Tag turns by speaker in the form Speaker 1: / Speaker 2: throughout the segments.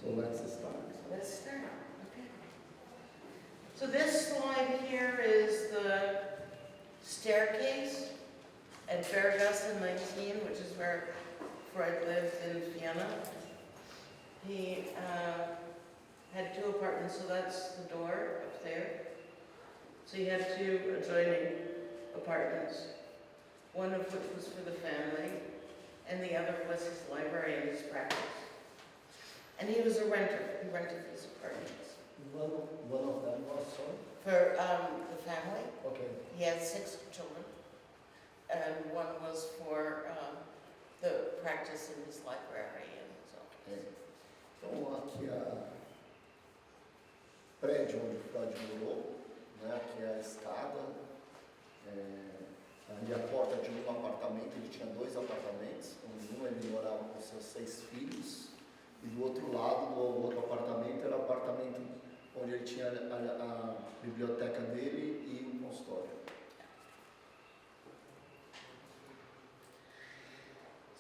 Speaker 1: So let's start.
Speaker 2: Let's start. Okay. So this slide here is the staircase at Berggasse 19, which is where Freud lived in Vienna. He had 2 apartments, so that's the door up there. So he had 2 adjoining apartments, one of which was for the family, and the other was his library and his practice. And he was a renter. He rented his apartments.
Speaker 1: One of them was so?
Speaker 2: For the family.
Speaker 1: Okay.
Speaker 2: He had 6 children. And one was for the practice in his library and so on.
Speaker 1: Então aqui prédio onde o Freud morou, né? Aqui é a escada, ali a porta de um apartamento, ele tinha 2 apartamentos, um ele morava com seus 6 filhos, e do outro lado, do outro apartamento, era o apartamento onde ele tinha a biblioteca dele e um consultório.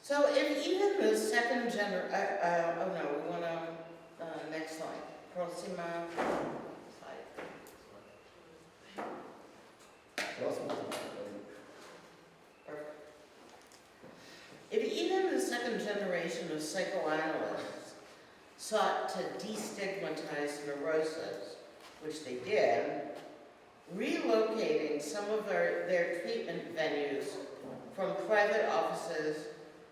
Speaker 2: So if even the second oh no, we want to, next slide. Próxima slide.
Speaker 1: Próximo.
Speaker 2: Perfect. If even the second generation of psychoanalysts sought to destigmatize neurosis, which they did, relocating some of their treatment venues from private offices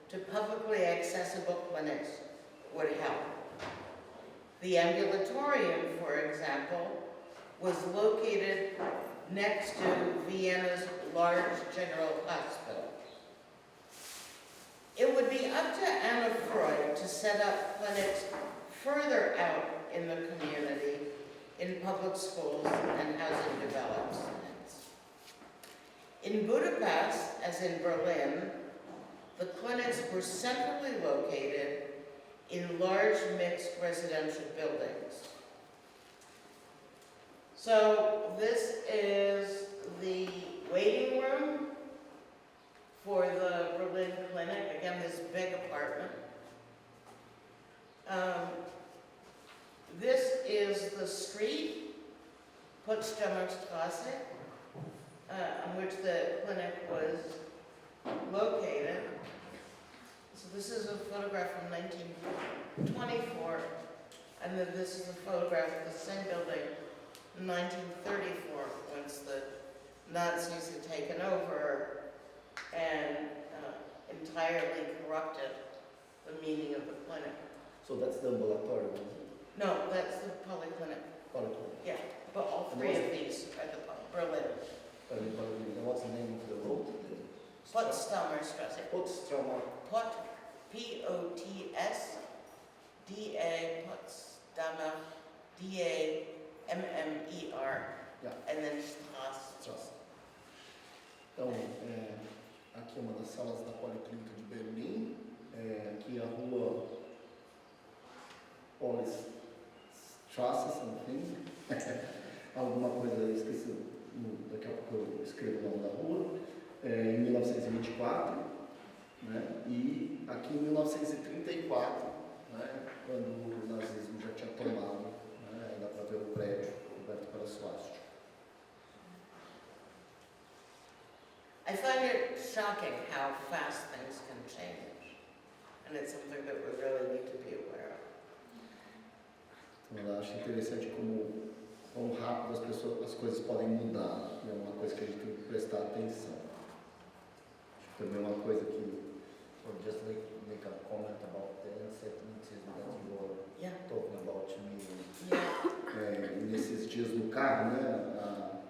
Speaker 2: to publicly accessible clinics would help. The ambulatorium, for example, was located next to Vienna's large general hospital. It would be up to Anna Freud to set up clinics further out in the community, in public schools and housing developments. In Budapest, as in Berlin, the clinics were centrally located in large mixed residential buildings. So this is the waiting room for the Berlin clinic. Again, this big apartment. This is the street, Potsdamer Straße, on which the clinic was located. So this is a photograph from 1924, and then this is a photograph of the same building in 1934, once the Nazis had taken over and entirely corrupted the meaning of the clinic.
Speaker 1: So that's the ambulatory, isn't it?
Speaker 2: No, that's the polyclinic.
Speaker 1: Polyclinic.
Speaker 2: Yeah, but all 3 of these are the Berlin.
Speaker 1: And what's the name of the road?
Speaker 2: Potsdamer Straße.
Speaker 1: Potsdamer.
Speaker 2: P-O-T-S-D-A, Potsdamer, D-A-M-M-E-R,
Speaker 1: Yeah.
Speaker 2: and then Straße.
Speaker 1: Então, aqui é uma das salas da Policlínica de Berlim, aqui é a rua Straße, something. Alguma coisa eu esqueci, daqui a pouco eu escrevo o nome da rua, em 1924, né? E aqui em 1934, né? Quando o nazismo já tinha tomado, né? Dá para ver o prédio coberto pela suástica.
Speaker 2: I find it shocking how fast things can change, and it's something that we really need to be aware of.
Speaker 1: Então, eu acho interessante como quão rápido as coisas podem mudar, é uma coisa que a gente tem que prestar atenção. Acho que também é uma coisa que...
Speaker 3: So just make a comment about the anti-Semitism that you were talking about to me.
Speaker 1: Nesses dias no carro, né, a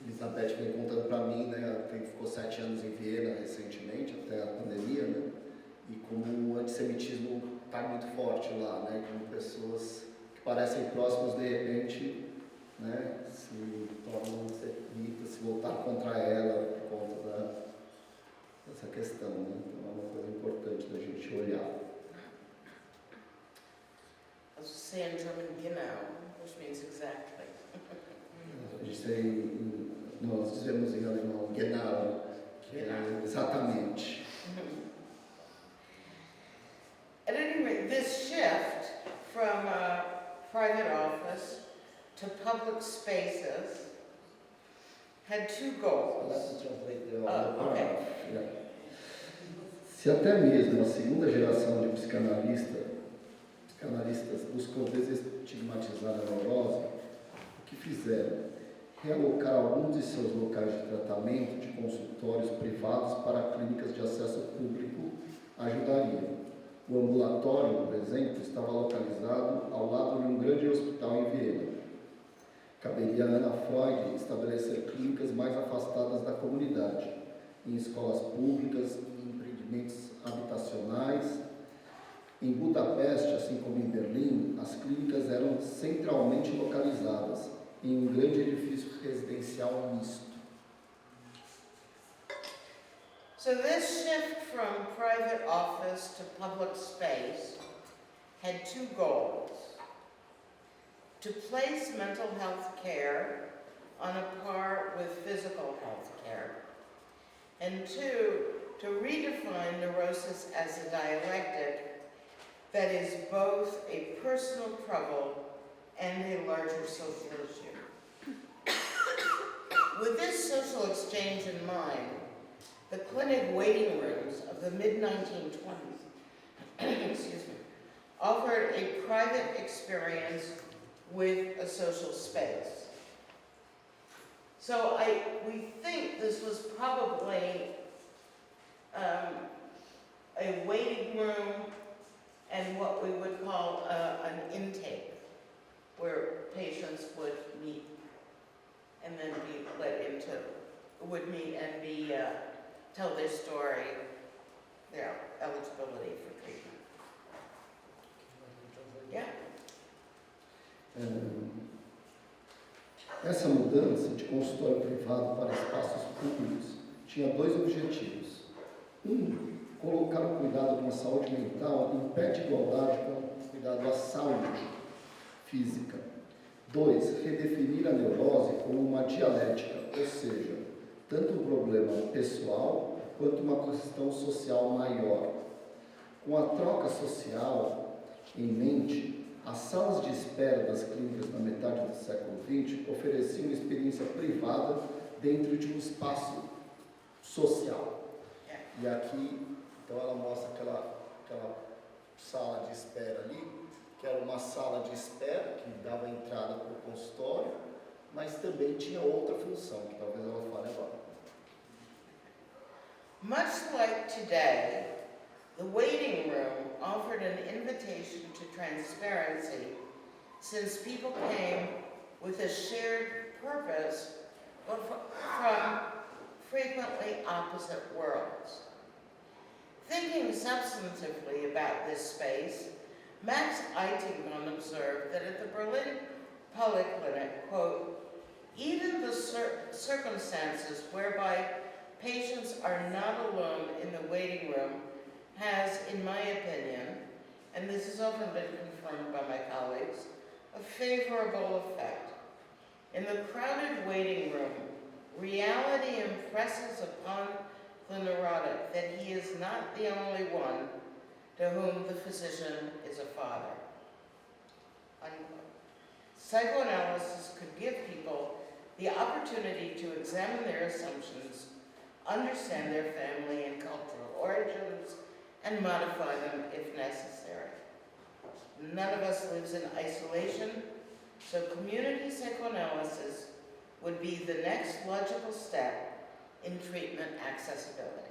Speaker 1: Elizabeth vem contando para mim, né, ela ficou 7 anos em Viena recentemente, até a pandemia, né, e como o antissemitismo está muito forte lá, né, como pessoas que parecem próximas de repente, né, se tornam antissemitas, se voltar contra ela por conta dessa questão, né, então é uma coisa importante da gente olhar.
Speaker 2: I was say in German, genau, which means exactly.
Speaker 1: Nós dizemos em alemão genau, que é exatamente.
Speaker 2: At any rate, this shift private office to public spaces had two goals.
Speaker 3: Let's translate the
Speaker 2: Okay.
Speaker 1: Yeah. Se até mesmo a segunda geração de psicanalistas buscou desestigmatizar a neurose, o que fizeram? Realocar alguns de seus locais de tratamento de consultórios privados para clínicas de acesso público ajudaria. O ambulatório, por exemplo, estava localizado ao lado de um grande hospital em Viena. Caberia a Ana Freud estabelecer clínicas mais afastadas da comunidade, em escolas públicas, em empreendimentos habitacionais. Em Budapeste, assim como em Berlim, as clínicas eram centralmente localizadas em um grande edifício residencial misto.
Speaker 2: So this shift from private office to public space had two goals: to place mental health care on a par with physical health care, and two, to redefine neurosis as a dialectic that is both a personal trouble and a larger social issue. With this social exchange in mind, the clinic waiting rooms of the mid-1920s offered a private experience with a social space. So we think this was probably a waiting room and what we would call an intake, where patients would meet and then be tell their story, their eligibility for treatment. Yeah.
Speaker 1: Essa mudança de consultório privado para espaços públicos tinha dois objetivos. Um, colocar o cuidado com a saúde mental em pé de igualdade com o cuidado à saúde física. 2, redefinir a neurose como uma dialética, ou seja, tanto um problema pessoal quanto uma questão social maior. Com a troca social em mente, as salas de espera das clínicas na metade do século XX ofereciam uma experiência privada dentro de um espaço social. E aqui, então, ela mostra aquela sala de espera ali, que era uma sala de espera que dava entrada para o consultório, mas também tinha outra função, que talvez ela fale agora.
Speaker 2: Much like today, the waiting room offered an invitation to transparency, since people came with a shared purpose but from frequently opposite worlds. Thinking substantively about this space, Max Eitingon observed that at the Berlin Polyclinic, quote, even the circumstances whereby patients are not alone in the waiting room has, in my opinion, and this has often been confirmed by my colleagues, a favorable effect. In the crowded waiting room, reality impresses upon the neurotic that he is not the only one to whom the physician is a father. Unquote. Psychoanalysis could give people the opportunity to examine their assumptions, understand their family and cultural origins, and modify them if necessary. None of us lives in isolation, so community psychoanalysis would be the next logical step in treatment accessibility.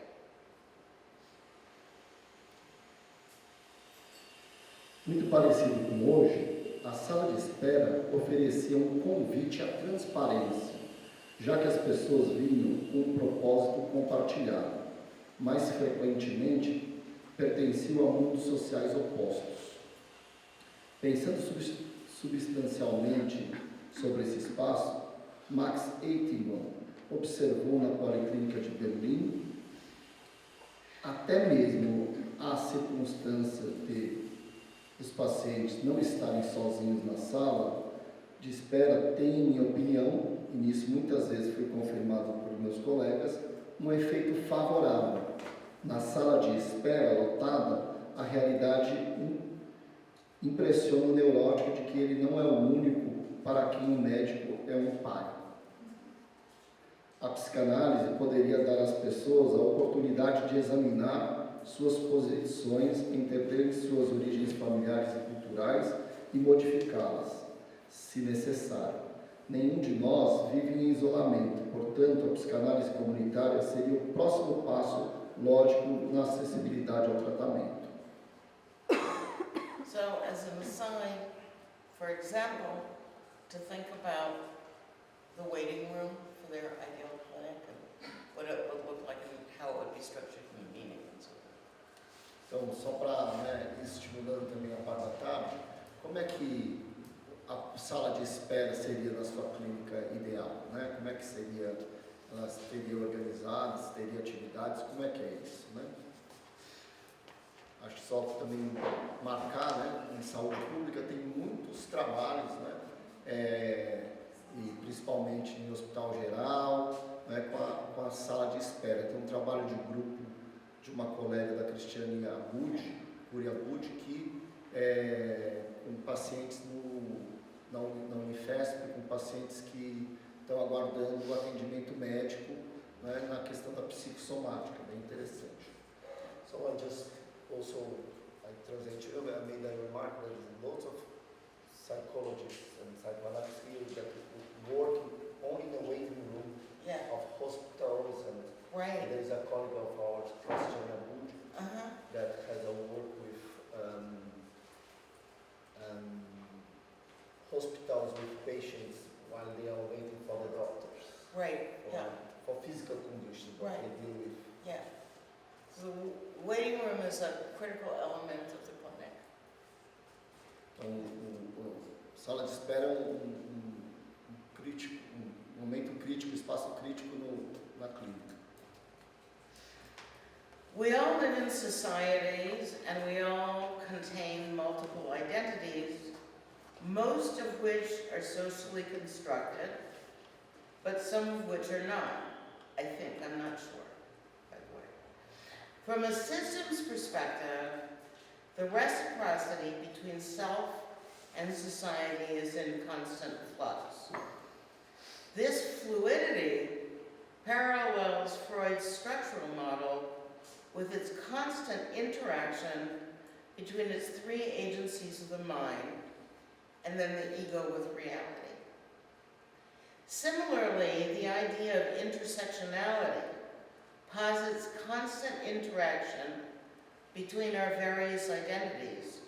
Speaker 1: Muito parecido com hoje, a sala de espera oferecia um convite à transparência, já que as pessoas vinham com um propósito compartilhado. Mais frequentemente, pertenciam a mundos sociais opostos. Pensando substancialmente sobre esse espaço, Max Eitingon observou na Policlínica de Berlim, até mesmo a circunstância de os pacientes não estarem sozinhos na sala de espera tem, em minha opinião, e nisso muitas vezes foi confirmado por meus colegas, um efeito favorável. Na sala de espera lotada, a realidade impressiona o neurótico de que ele não é o único para quem o médico é um pai. A psicanálise poderia dar às pessoas a oportunidade de examinar suas posições, entender suas origens familiares e culturais e modificá-las, se necessário. Nenhum de nós vive em isolamento, portanto, a psicanálise comunitária seria o próximo passo lógico na acessibilidade ao tratamento.
Speaker 2: So, as an aside, for example, to think about the waiting room for their ideal clinic and what it would look like and how it would be structured in the meeting and so forth.
Speaker 1: Então, só para ir estimulando também a parte da tarde, como é que a sala de espera seria na sua clínica ideal, né? Como é que seria, elas teriam organizadas, teria atividades, como é que é isso, né? Acho que só também marcar, né? Em saúde pública tem muitos trabalhos, né? E principalmente em hospital geral, né? Com a sala de espera. Tem um trabalho de grupo de uma colega da Cristiane Abud, que com pacientes na Unifesp, com pacientes que estão aguardando o atendimento médico, né, na questão da psicossomática, bem interessante.
Speaker 3: So I just also, I translate, I made a remark that lots of psychologists and psychoanalysts here that work only in the waiting room
Speaker 2: Yeah,
Speaker 3: of hospitals, and
Speaker 2: right.
Speaker 3: there is a colleague of ours, Christian Abud,
Speaker 2: Uh-huh.
Speaker 3: that has a work with hospitals with patients while they are waiting for the doctors.
Speaker 2: Right, yeah,
Speaker 3: For physical conditions that they deal with.
Speaker 2: yeah. So the waiting room is a critical element of the clinic.
Speaker 1: Então, sala de espera é um momento crítico, espaço crítico na clínica.
Speaker 2: We all live in societies and we all contain multiple identities, most of which are socially constructed, but some of which are not. I think, I'm not sure, by the way. From a systems perspective, the reciprocity between self and society is in constant flux. This fluidity parallels Freud's structural model with its constant interaction between its three agencies of the mind and then the ego with reality. Similarly, the idea of intersectionality posits constant interaction between our various identities,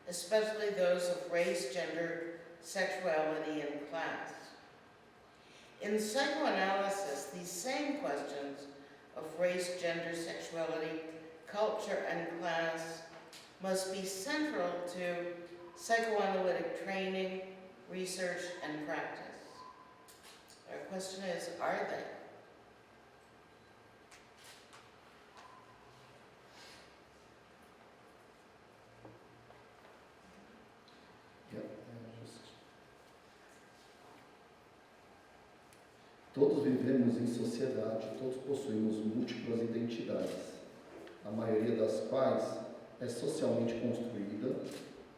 Speaker 2: especially those of race, gender, sexuality, and class. In psychoanalysis, these same questions of race, gender, sexuality, culture, and class must be central to psychoanalytic training, research, and practice. Our question is, are they?
Speaker 1: Todos vivemos em sociedade, todos possuímos múltiplas identidades, a maioria das quais é socialmente construída,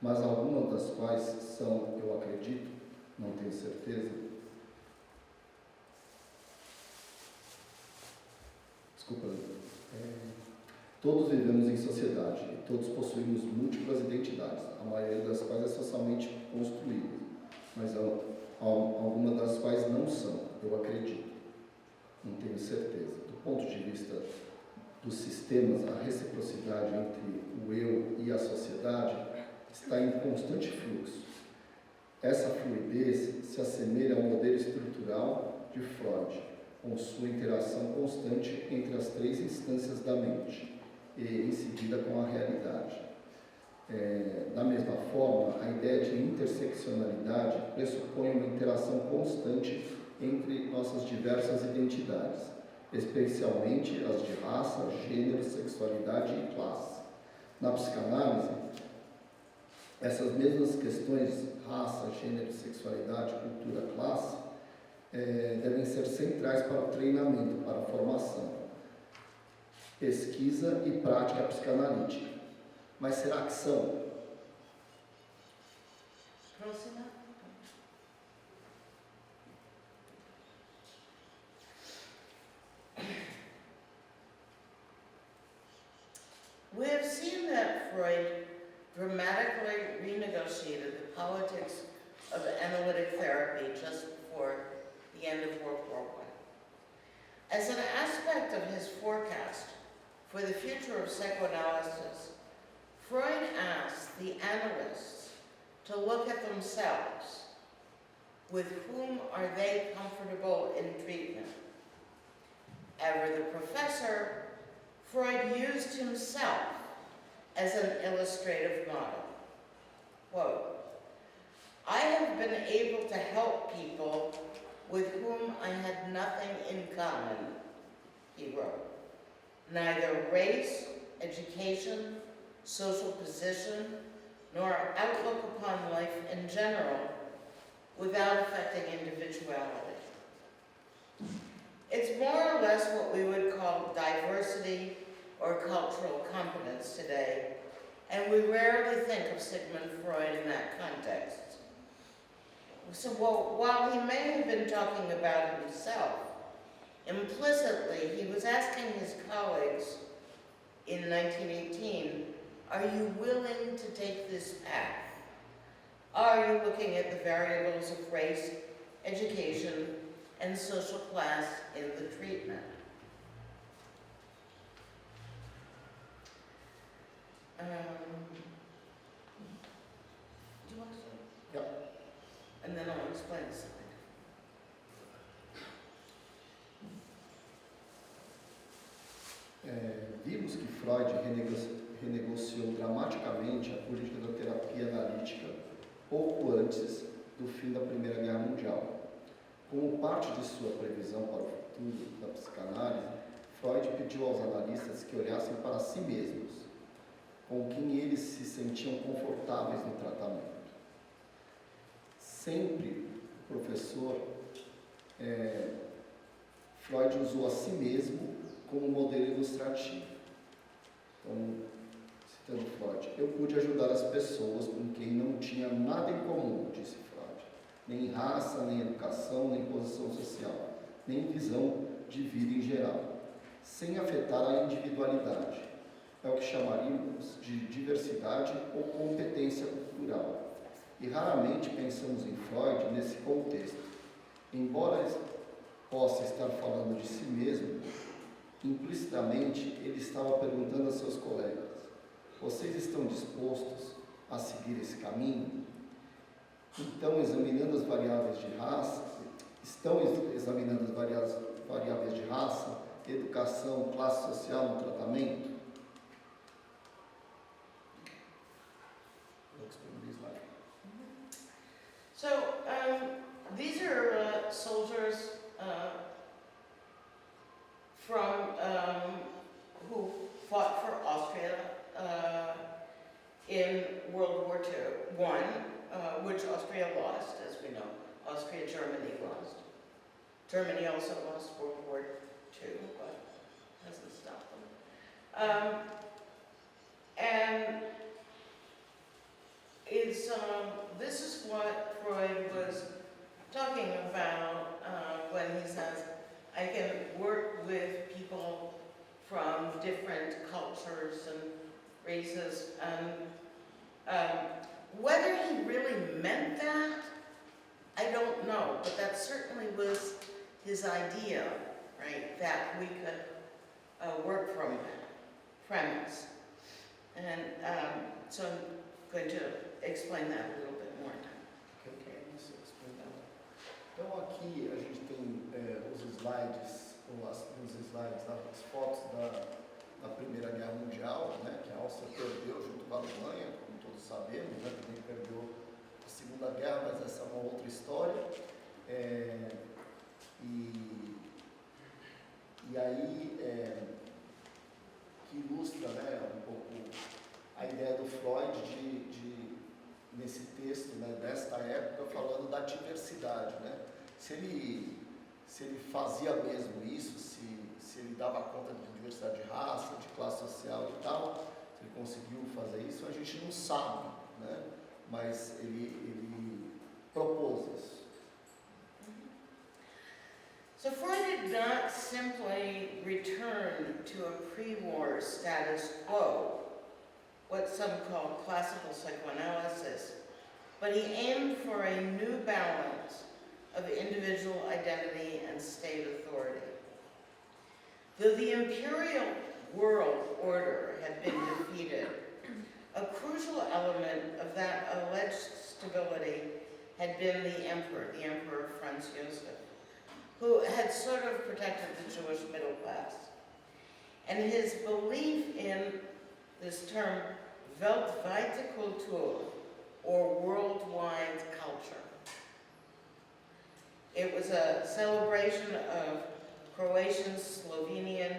Speaker 1: mas algumas das quais são, eu acredito, não tenho certeza. Desculpa. Todos vivemos em sociedade e todos possuímos múltiplas identidades, a maioria das quais é socialmente construída, mas algumas das quais não são, eu acredito, não tenho certeza. Do ponto de vista dos sistemas, a reciprocidade entre o eu e a sociedade está em constante fluxo. Essa fluidez se assemelha ao modelo estrutural de Freud, com sua interação constante entre as três instâncias da mente e, em seguida, com a realidade. Da mesma forma, a ideia de interseccionalidade pressupõe uma interação constante entre nossas diversas identidades, especialmente as de raça, gênero, sexualidade e classe. Na psicanálise, essas mesmas questões, raça, gênero, sexualidade, cultura, classe, devem ser centrais para o treinamento, para a formação, pesquisa e prática psicanalítica. Mas será que são?
Speaker 2: Trouxe nada? We have seen that Freud dramatically renegotiated the politics of analytic therapy just before the end of World War I. As an aspect of his forecast for the future of psychoanalysis, Freud asked the analysts to look at themselves. With whom are they comfortable in treatment? Ever the professor, Freud used himself as an illustrative model. Quote, I have been able to help people with whom I had nothing in common, he wrote. Neither race, education, social position, nor outlook upon life in general, without affecting individuality. It's more or less what we would call diversity or cultural competence today, and we rarely think of Sigmund Freud in that context. So while he may have been talking about himself, implicitly he was asking his colleagues in 1918, are you willing to take this path? Are you looking at the variables of race, education, and social class in the treatment? Do you want to say?
Speaker 1: Yep.
Speaker 2: And then I'll explain something.
Speaker 1: Vimos que Freud renegociou dramaticamente a política da terapia analítica pouco antes do fim da Primeira Guerra Mundial. Como parte de sua previsão para o futuro da psicanálise, Freud pediu aos analistas que olhassem para si mesmos, com quem eles se sentiam confortáveis no tratamento. Sempre, professor, Freud usou a si mesmo como modelo ilustrativo. Então, citando Freud, eu pude ajudar as pessoas com quem não tinha nada em comum, disse Freud, nem raça, nem educação, nem posição social, nem visão de vida em geral, sem afetar a individualidade. É o que chamaríamos de diversidade ou competência cultural. E raramente pensamos em Freud nesse contexto. Embora possa estar falando de si mesmo, implicitamente ele estava perguntando a seus colegas, vocês estão dispostos a seguir esse caminho? Então, examinando as variáveis de raça, educação, classe social no tratamento?
Speaker 2: So, these are soldiers who fought for Austria in World War I, which Austria lost, as we know. Germany lost. Germany also lost World War II, but hasn't stopped them. And it's, this is what Freud was talking about when he says, I can work with people from different cultures and races, and whether he really meant that, I don't know, but that certainly was his idea, right, that we could work from that premise. And so I'm going to explain that a little bit more now.
Speaker 1: Okay. Então aqui a gente tem os slides, as fotos da Primeira Guerra Mundial, né, que a Áustria perdeu junto com a Alemanha, como todos sabemos, né, também perdeu a Segunda Guerra, mas essa é uma outra história. E aí que ilustra, né, um pouco a ideia do Freud nesse texto, né, desta época, falando da diversidade, né? Se ele fazia mesmo isso, se ele dava conta de diversidade de raça, de classe social e tal, se ele conseguiu fazer isso, a gente não sabe, né? Mas ele propôs isso.
Speaker 2: So Freud did not simply return to a pre-war status quo, what some call classical psychoanalysis, but he aimed for a new balance of individual identity and state authority. Though the imperial world order had been defeated, a crucial element of that alleged stability had been the Emperor Franz Joseph, who had sort of protected the Jewish middle class. And his belief in this term, weltweite Kultur, or worldwide culture. It was a celebration of Croatian, Slovenian,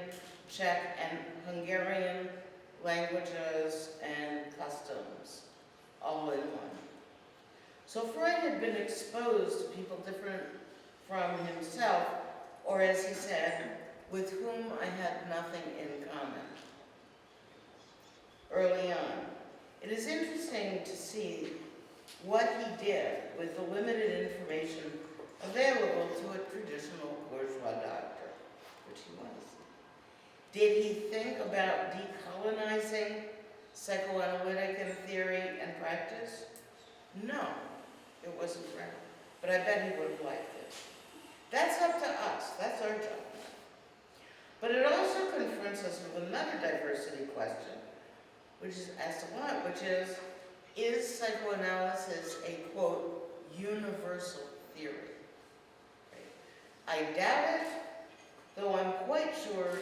Speaker 2: Czech, and Hungarian languages and customs, all in one. So Freud had been exposed to people different from himself, or as he said, with whom I had nothing in common. Early on, it is interesting to see what he did with the limited information available to a traditional bourgeois doctor, which he was. Did he think about decolonizing psychoanalytic and theory and practice? No, it wasn't right. But I bet he would have liked it. That's up to us, that's our job. But it also confronts us with another diversity question, which is asked a lot, which is psychoanalysis a, quote, universal theory? Right? I doubt it, though I'm quite sure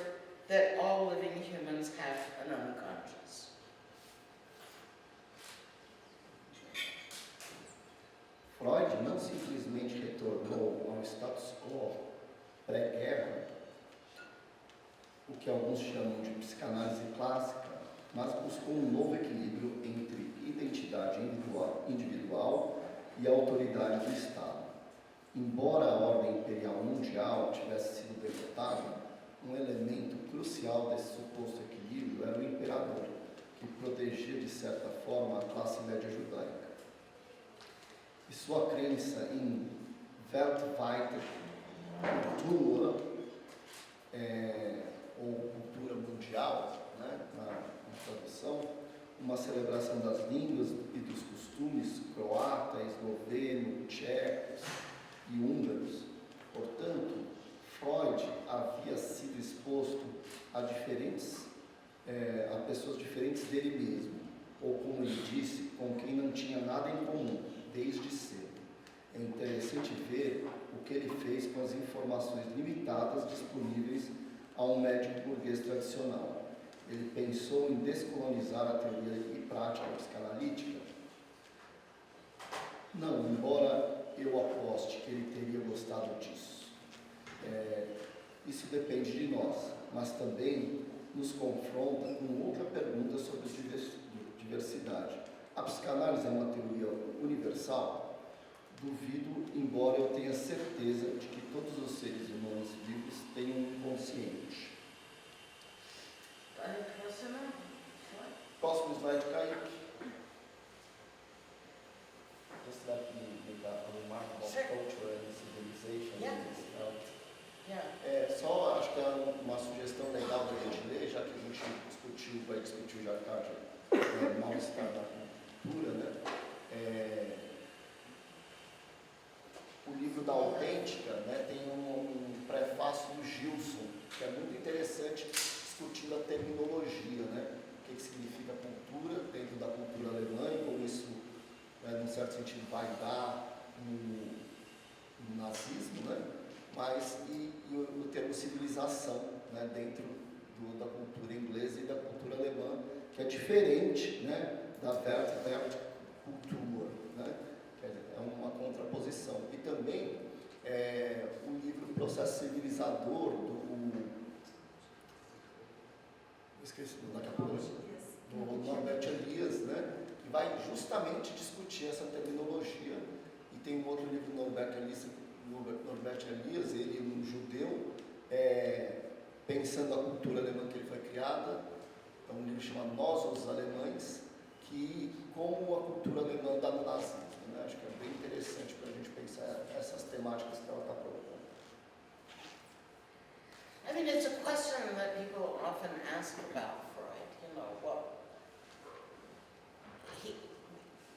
Speaker 2: that all living humans have an unconscious.
Speaker 1: Freud não simplesmente retornou ao status quo pré-guerra, o que alguns chamam de psicanálise clássica, mas buscou um novo equilíbrio entre identidade individual e autoridade do Estado. Embora a ordem imperial mundial tivesse sido derrotada, um elemento crucial desse suposto equilíbrio era o imperador, que protegia de certa forma a classe média judaica. E sua crença em weltweite Kultur, ou cultura mundial, né, na tradução, uma celebração das línguas e dos costumes croata, esloveno, tchecos e húngaros. Portanto, Freud havia sido exposto a pessoas diferentes dele mesmo, ou como ele disse, com quem não tinha nada em comum, desde cedo. É interessante ver o que ele fez com as informações limitadas disponíveis a um médico burguês tradicional. Ele pensou em descolonizar a teoria e prática psicanalítica? Não, embora eu aposte que ele teria gostado disso. Isso depende de nós, mas também nos confronta com outra pergunta sobre diversidade. A psicanálise é uma teoria universal? Duvido, embora eu tenha certeza de que todos os seres humanos vivos têm um inconsciente. Próximo slide, Kaique.
Speaker 3: Just let me make a remark about
Speaker 2: Sure.
Speaker 3: culture and civilization.
Speaker 2: Yeah. Yeah.
Speaker 1: Só acho que é uma sugestão legal da gente ler, já que a gente vai discutir já tarde mal-estar na cultura, né? O livro da Autêntica, né, tem um prefácio do Gilson, que é muito interessante, discutindo a terminologia, né? O que significa cultura dentro da cultura alemã e como isso, né, num certo sentido, vai dar no nazismo, né? Mas e o termo civilização, né, dentro da cultura inglesa e da cultura alemã, que é diferente, né, da Weltkultur, né? Quer dizer, é uma contraposição. E também o livro Processo Civilizador do Norbert Elias, né, que vai justamente discutir essa terminologia. E tem um outro livro do Norbert Elias, ele um judeu, pensando a cultura alemã que ele foi criada. É um livro chamado Nós, os Alemães, que como a cultura alemã dá no nazismo, né? Acho que é bem interessante para a essas temáticas que ela está propondo.
Speaker 2: I mean, it's a question that people often ask about Freud,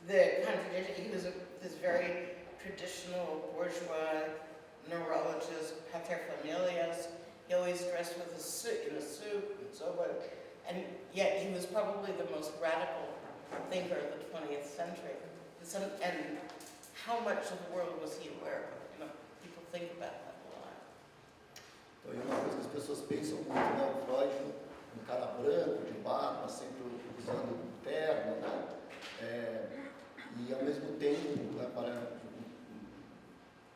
Speaker 2: the contradiction, he was this very traditional bourgeois neurologist, paterfamilias. He always dressed with in a suit and so on. And yet he was probably the most radical thinker of the 20th century. And how much of the world was he aware of? People think about that a lot.
Speaker 1: Então, é uma coisa que as pessoas pensam muito, né? O Freud, um cara branco, de barba, sempre usando terno, né? E ao mesmo tempo, né,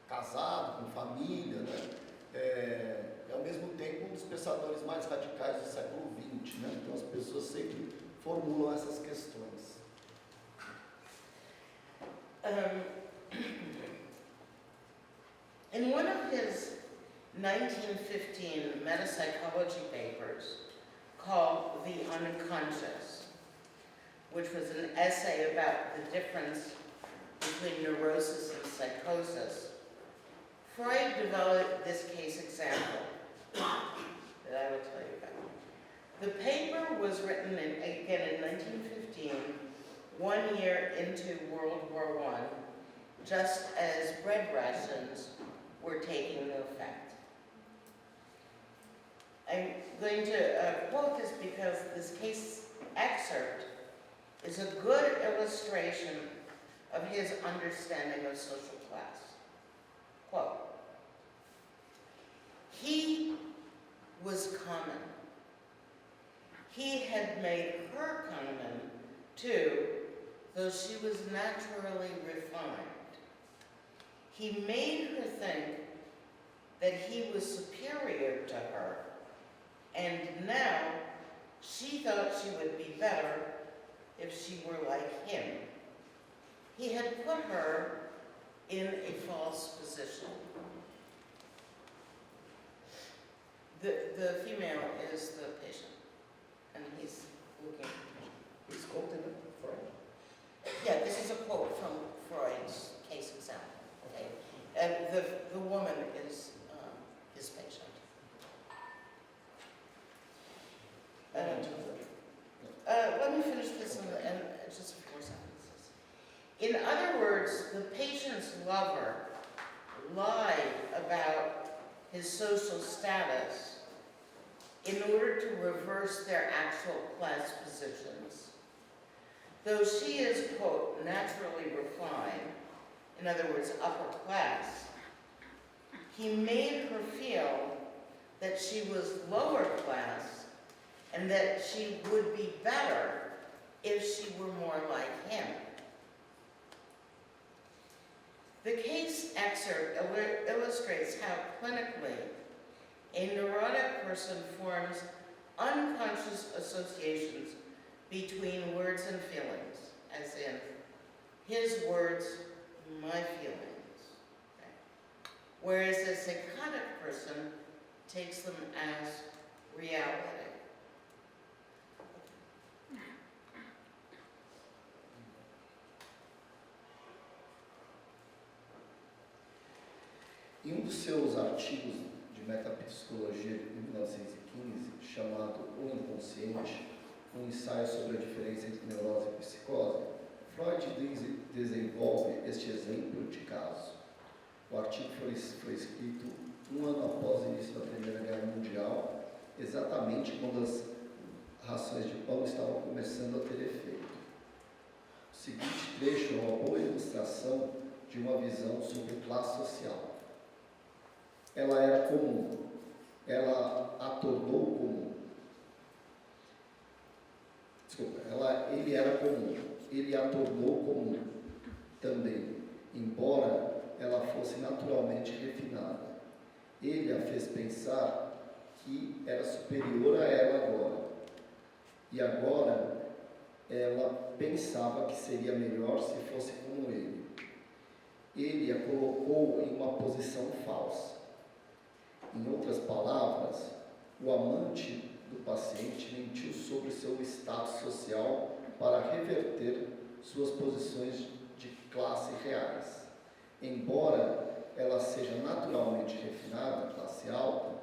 Speaker 1: casado, com família, né? Ao mesmo tempo, um dos pensadores mais radicais do século XX, né? Então as pessoas sempre formulam essas questões.
Speaker 2: In one of his 1915 metapsychology papers called The Unconscious, which was an essay about the difference between neurosis and psychosis, Freud developed this case example that I will tell you about. The paper was written again in 1915, 1 year into World War I, just as bread rations were taking effect. I'm going to quote this because this case excerpt is a good illustration of his understanding of social class. Quote, he was common. He had made her common too, though she was naturally refined. He made her think that he was superior to her, and now she thought she would be better if she were like him. He had put her in a false position. The female is the patient, and he's looking.
Speaker 1: He's quoting Freud.
Speaker 2: Yeah, this is a quote from Freud's case example. Okay, and the woman is his patient. Let me finish this in just a few more sentences. In other words, the patient's lover lied about his social status in order to reverse their actual class positions. Though she is, quote, naturally refined, in other words, upper class, he made her feel that she was lower class and that she would be better if she were more like him. The case excerpt illustrates how clinically a neurotic person forms unconscious associations between words and feelings, as in, his words, my feelings. Okay. Whereas a psychotic person takes them as reality.
Speaker 1: Em um dos seus artigos de metapsicologia de 1915, chamado O Inconsciente, um ensaio sobre a diferença entre neurose e psicose, Freud desenvolve este exemplo de caso. O artigo foi escrito 1 ano após o início da Primeira Guerra Mundial, exatamente quando as rações de pão estavam começando a ter efeito. O seguinte trecho é uma boa ilustração de uma visão sobre classe social. Ela era comum, ela a tornou comum. Desculpa, ele era comum, ele a tornou comum também, embora ela fosse naturalmente refinada. Ele a fez pensar que era superior a ela agora. E agora ela pensava que seria melhor se fosse como ele. Ele a colocou em uma posição falsa. Em outras palavras, o amante do paciente mentiu sobre seu status social para reverter suas posições de classe reais. Embora ela seja naturalmente refinada, classe alta,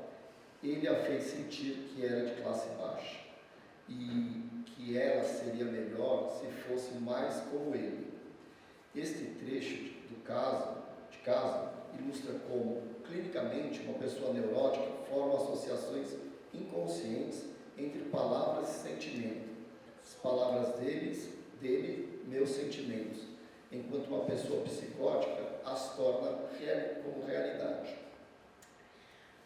Speaker 1: ele a fez sentir que era de classe baixa e que ela seria melhor se fosse mais como ele. Este trecho de caso ilustra como, clinicamente, uma pessoa neurótica forma associações inconscientes entre palavras e sentimento. As palavras dele, meus sentimentos, enquanto uma pessoa psicótica as torna como realidade.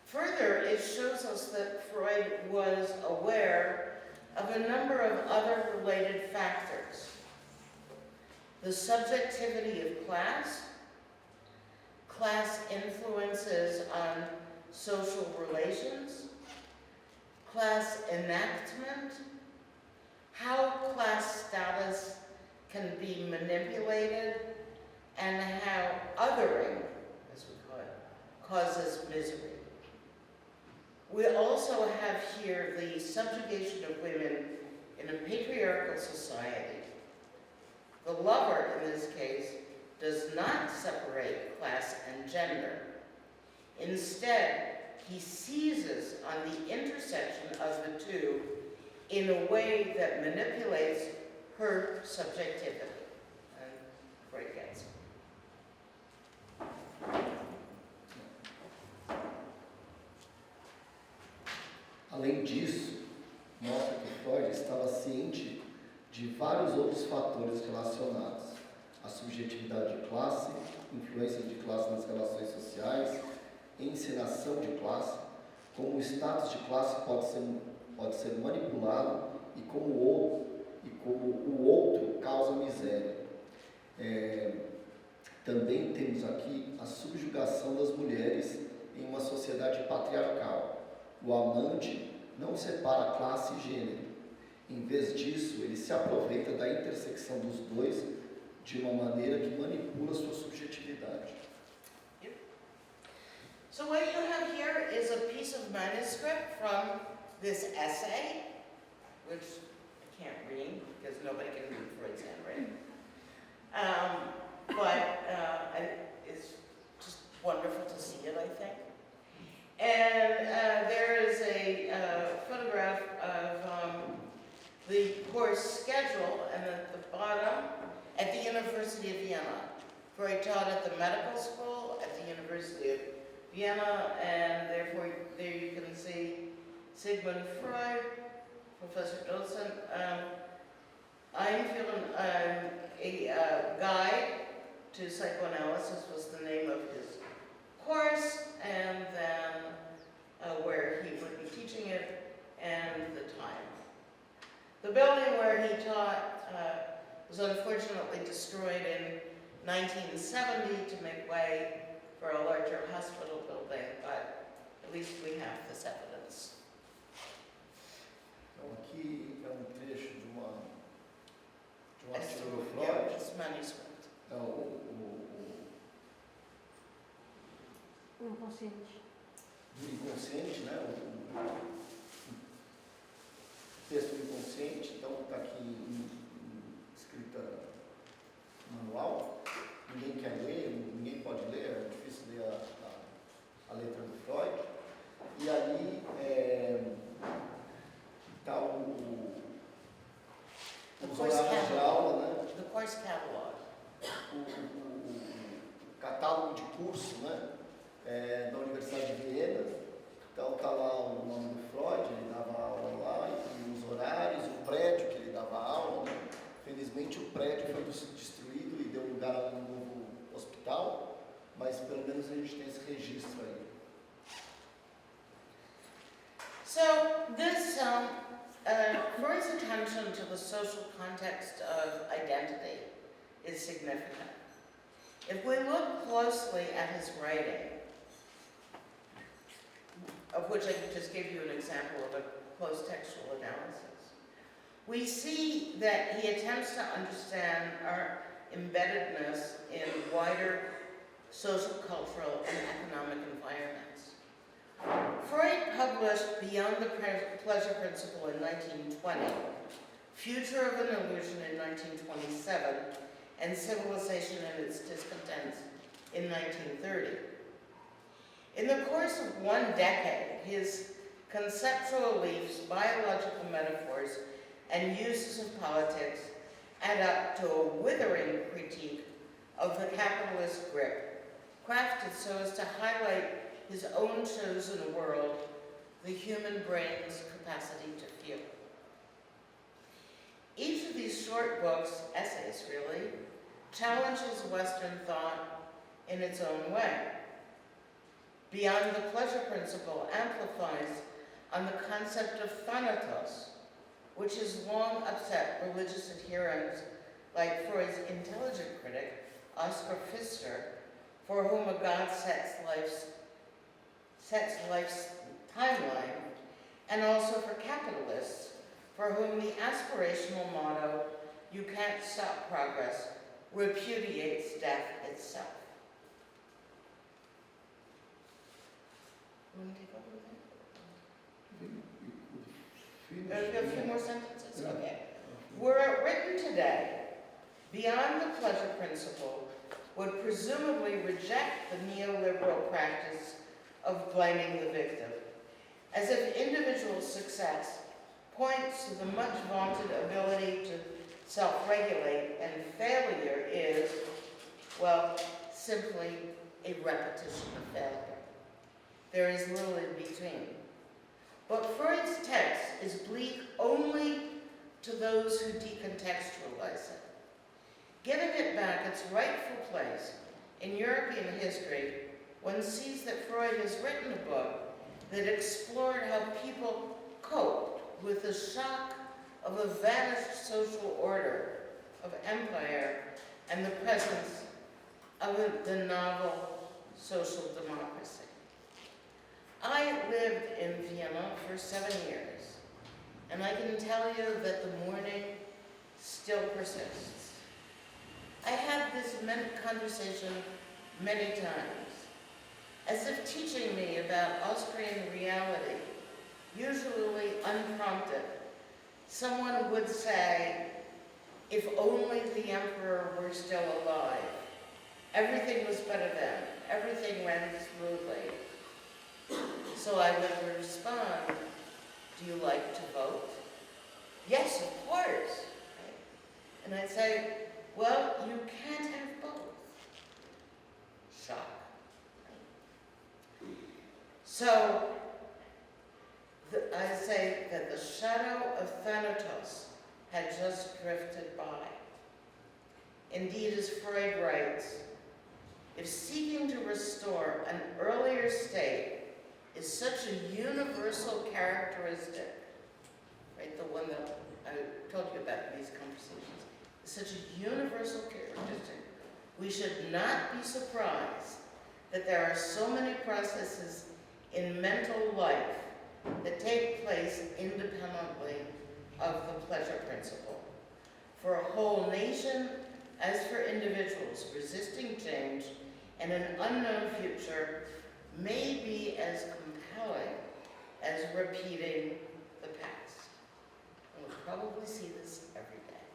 Speaker 2: Further, it shows us that Freud was aware of a number of other related factors. The subjectivity of class influences on social relations, class enactment, how class status can be manipulated, and how othering, as we call it, causes misery. We also have here the subjugation of women in a patriarchal society. The lover, in this case, does not separate class and gender. Instead, he seizes on the intersection of the two in a way that manipulates her subjectivity. And Freud gets it.
Speaker 1: Além disso, mostra que Freud estava ciente de vários outros fatores relacionados à subjetividade de classe, influência de classe nas relações sociais, encenação de classe, como o status de classe pode ser manipulado e como o outro causa miséria. Também temos aqui a subjugação das mulheres em uma sociedade patriarcal. O amante não separa classe e gênero. Em vez disso, ele se aproveita da intersecção dos dois de uma maneira que manipula sua subjetividade.
Speaker 2: Yep. So what you have here is a piece of manuscript from this essay, which I can't read because nobody can read Freud's handwriting. It's just wonderful to see it, I think. And there is a photograph of the course schedule, and at the bottom, at the University of Vienna. Freud taught at the medical school at the University of Vienna, and therefore there you can see Sigmund Freud, Professor Docent. A guide to psychoanalysis was the name of his course, and then where he would be teaching it and the time. The building where he taught was unfortunately destroyed in 1970 to make way for a larger hospital building, but at least we have this evidence.
Speaker 1: Então aqui é um trecho de um artigo do
Speaker 2: Yeah,
Speaker 1: Freud.
Speaker 2: this manuscript.
Speaker 4: O inconsciente.
Speaker 1: Do inconsciente, né? O texto do inconsciente, então está aqui em escrita manual. Ninguém quer ler, ninguém pode ler, é difícil ler a letra do Freud. E ali está os horários de aula, né?
Speaker 2: The course catalog.
Speaker 1: O catálogo de curso, né? Da Universidade de Viena. Então está lá o nome do Freud, ele dava aula lá, e os horários, o prédio que ele dava aula, né? Felizmente o prédio foi destruído e deu lugar a um novo hospital, mas pelo menos a gente tem esse registro aí.
Speaker 2: So this Freud's attention to the social context of identity is significant. If we look closely at his writing, of which I just gave you an example of a close textual analysis, we see that he attempts to understand our embeddedness in wider social, cultural, and economic environments. Freud published Beyond the Pleasure Principle in 1920, Future of an Illusion in 1927, and Civilization and Its Discontents in 1930. In the course of one decade, his conceptual leaps, biological metaphors, and uses of politics add up to a withering critique of the capitalist grip, crafted so as to highlight his own chosen world, the human brain's capacity to feel. Each of these short books, essays really, challenges Western thought in its own way. Beyond the pleasure principle amplifies on the concept of thanatos, which has long upset religious adherents like Freud's intelligent critic, Oscar Pfister, for whom a God sets life's timeline, and also for capitalists, for whom the aspirational motto, "You can't stop progress," repudiates death itself. You want to take over there? A few more sentences? Okay. Were it written today, beyond the pleasure principle would presumably reject the neoliberal practice of blaming the victim, as if individual success points to the much vaunted ability to self-regulate, and failure is, well, simply a repetition of failure. There is little in between. But Freud's text is bleak only to those who decontextualize it. Giving it back its rightful place in European history, one sees that Freud has written a book that explored how people coped with the shock of a vanished social order, of empire, and the presence of the novel social democracy. I lived in Vienna for 7 years, and I can tell you that the mourning still persists. I had this conversation many times, as if teaching me about Austrian reality, usually unprompted. Someone would say, if only the emperor were still alive. Everything was better then. Everything ran smoothly. So I would respond, do you like to vote? Yes, of course. Right? And I'd say, well, you can't have both. Shock. Right? So I say that the shadow of Thanatos had just drifted by. Indeed, as Freud writes, if seeking to restore an earlier state is such a universal characteristic, right, the one that I told you about in these conversations, is such a universal characteristic, we should not be surprised that there are so many processes in mental life that take place independently of the pleasure principle. For a whole nation, as for individuals, resisting change and an unknown future may be as compelling as repeating the past. And we'll probably see this every day.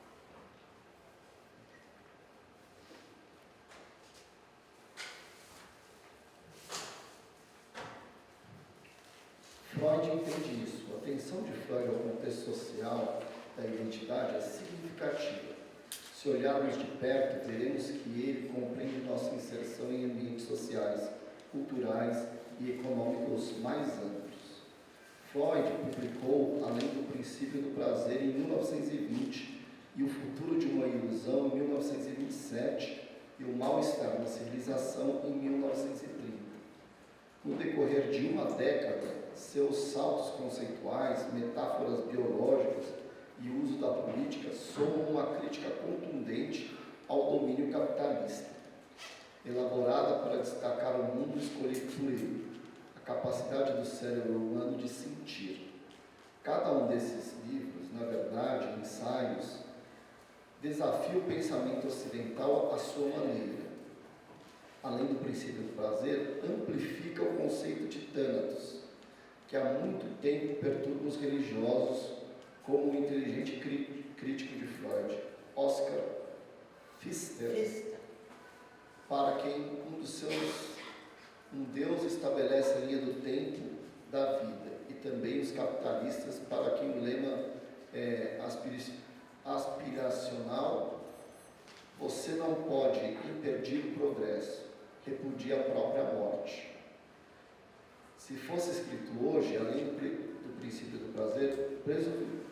Speaker 1: Freud entende isso. A atenção de Freud ao contexto social da identidade é significativa. Se olharmos de perto, veremos que ele compreende nossa inserção em ambientes sociais, culturais e econômicos mais amplos. Freud publicou Além do Princípio do Prazer em 1920 e O Futuro de uma Ilusão em 1927 e O Mal-Estar na Civilização em 1930. No decorrer de uma década, seus saltos conceituais, metáforas biológicas e o uso da política somam uma crítica contundente ao domínio capitalista, elaborada para destacar o mundo escolhido por ele, a capacidade do cérebro humano de sentir. Cada um desses livros, na verdade, ensaios, desafia o pensamento ocidental à sua maneira. Além do princípio do prazer, amplifica o conceito de Thanatos, que há muito tempo perturba os religiosos, como o inteligente crítico de Freud, Oscar Pfister, para quem um Deus estabelece a linha do tempo da vida, e também os capitalistas, para quem o lema é aspiracional. Você não pode impedir o progresso, repudia a própria morte. Se fosse escrito hoje, além do princípio do prazer,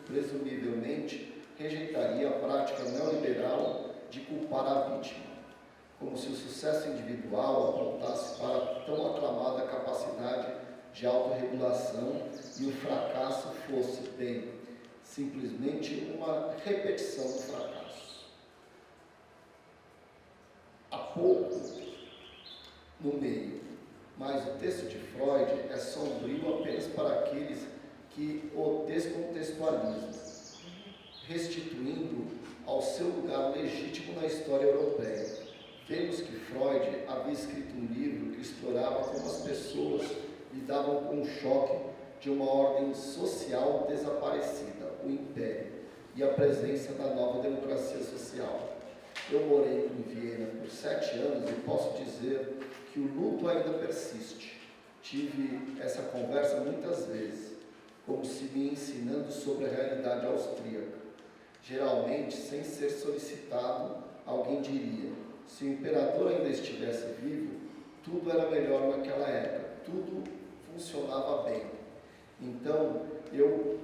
Speaker 1: presumivelmente rejeitaria a prática neoliberal de culpar a vítima, como se o sucesso individual apontasse para a tão aclamada capacidade de autorregulação e o fracasso fosse, bem, simplesmente uma repetição do fracasso. Há pouco no meio, mas o texto de Freud é sombrio apenas para aqueles que o descontextualizam, restituindo ao seu lugar legítimo na história europeia. Vemos que Freud havia escrito um livro que explorava como as pessoas lidavam com o choque de uma ordem social desaparecida, o império, e a presença da nova democracia social. Eu morei em Viena por 7 anos e posso dizer que o luto ainda persiste. Tive essa conversa muitas vezes, como se me ensinando sobre a realidade austríaca. Geralmente, sem ser solicitado, alguém diria: se o imperador ainda estivesse vivo, tudo era melhor naquela época, tudo funcionava bem. Então, eu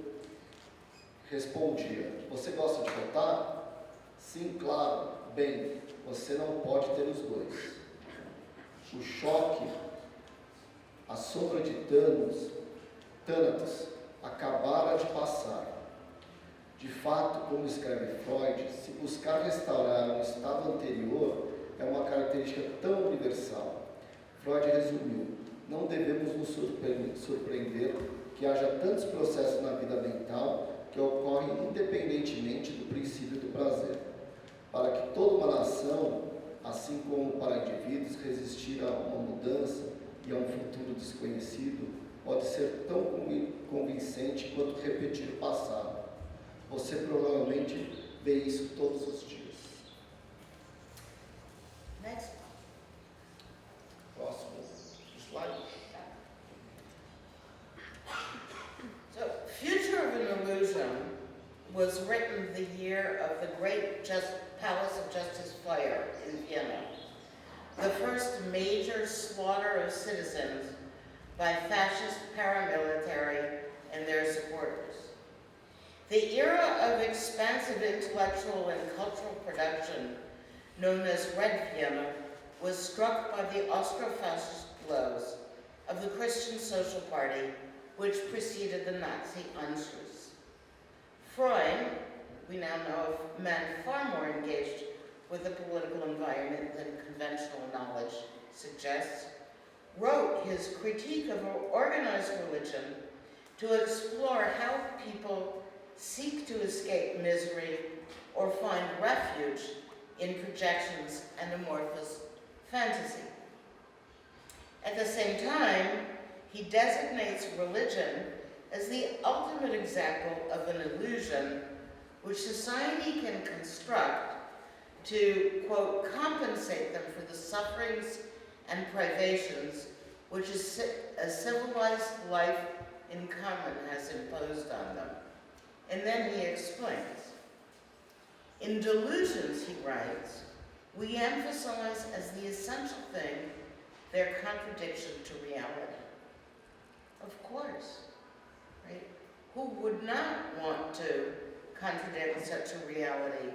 Speaker 1: respondia: você gosta de votar? Sim, claro. Bem, você não pode ter os dois. O choque, a sombra de Thanatos, acabara de passar. De fato, como escreve Freud, se buscar restaurar um estado anterior é uma característica tão universal. Freud resumiu: não devemos nos surpreender que haja tantos processos na vida mental que ocorrem independentemente do princípio do prazer. Para que toda uma nação, assim como para indivíduos, resistir a uma mudança e a um futuro desconhecido, pode ser tão convincente quanto repetir o passado. Você provavelmente vê isso todos os dias.
Speaker 2: Next.
Speaker 1: Próximo slide.
Speaker 2: So, Future of an Illusion was written the year of the Great Palace of Justice fire in Vienna, the first major slaughter of citizens by fascist paramilitary and their supporters. The era of expansive intellectual and cultural production, known as Red Vienna, was struck by the Austro-fascist blows of the Christian Social Party, which preceded the Nazi Anschluss. Freud, we now know of a man far more engaged with the political environment than conventional knowledge suggests, wrote his critique of organized religion to explore how people seek to escape misery or find refuge in projections and amorphous fantasy. At the same time, he designates religion as the ultimate example of an illusion which society can construct to, quote, compensate them for the sufferings and privations which a civilized life in common has imposed on them. And then he explains. In delusions, he writes, we emphasize as the essential thing their contradiction to reality. Of course, right? Who would not want to contradict such a reality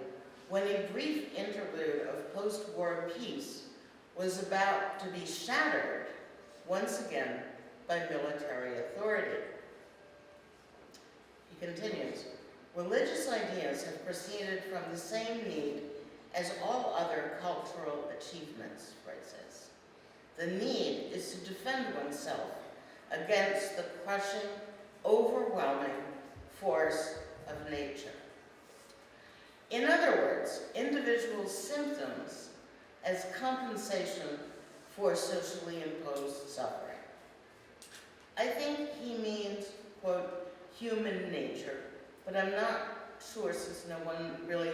Speaker 2: when a brief interlude of post-war peace was about to be shattered once again by military authority? He continues, religious ideas have proceeded from the same need as all other cultural achievements, Freud says. The need is to defend oneself against the crushing, overwhelming force of nature. In other words, individual symptoms as compensation for socially imposed suffering. I think he means, quote, human nature, but I'm not sure since no one really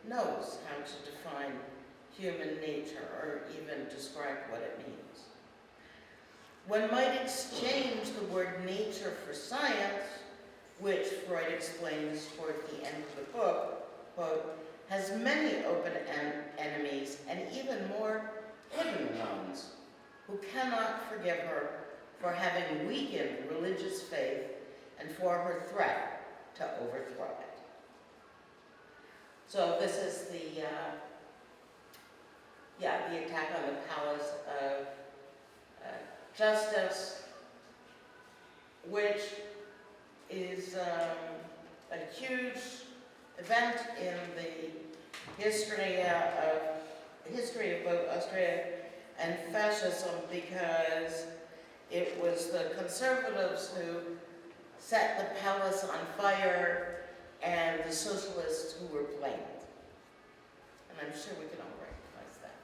Speaker 2: knows how to define human nature or even describe what it means. One might exchange the word nature for science, which Freud explains toward the end of the book, quote, has many open enemies and even more hidden ones who cannot forgive her for having weakened religious faith and for her threat to overthrow it. So this is the attack on the palace of justice, which is a huge event in the history of both Austria and fascism, because it was the conservatives who set the palace on fire and the socialists who were blamed. And I'm sure we can all recognize that.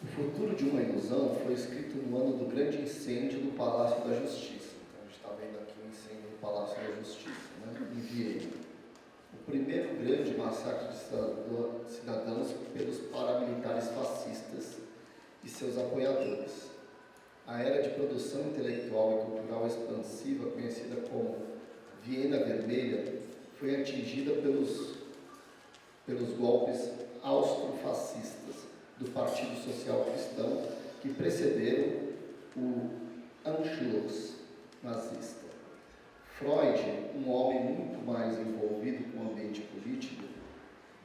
Speaker 1: O Futuro de uma Ilusão foi escrito no ano do grande incêndio do Palácio da Justiça. Então, a gente está vendo aqui o incêndio do Palácio da Justiça, né, em Viena. O primeiro grande massacre de cidadãos pelos paramilitares fascistas e seus apoiadores. A era de produção intelectual e cultural expansiva, conhecida como Viena Vermelha, foi atingida pelos golpes austrofascistas do Partido Social Cristão que precederam o Anschluss nazista. Freud, um homem muito mais envolvido com o ambiente político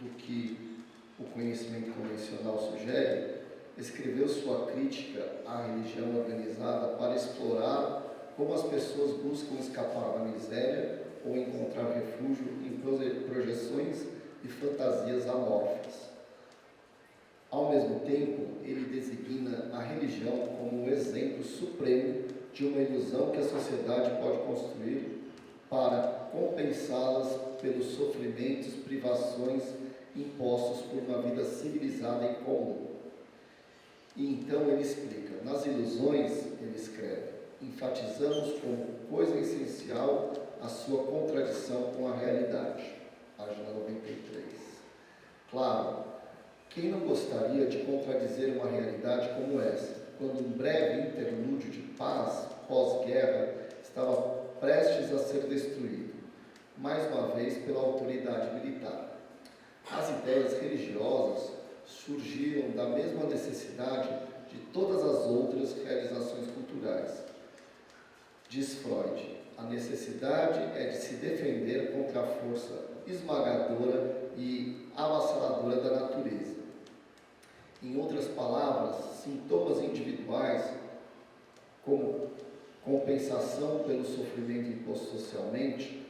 Speaker 1: do que o conhecimento convencional sugere, escreveu sua crítica à religião organizada para explorar como as pessoas buscam escapar da miséria ou encontrar refúgio em projeções e fantasias amorfas. Ao mesmo tempo, ele designa a religião como um exemplo supremo de uma ilusão que a sociedade pode construir para compensá-las pelos sofrimentos, privações impostos por uma vida civilizada em comum. E então ele explica, nas ilusões, ele escreve, enfatizamos como coisa essencial a sua contradição com a realidade. Página 93. Claro, quem não gostaria de contradizer uma realidade como essa, quando um breve interlúdio de paz pós-guerra estava prestes a ser destruído, mais uma vez pela autoridade militar? As ideias religiosas surgiram da mesma necessidade de todas as outras realizações culturais. Diz Freud, a necessidade é de se defender contra a força esmagadora e avassaladora da natureza. Em outras palavras, sintomas individuais, como compensação pelo sofrimento imposto socialmente,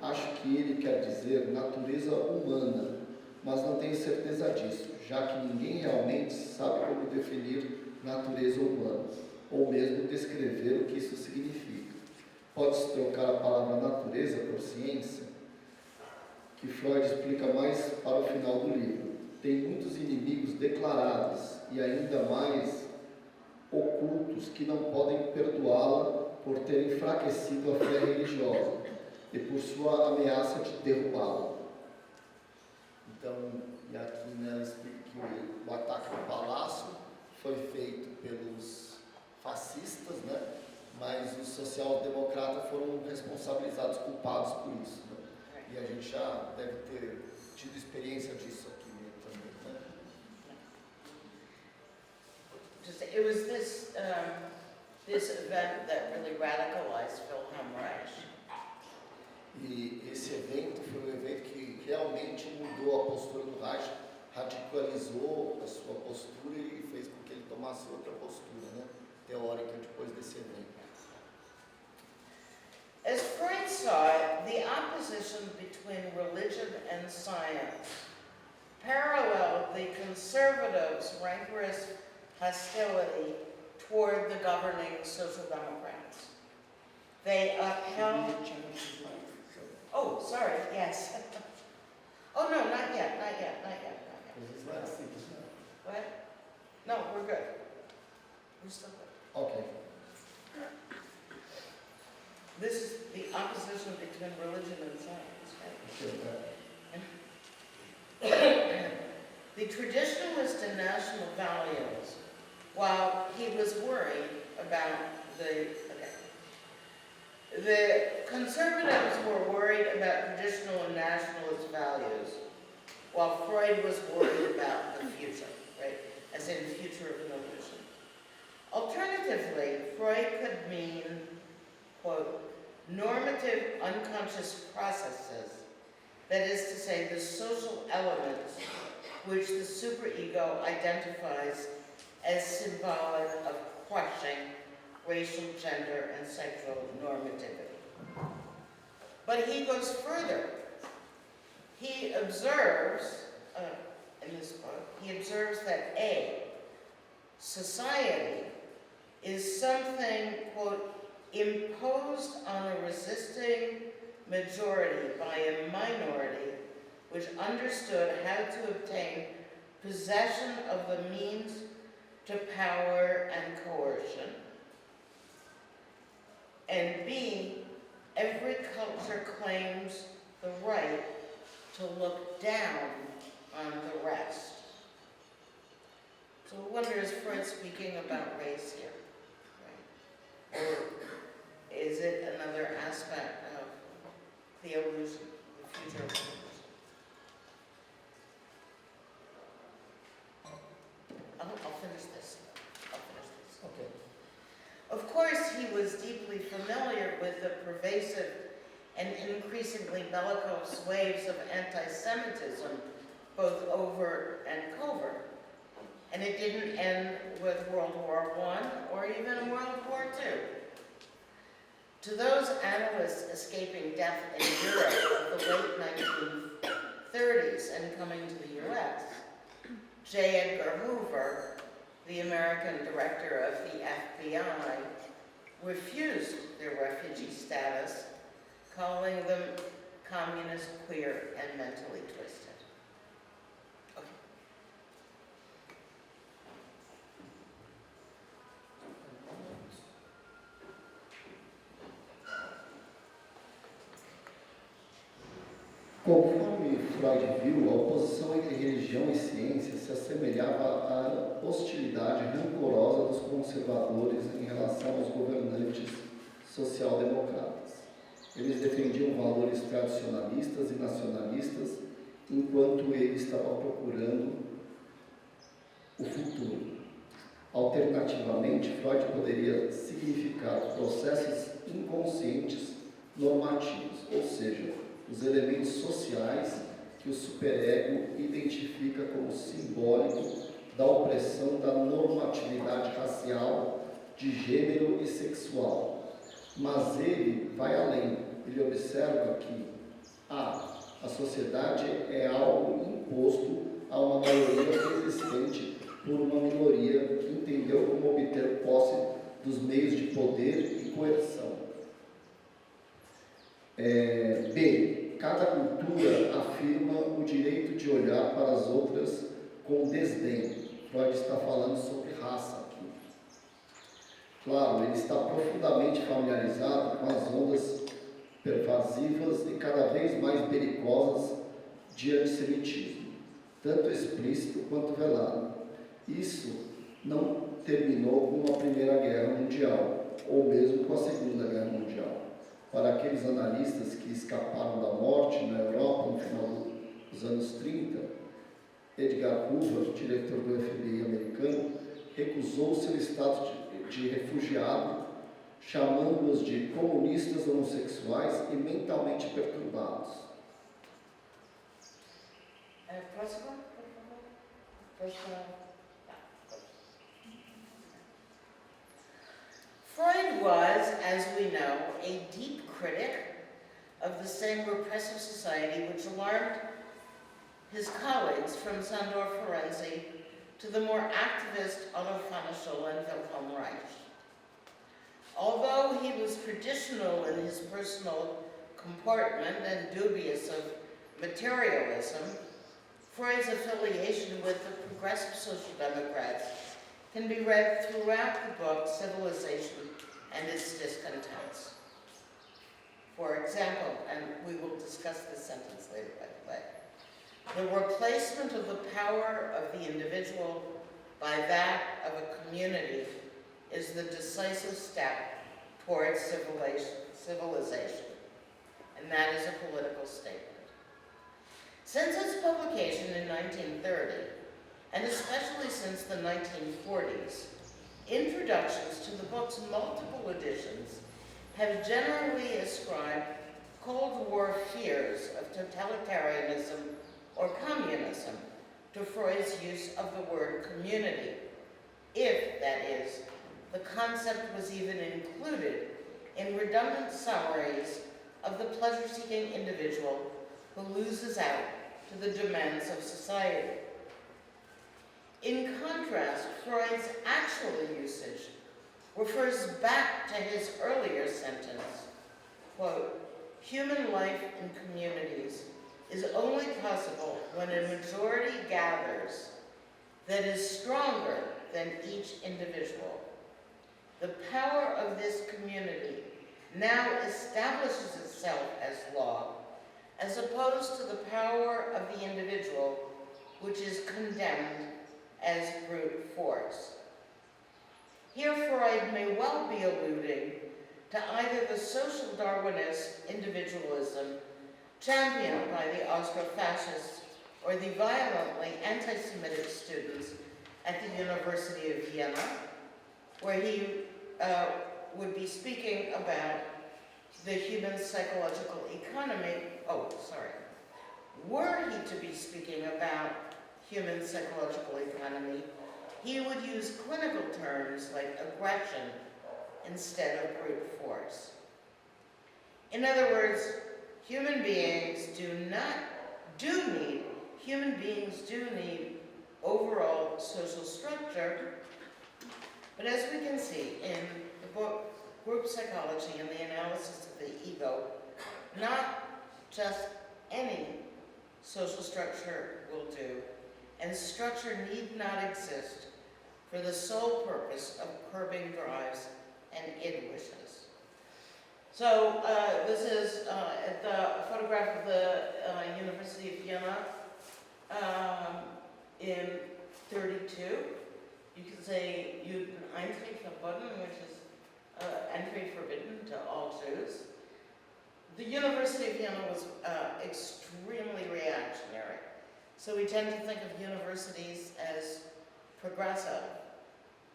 Speaker 1: acho que ele quer dizer natureza humana, mas não tenho certeza disso, já que ninguém realmente sabe como definir natureza humana, ou mesmo descrever o que isso significa. Pode-se trocar a palavra natureza por ciência, que Freud explica mais para o final do livro. Tem muitos inimigos declarados e ainda mais ocultos que não podem perdoá-la por ter enfraquecido a fé religiosa e por sua ameaça de derrubá-la. Então, e aqui, né, ela explica que o ataque ao palácio foi feito pelos fascistas, né, mas os social-democratas foram responsabilizados, culpados por isso. Né? E a gente já deve ter tido experiência disso aqui também. Né?
Speaker 2: It was this event that really radicalized Wilhelm Reich.
Speaker 1: E esse evento foi um evento que realmente mudou a postura do Reich, radicalizou a sua postura e fez com que ele tomasse outra postura, né, teórica depois desse evento.
Speaker 2: As Freud saw it, the opposition between religion and science paralleled the conservatives' rancorous hostility toward the governing Social Democrats. They upheld... Oh, sorry, yes. Oh, no, not yet. What? No, we're good. We're still good.
Speaker 1: Ok.
Speaker 2: This is the opposition between religion and science, right? the traditionalist and national values, while he was worried about the conservatives were worried about traditional and nationalist values, while Freud was worried about the future, right? As in the future of an illusion. Alternatively, Freud could mean, quote, normative unconscious processes, that is to say, the social elements which the superego identifies as symbolic of crushing racial, gender, and sexual normativity. But he goes further. He observes, in this book, he observes that A, society is something, quote, imposed on a resisting majority by a minority which understood how to obtain possession of the means to power and coercion. And B, every culture claims the right to look down on the rest. So I wonder, is Freud speaking about race here? Right? Or is it another aspect of the illusion, the future of illusion? I'll finish this.
Speaker 3: Okay.
Speaker 2: Of course, he was deeply familiar with the pervasive and increasingly bellicose waves of anti-Semitism, both overt and covert. And it didn't end with World War I or even World War II. To those analysts escaping death in Europe of the late 1930s and coming to the US, J. Edgar Hoover, the American director of the FBI, refused their refugee status, calling them communist, queer, and mentally twisted. Okay.
Speaker 1: Conforme Freud viu, a oposição entre religião e ciência se assemelhava à hostilidade rancorosa dos conservadores em relação aos governantes social-democratas. Eles defendiam valores tradicionalistas e nacionalistas, enquanto ele estava procurando o futuro. Alternativamente, Freud poderia significar processos inconscientes normativos, ou seja, os elementos sociais que o superego identifica como simbólico da opressão da normatividade racial, de gênero e sexual. Mas ele vai além. Ele observa que a sociedade é algo imposto a uma maioria resistente por uma minoria que entendeu como obter posse dos meios de poder e coerção. B. Cada cultura afirma o direito de olhar para as outras com desdém. Freud está falando sobre raça aqui. Claro, ele está profundamente familiarizado com as ondas pervasivas e cada vez mais belicosas de antissemitismo, tanto explícito quanto velado. Isso não terminou com a Primeira Guerra Mundial, ou mesmo com a Segunda Guerra Mundial. Para aqueles analistas que escaparam da morte na Europa no final dos anos 30, Edgar Hoover, diretor do FBI americano, recusou seu status de refugiado, chamando-os de comunistas homossexuais e mentalmente perturbados.
Speaker 2: Próxima, por favor. Freud was, as we know, a deep critic of the same repressive society which alarmed his colleagues from Sandor Ferenczi to the more activist Otto von Schull and Wilhelm Reich. Although he was traditional in his personal comportment and dubious of materialism, Freud's affiliation with the progressive social democrats can be read throughout the book Civilization and its Discontents. For example, and we will discuss this sentence later, by the way, The replacement of the power of the individual by that of a community is the decisive step towards civilization, and that is a political statement. Since its publication in 1930, and especially since the 1940s, introductions to the book's multiple editions have generally ascribed Cold War fears of totalitarianism or communism to Freud's use of the word community, if, that is, the concept was even included in redundant summaries of the pleasure-seeking individual who loses out to the demands of society. In contrast, Freud's actual usage refers back to his earlier sentence, quote, "Human life in communities is only possible when a majority gathers that is stronger than each individual. The power of this community now establishes itself as law, as opposed to the power of the individual, which is condemned as brute force." Here Freud may well be alluding to either the social Darwinist individualism championed by the Austro-fascists or the violently anti-Semitic students at the University of Vienna, where he would be speaking about the human psychological economy. Were he to be speaking about human psychological economy, he would use clinical terms like aggression instead of brute force. In other words, human beings do need overall social structure, but as we can see in the book Group Psychology and the Analysis of the Ego, not just any social structure will do, and structure need not exist for the sole purpose of curbing drives and id wishes. So this is a photograph of the University of Vienna in 32. You can say Juden Eintritt verboten, which is entry forbidden to all Jews. The University of Vienna was extremely reactionary. So we tend to think of universities as progressive,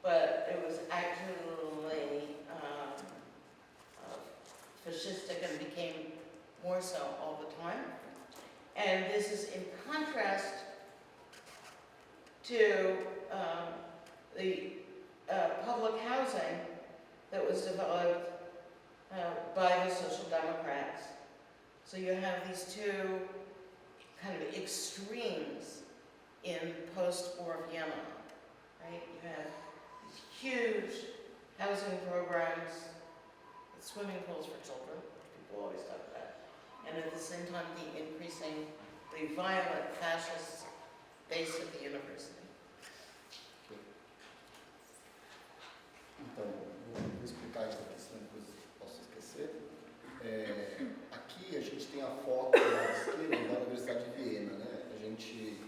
Speaker 2: but it was actually fascistic and became more so all the time. And this is in contrast to the public housing that was developed by the Social Democrats. So you have these two kind of extremes in post-war Vienna, right? You have these huge housing programs, with swimming pools for children, people always talk about, and at the same time the increasingly violent fascist base of the university.
Speaker 1: Então, vou explicar essa questão, depois posso esquecer. Aqui a gente tem a foto da esquerda da Universidade de Viena, né? A gente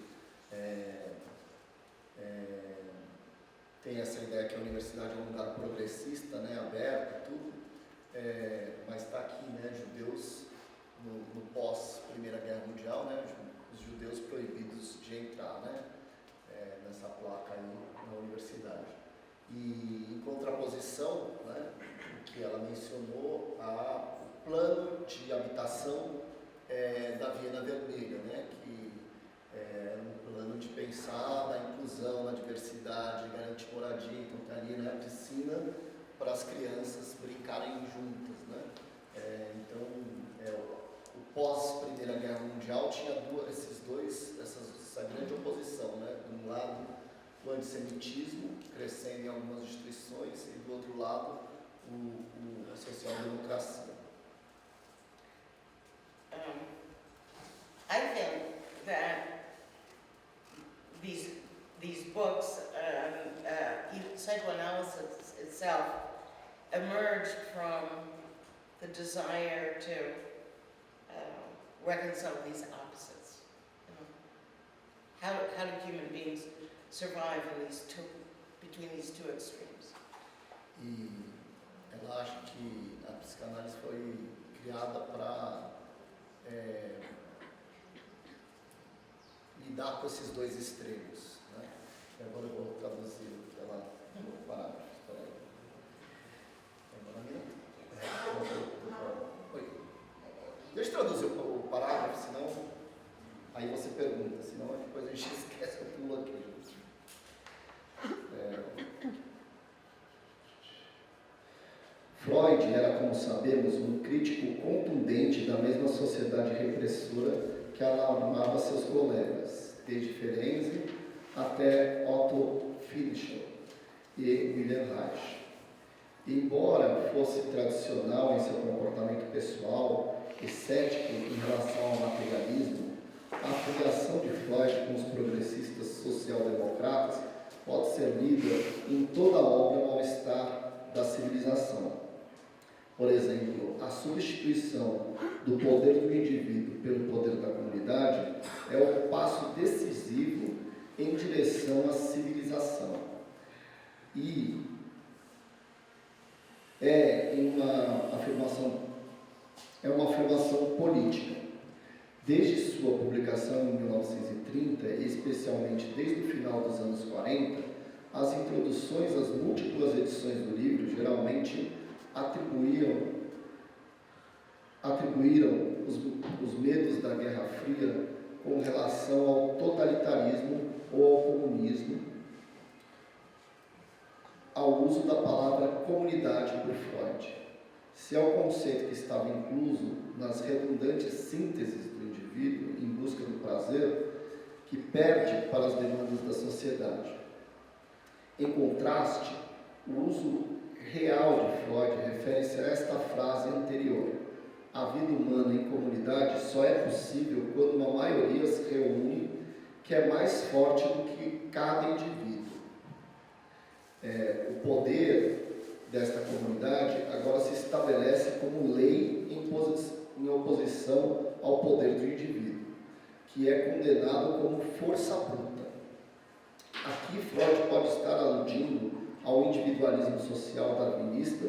Speaker 1: tem essa ideia que a universidade é um lugar progressista, né? Aberto, tudo, mas está aqui, né? Judeus no pós-Primeira Guerra Mundial, né? Os judeus proibidos de entrar, né? Nessa placa aí na universidade. E em contraposição, né, o que ela mencionou, o plano de habitação da Viena Vermelha, né, que é um plano de pensar na inclusão, na diversidade, garantir moradia, então está ali, né, a piscina para as crianças brincarem juntas, né. O pós-Primeira Guerra Mundial tinha essa grande oposição, né, de um lado o antissemitismo crescendo em algumas instituições e do outro lado a social-democracia.
Speaker 2: I think that these books, psychoanalysis itself, emerged from the desire to reconcile these opposites. how do human beings survive in between these two extremes.
Speaker 1: E ela acha que a psicanálise foi criada para lidar com esses dois extremos, né? E agora eu vou traduzir ela no parágrafo. Oi. Deixa eu traduzir o parágrafo, senão aí você pergunta, senão depois a gente esquece, eu pulo aqui. Freud era, como sabemos, um crítico contundente da mesma sociedade repressora que alarmava seus colegas, desde Ferenczi até Otto Fischer e Wilhelm Reich. Embora fosse tradicional em seu comportamento pessoal e cético em relação ao materialismo, a filiação de Freud com os progressistas social-democratas pode ser lida em toda a obra Mal-Estar da Civilização. Por exemplo, a substituição do poder do indivíduo pelo poder da comunidade é o passo decisivo em direção à civilização. E é uma afirmação política. Desde sua publicação em 1930, e especialmente desde o final dos anos 40, as introduções às múltiplas edições do livro geralmente atribuíram os medos da Guerra Fria com relação ao totalitarismo ou ao comunismo, ao uso da palavra comunidade por Freud. Se é o conceito que estava incluso nas redundantes sínteses do indivíduo em busca do prazer, que perde para as demandas da sociedade. Em contraste, o uso real de Freud refere-se a esta frase anterior: a vida humana em comunidade só é possível quando uma maioria se reúne, que é mais forte do que cada indivíduo. O poder desta comunidade agora se estabelece como lei em oposição ao poder do indivíduo, que é condenado como força bruta. Aqui Freud pode estar aludindo ao individualismo social darwinista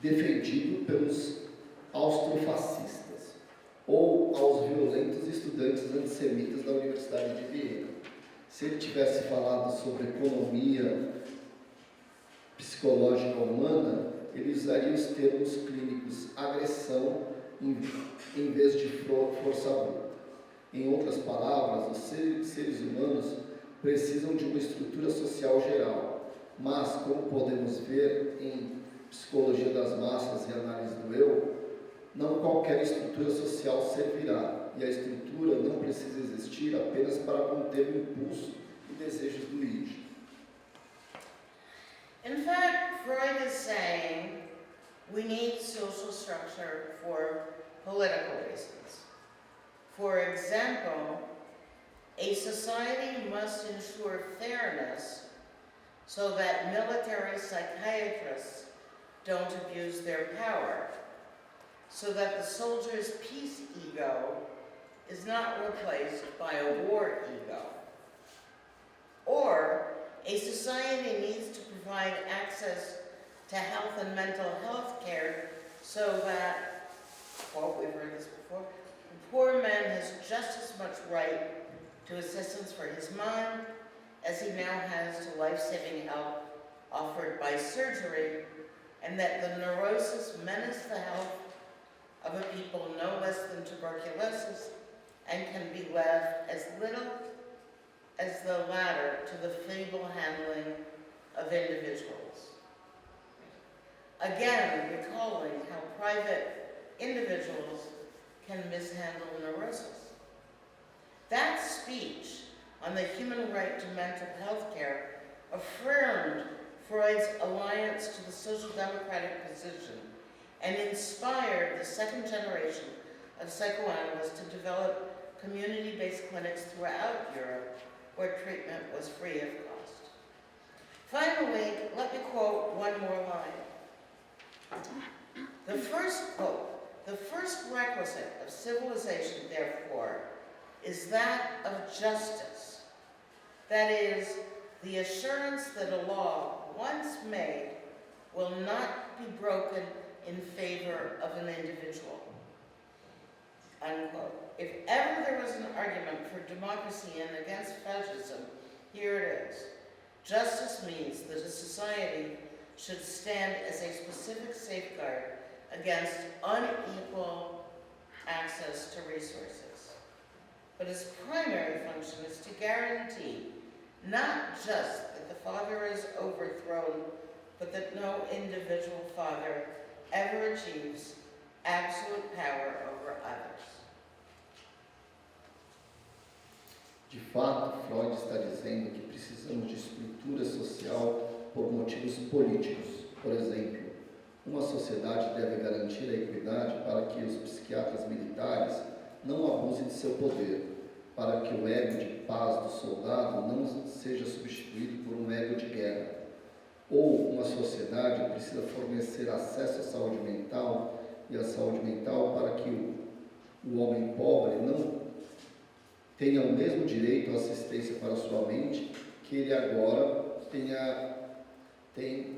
Speaker 1: defendido pelos austrofascistas ou aos violentos estudantes antissemitas da Universidade de Viena. Se ele tivesse falado sobre economia psicológica humana, ele usaria os termos clínicos agressão em vez de força bruta. Em outras palavras, os seres humanos precisam de uma estrutura social geral, mas, como podemos ver em Psicologia das Massas e Análise do Eu, não qualquer estrutura social servirá, e a estrutura não precisa existir apenas para conter o impulso e desejos do id.
Speaker 2: In fact, Freud is saying we need social structure for political reasons. For example, a society must ensure fairness so that military psychiatrists don't abuse their power, so that the soldier's peace ego is not replaced by a war ego. Or, a society needs to provide access to health and mental health care so that, well, we've heard this before, the poor man has just as much right to assistance for his mind as he now has to life-saving help offered by surgery, and that the neurosis menace the health of a people no less than tuberculosis and can be left as little as the latter to the feeble handling of individuals. Again, recalling how private individuals can mishandle neurosis. That speech on the human right to mental health care affirmed Freud's alliance to the social democratic position and inspired the second generation of psychoanalysts to develop community-based clinics throughout Europe where treatment was free of cost. Finally, let me quote one more line. The first quote, the first requisite of civilization, therefore, is that of justice. That is, the assurance that a law, once made, will not be broken in favor of an individual. Unquote. If ever there was an argument for democracy and against fascism, here it is. Justice means that a society should stand as a specific safeguard against unequal access to resources. But its primary function is to guarantee not just that the father is overthrown, but that no individual father ever achieves absolute power over others.
Speaker 1: De fato, Freud está dizendo que precisamos de estrutura social por motivos políticos. Por exemplo, uma sociedade deve garantir a equidade para que os psiquiatras militares não abusem de seu poder, para que o ego de paz do soldado não seja substituído por um ego de guerra. Ou uma sociedade precisa fornecer acesso à saúde mental e à saúde mental para que o homem pobre não tenha o mesmo direito à assistência para sua mente que ele agora tem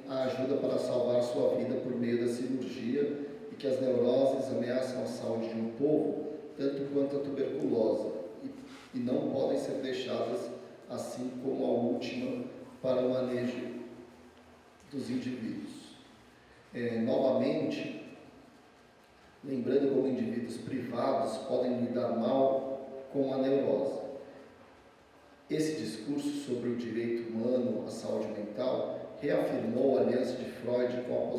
Speaker 1: a ajuda para salvar sua vida por meio da cirurgia e que as neuroses ameaçam a saúde de um povo tanto quanto a tuberculose e não podem ser deixadas assim como a última para o manejo dos indivíduos. Novamente, lembrando como indivíduos privados podem lidar mal com a neurose. Esse discurso sobre o direito humano à saúde mental reafirmou a aliança de Freud com a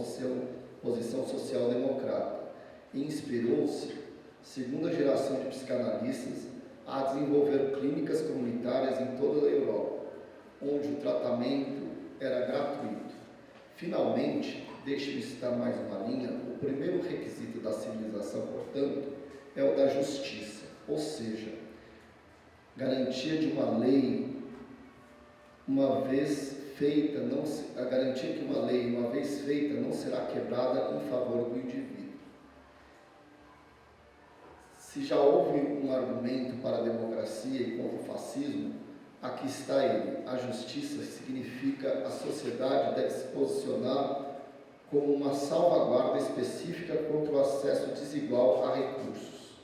Speaker 1: posição social-democrata e inspirou-se, segunda geração de psicanalistas, a desenvolver clínicas comunitárias em toda a Europa, onde o tratamento era gratuito. Finalmente, deixe-me citar mais uma linha, o primeiro requisito da civilização, portanto, é o da justiça, ou seja, garantia de uma lei, uma vez feita, a garantia que uma lei, uma vez feita, não será quebrada em favor do indivíduo. Se já houve um argumento para a democracia e contra o fascismo, aqui está ele. A justiça significa a sociedade deve se posicionar como uma salvaguarda específica contra o acesso desigual a recursos.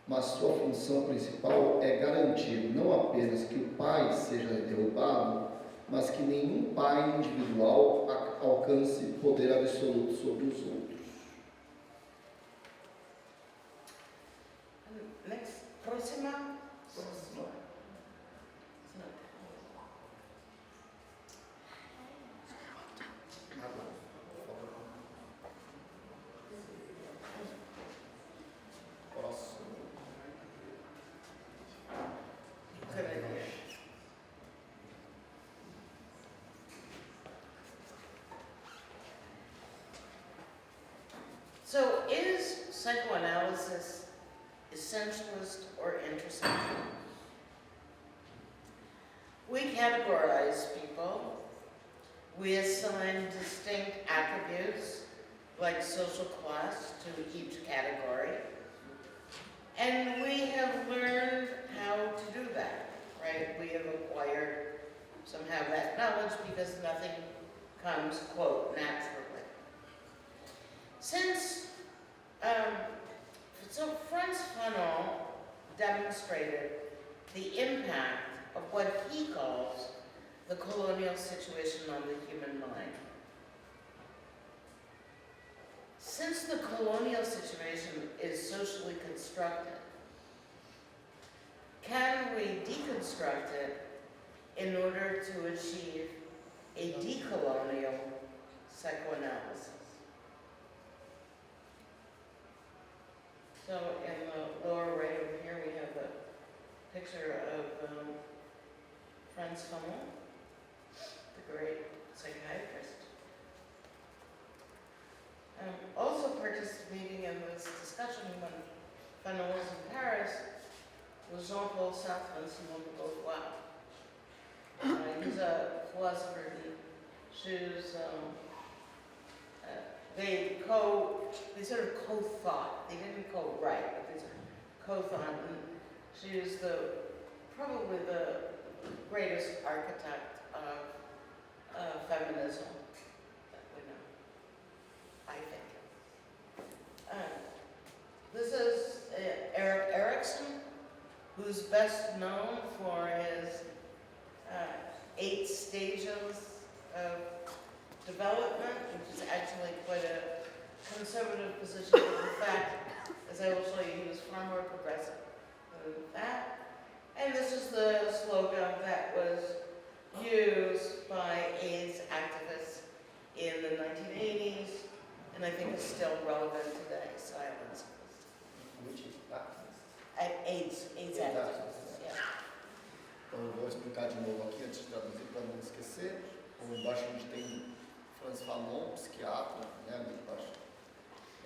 Speaker 1: Mas sua função principal é garantir não apenas que o pai seja derrubado, mas que nenhum pai individual alcance poder absoluto sobre os outros.
Speaker 2: Next, próxima. So, is psychoanalysis essentialist or intersectional? We categorize people, we assign distinct attributes like social class to each category, and we have learned how to do that, right? We have acquired somehow that knowledge because nothing comes, quote, naturally. So Franz Fanon demonstrated the impact of what he calls the colonial situation on the human mind. Since the colonial situation is socially constructed, can we deconstruct it in order to achieve a decolonial psychoanalysis? So in the lower right over here, we have a picture of Franz Fanon, the great psychiatrist. Also participating in this discussion when Fanon was in Paris was Jean-Paul Sartre and Simone de Beauvoir. He's a philosopher in shoes. They sort of co-thought. They didn't co-write, but they sort of co-thought. And she was probably the greatest architect of feminism that we know, I think. This is Erik Erikson, who's best known for his 8 stages of development, which is actually quite a conservative position. In fact, as I will show you, he was far more progressive than that. And this is the slogan that was used by AIDS activists in the 1980s, and I think is still relevant today, silence.
Speaker 3: Which is that?
Speaker 2: AIDS activists, yeah.
Speaker 1: Então, eu vou explicar de novo aqui, antes de traduzir, para não esquecer. Ou embaixo a gente tem Franz Fanon, psiquiatra, né, ali embaixo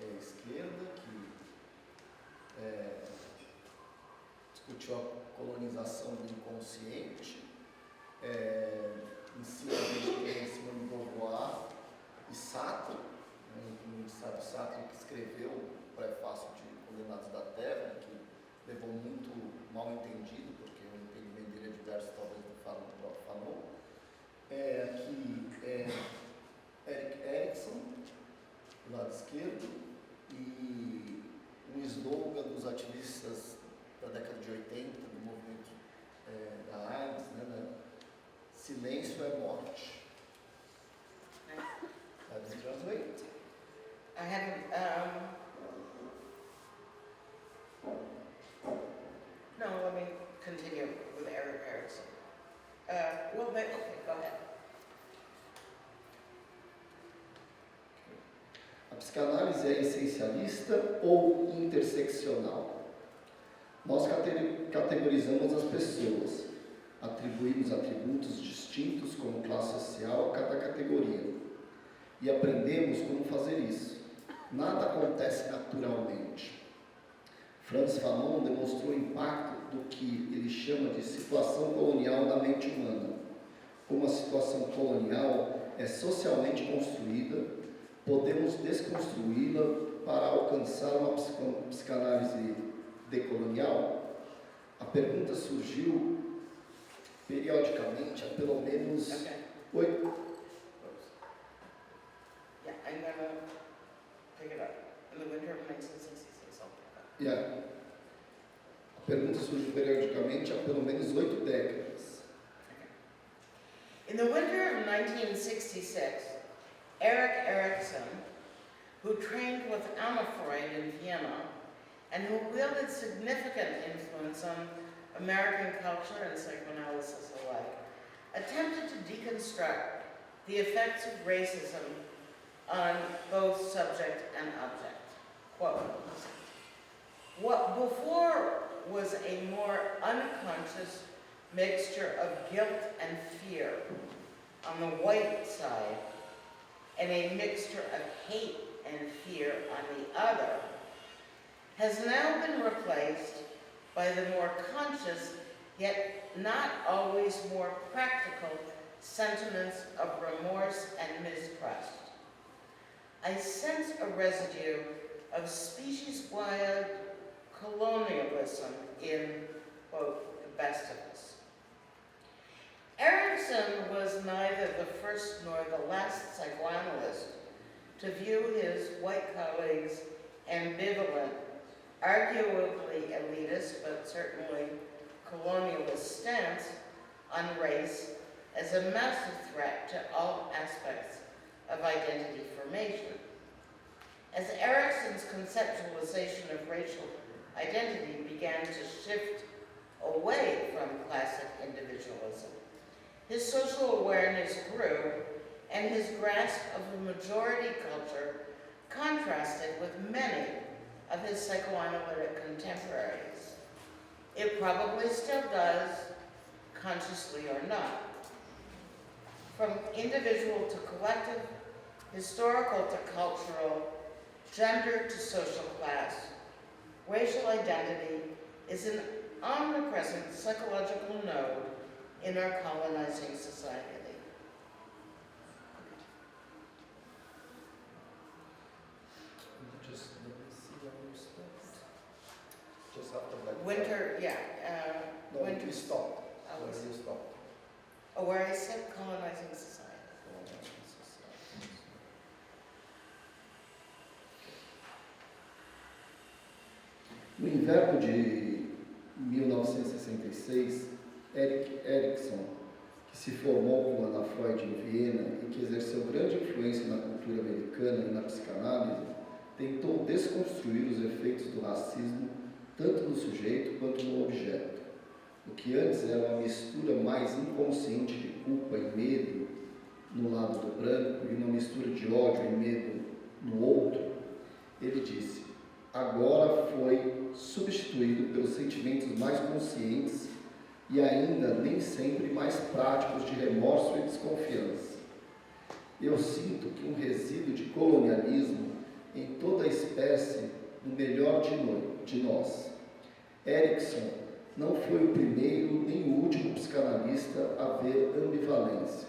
Speaker 1: à esquerda, que discutiu a colonização do inconsciente. Em cima a gente tem Simone de Beauvoir e Sartre, né, o sábio Sartre, que escreveu o prefácio de Condenados da Terra, que levou muito mal entendido, porque o entendimento dele é diverso, talvez, do próprio Fanon. Aqui Erik Erikson, do lado esquerdo, e um slogan dos ativistas da década de 80, do movimento da AIDS, né? Silêncio é morte. Does it translate?
Speaker 2: I haven't, no, let me continue with Erik Erikson. Okay, go ahead.
Speaker 1: A psicanálise é essencialista ou interseccional? Nós categorizamos as pessoas, atribuímos atributos distintos como classe social a cada categoria e aprendemos como fazer isso. Nada acontece naturalmente. Franz Fanon demonstrou o impacto do que ele chama de situação colonial da mente humana. Como a situação colonial é socialmente construída, podemos desconstruí-la para alcançar uma psicanálise decolonial? A pergunta surgiu periodicamente há pelo menos 8...
Speaker 2: Yeah, I'm gonna pick it up. In the winter of 1966, I'll pick up.
Speaker 1: Yeah. A pergunta surgiu periodicamente há pelo menos 8 décadas.
Speaker 2: In the winter of 1966, Erik Erikson, who trained with Anna Freud in Vienna and who wielded significant influence on American culture and psychoanalysis alike, attempted to deconstruct the effects of racism on both subject and object. Quote, what before was a more unconscious mixture of guilt and fear on the white side and a mixture of hate and fear on the other, has now been replaced by the more conscious, yet not always more practical, sentiments of remorse and mistrust. I sense a residue of species-wide colonialism in, quote, the best of us. Erikson was neither the first nor the last psychoanalyst to view his white colleagues' ambivalent, arguably elitist, but certainly colonialist stance on race as a massive threat to all aspects of identity formation. As Erikson's conceptualization of racial identity began to shift away from classic individualism, his social awareness grew, and his grasp of the majority culture contrasted with many of his psychoanalytic contemporaries. It probably still does, consciously or not. From individual to collective, historical to cultural, gender to social class, racial identity is an omnipresent psychological node in our colonizing society.
Speaker 3: Just after that.
Speaker 2: Winter, yeah.
Speaker 3: No,
Speaker 2: winter.
Speaker 3: we stopped.
Speaker 2: Oh,
Speaker 3: So you stopped.
Speaker 1: No inverno de 1966, Erikson, que se formou com Ana Freud em Viena e que exerceu grande influência na cultura americana e na psicanálise, tentou desconstruir os efeitos do racismo tanto no sujeito quanto no objeto. O que antes era uma mistura mais inconsciente de culpa e medo no lado do branco e uma mistura de ódio e medo no outro, ele disse: agora foi substituído pelos sentimentos mais conscientes e ainda nem sempre mais práticos de remorso e desconfiança. Eu sinto que um resíduo de colonialismo em toda a espécie no melhor de nós. Erikson não foi o primeiro nem o último psicanalista a ver ambivalência,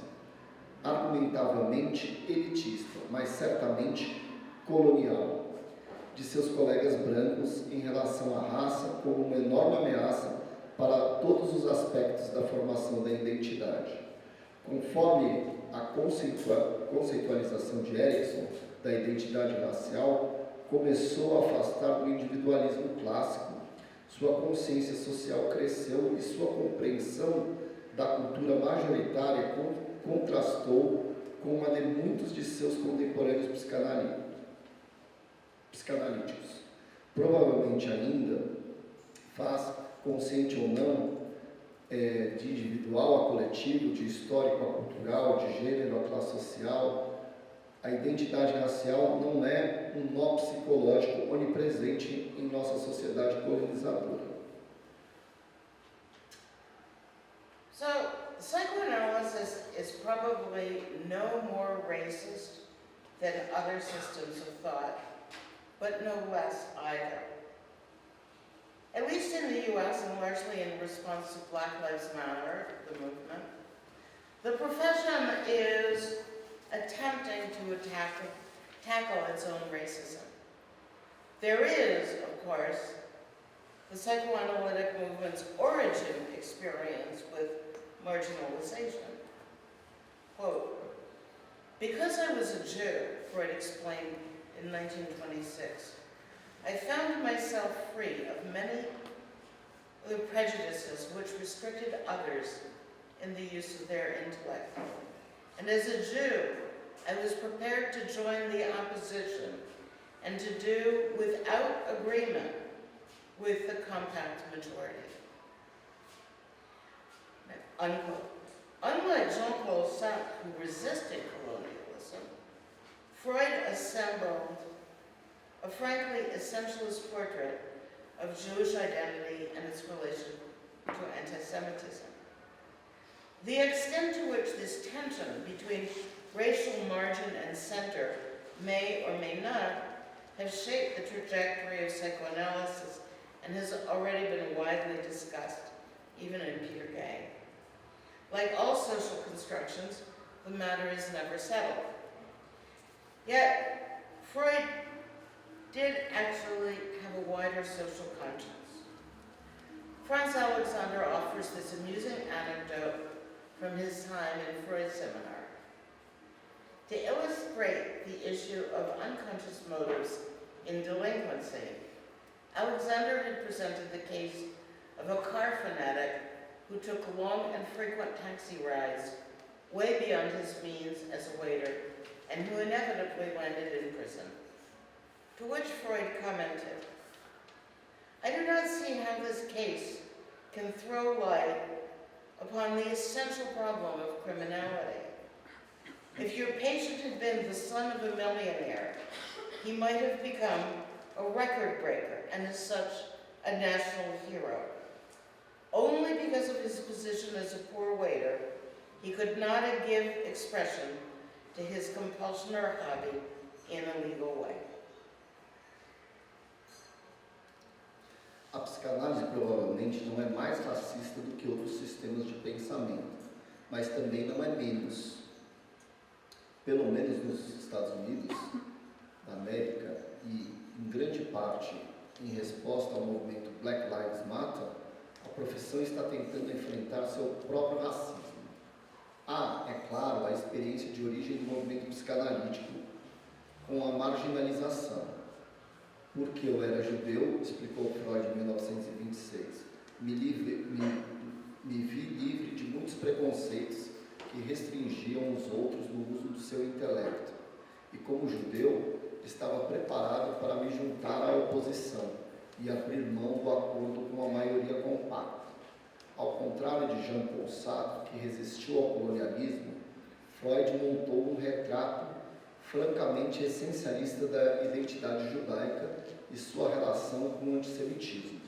Speaker 1: argumentavelmente elitista, mas certamente colonial, de seus colegas brancos em relação à raça como uma enorme ameaça para todos os aspectos da formação da identidade. Conforme a conceitualização de Erikson da identidade racial começou a afastar do individualismo clássico, sua consciência social cresceu e sua compreensão da cultura majoritária contrastou com uma de muitos de seus contemporâneos psicanalíticos. Provavelmente ainda faz, consciente ou não, de individual a coletivo, de histórico a cultural, de gênero a classe social, a identidade racial não é um nó psicológico onipresente em nossa sociedade colonizadora.
Speaker 2: So, psychoanalysis is probably no more racist than other systems of thought, but no less either. At least in the US, and largely in response to Black Lives Matter, the movement, the profession is attempting to tackle its own racism. There is, of course, the psychoanalytic movement's origin experience with marginalization. Quote, because I was a Jew, Freud explained in 1926, I found myself free of many of the prejudices which restricted others in the use of their intellect. And as a Jew, I was prepared to join the opposition and to do without agreement with the compact majority. Unquote. Unlike Jean-Paul Sartre, who resisted colonialism, Freud assembled a frankly essentialist portrait of Jewish identity and its relation to anti-Semitism. The extent to which this tension between racial margin and center may or may not have shaped the trajectory of psychoanalysis and has already been widely discussed, even in Peter Gay. Like all social constructions, the matter is never settled. Yet, Freud did actually have a wider social conscience. Franz Alexander offers this amusing anecdote from his time in Freud's seminar. To illustrate the issue of unconscious motives in delinquency, Alexander had presented the case of a car fanatic who took long and frequent taxi rides way beyond his means as a waiter and who inevitably landed in prison. To which Freud commented, I do not see how this case can throw light upon the essential problem of criminality. If your patient had been the son of a millionaire, he might have become a record breaker and as such a national hero. Only because of his position as a poor waiter, he could not give expression to his compulsion or hobby in a legal way.
Speaker 1: A psicanálise provavelmente não é mais racista do que outros sistemas de pensamento, mas também não é menos. Pelo menos nos Estados Unidos da América e, em grande parte, em resposta ao movimento Black Lives Matter, a profissão está tentando enfrentar seu próprio racismo. Há, é claro, a experiência de origem do movimento psicanalítico com a marginalização. Porque eu era judeu, explicou Freud em 1926, me vi livre de muitos preconceitos que restringiam os outros no uso do seu intelecto. E como judeu, estava preparado para me juntar à oposição e abrir mão do acordo com a maioria compacta. Ao contrário de Jean-Paul Sartre, que resistiu ao colonialismo, Freud montou um retrato francamente essencialista da identidade judaica e sua relação com o antissemitismo.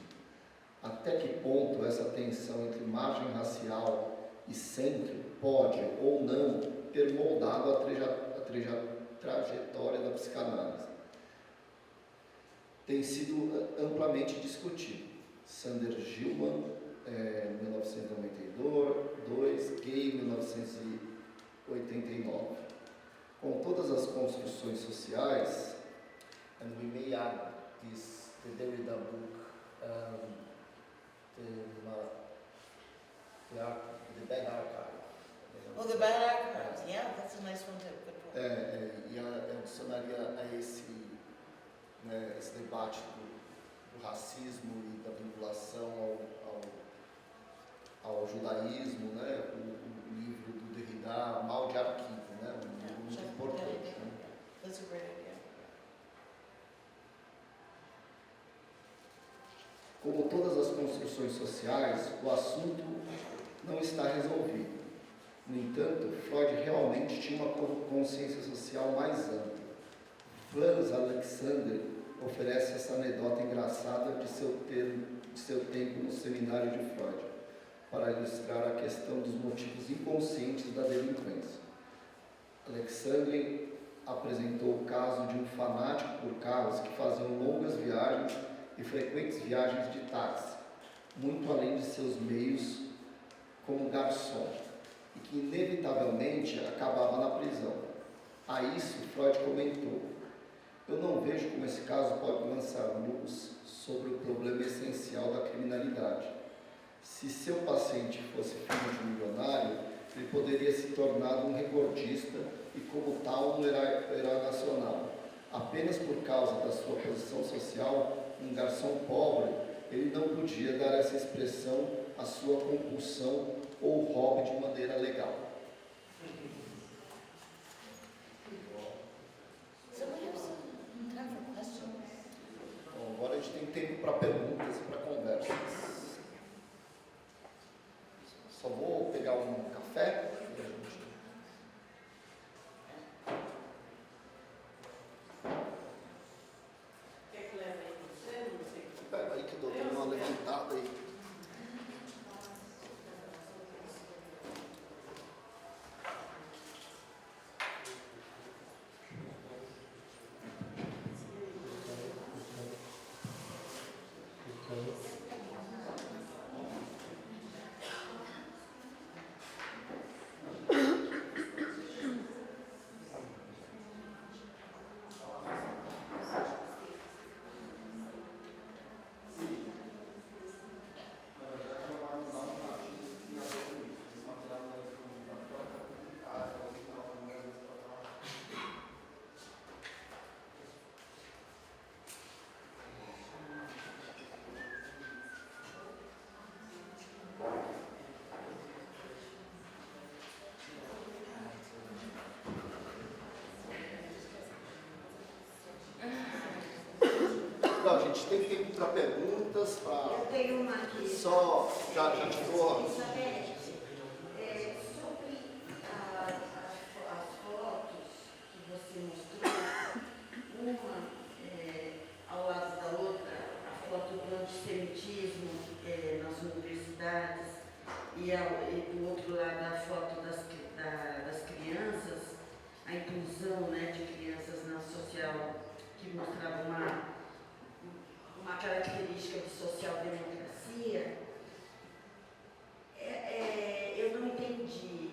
Speaker 1: Até que ponto essa tensão entre margem racial e centro pode ou não ter moldado a trajetória da psicanálise? Tem sido amplamente discutido. Sander Gilman, 1992, Gay, 1989. Com todas as construções sociais,
Speaker 3: And we may add this, the Gradiva Book, the Bad Archive.
Speaker 2: Oh, the bad archives, yeah, that's a nice one too, good point.
Speaker 3: E adicionaria a esse debate do racismo e da vinculação ao judaísmo, né? O livro do Derrida, Mal de Arquivo, né? Um livro muito importante. Né?
Speaker 2: That's a great idea.
Speaker 1: Como todas as construções sociais, o assunto não está resolvido. No entanto, Freud realmente tinha uma consciência social mais ampla. Franz Alexander oferece essa anedota engraçada de seu tempo no seminário de Freud, para ilustrar a questão dos motivos inconscientes da delinquência. Alexander apresentou o caso de um fanático por carros que faziam longas viagens e frequentes viagens de táxi, muito além de seus meios como garçom, e que inevitavelmente acabava na prisão. A isso, Freud comentou: eu não vejo como esse caso pode lançar luz sobre o problema essencial da criminalidade. Se seu paciente fosse filho de um milionário, ele poderia se tornar um recordista e, como tal, um herói nacional. Apenas por causa da sua posição social, um garçom pobre, ele não podia dar essa expressão à sua compulsão ou hobby de maneira legal.
Speaker 2: So we have some time for questions.
Speaker 1: Bom, agora a gente tem tempo para perguntas e para conversas. Só vou pegar um café.
Speaker 2: Quer que leve aí você? Não sei.
Speaker 1: Pega aí que eu dou uma levantada aí. Não, a gente tem tempo para perguntas, para...
Speaker 4: Eu tenho uma aqui.
Speaker 1: Só, já tirou?
Speaker 4: Elizabeth, sobre as fotos que você mostrou, uma ao lado da outra, a foto do antissemitismo nas universidades e do outro lado a foto das crianças, a inclusão, né, de crianças na social, que mostrava uma característica de social-democracia. Eu não entendi,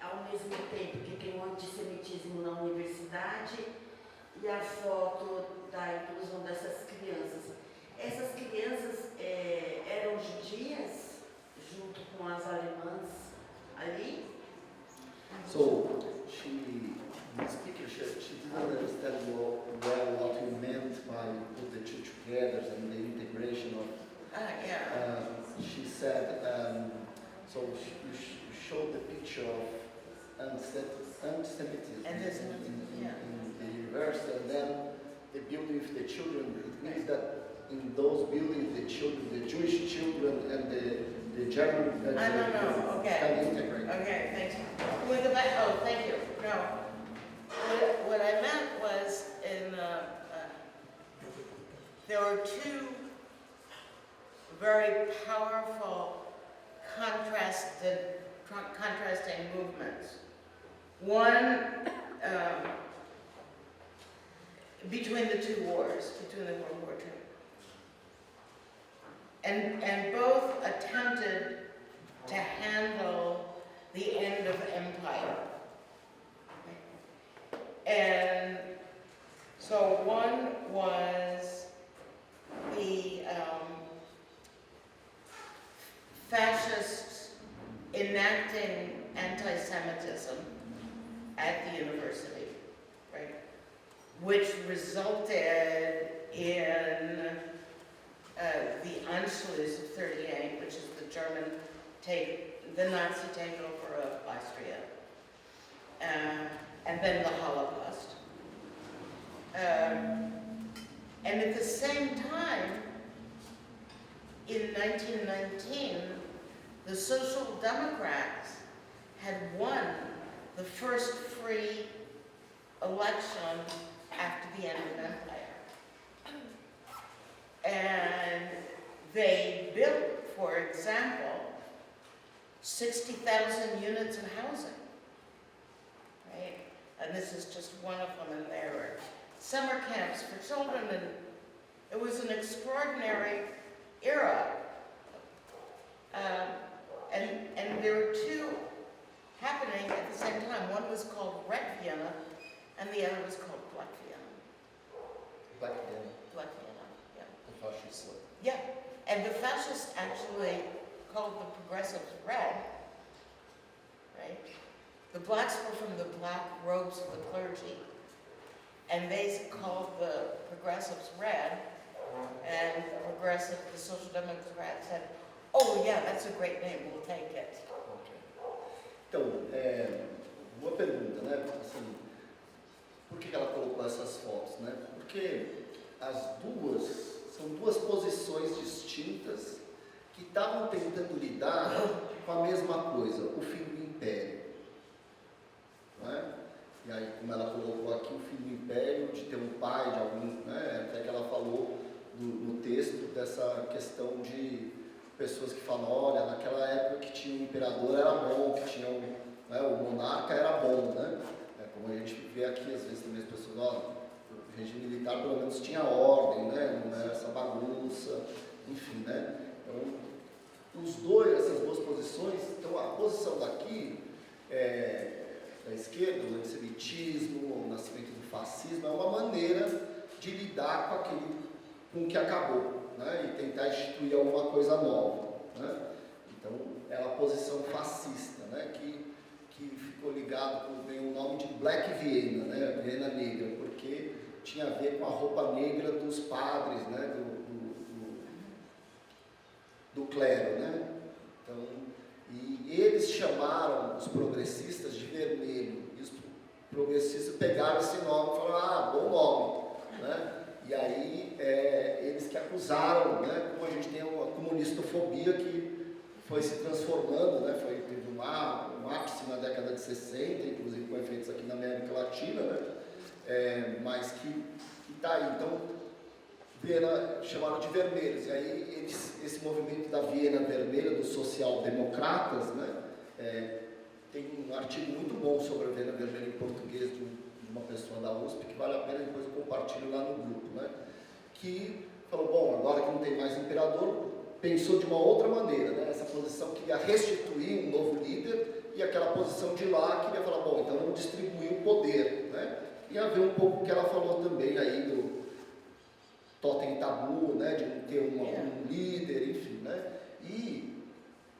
Speaker 4: ao mesmo tempo que tem um antissemitismo na universidade e a foto da inclusão dessas crianças. Essas crianças eram judias, junto com as alemãs ali?
Speaker 1: So, the speaker, she didn't understand said, so you showed the picture of anti-Semitism in the university, and then the building with the children. It means that in those buildings, the children, the Jewish children and the German
Speaker 2: Okay.
Speaker 1: can integrate.
Speaker 2: Okay, thank you. Can we go back? Oh, thank you. No. What I meant was there were two very powerful contrasting movements. One between the two wars, between the World War II. And both attempted to handle the end of empire. And so one was the fascists enacting anti-Semitism at the university, right? Which resulted in the Anschluss of '38, which is the the Nazi takeover of Austria, and then the Holocaust. And at the same time, in 1919, the Social Democrats had won the first free election after the end of empire. And they built, for example, 60,000 units of housing, right? And this is just one of them, and there were summer camps for children, and it was an extraordinary era. And there were two happening at the same time. One was called Red Vienna, and the other was called Black Vienna.
Speaker 1: Black Vienna.
Speaker 2: Black Vienna, yeah.
Speaker 1: The fascists.
Speaker 2: Yeah, and the fascists actually called the progressives red, right? The blacks were from the black robes of the clergy, and they called the progressives red, and the Social Democrats said, oh yeah, that's a great name, we'll take it.
Speaker 1: Então, boa pergunta, né? Assim, por que ela colocou essas fotos, né? Porque são duas posições distintas que estavam tentando lidar com a mesma coisa, o fim do Império. Não é? E aí, como ela colocou aqui, o fim do Império, de ter um pai, de algum, né? Até que ela falou no texto dessa questão de pessoas que falam, olha, naquela época que tinha o imperador era bom, que tinha o monarca era bom, né? Como a gente vê aqui, às vezes também as pessoas, olha, o regime militar pelo menos tinha ordem, né? Não era essa bagunça, enfim, né? Então, essas duas posições, então a posição daqui, da esquerda, o antissemitismo, o nascimento do fascismo, é uma maneira de lidar com o que acabou, né? E tentar instituir alguma coisa nova, né? Então, é a posição fascista, né? Que ficou ligado com o nome de Black Vienna, né? Viena Negra, porque tinha a ver com a roupa negra dos padres, né? Do clero, né? Então, e eles chamaram os progressistas de vermelho, e os progressistas pegaram esse nome e falaram, bom nome, né? E aí, eles que acusaram, né? Como a gente tem uma comunistofobia que foi se transformando, né? Teve um ápice na década de 60, inclusive com efeitos aqui na América Latina, né? Mas que está aí. Então, Viena chamaram de vermelhos, e aí esse movimento da Viena Vermelha, dos social-democratas, né? Tem um artigo muito bom sobre a Viena Vermelha em português de uma pessoa da USP, que vale a pena, depois eu compartilho lá no grupo, né? Que falou, bom, agora que não tem mais imperador, pensou de uma outra maneira, né? Essa posição queria restituir um novo líder, e aquela posição de lá queria falar, bom, então vamos distribuir o poder, né? E a ver um pouco o que ela falou também aí do totem tabu, né? De não ter um líder, enfim, né? E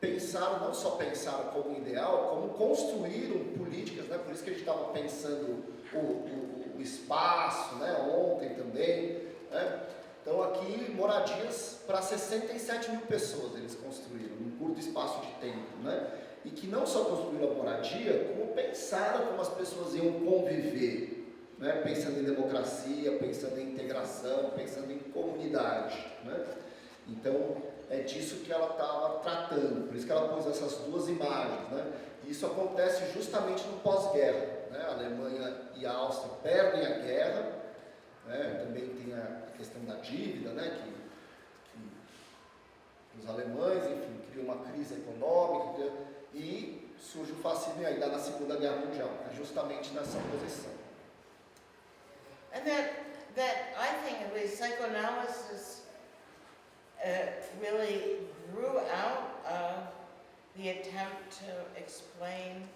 Speaker 1: não só pensaram como ideal, como construíram políticas, né? Por isso que a gente estava pensando o espaço, né? Ontem também, né? Então aqui moradias para 67 mil pessoas eles construíram, muito espaço de tempo, né? E que não só construíram a moradia, como pensaram como as pessoas iam conviver, né? Pensando em democracia, pensando em integração, pensando em comunidade, né? Então, é disso que ela estava tratando, por isso que ela pôs essas duas imagens, né? E isso acontece justamente no pós-guerra, né? A Alemanha e a Áustria perdem a guerra, né? Também tem a questão da dívida, né? Que os alemães, enfim, criam uma crise econômica e surge o fascismo e aí dá na Segunda Guerra Mundial, é justamente nessa posição.
Speaker 2: And that I think at least psychoanalysis really grew out of the attempt to explain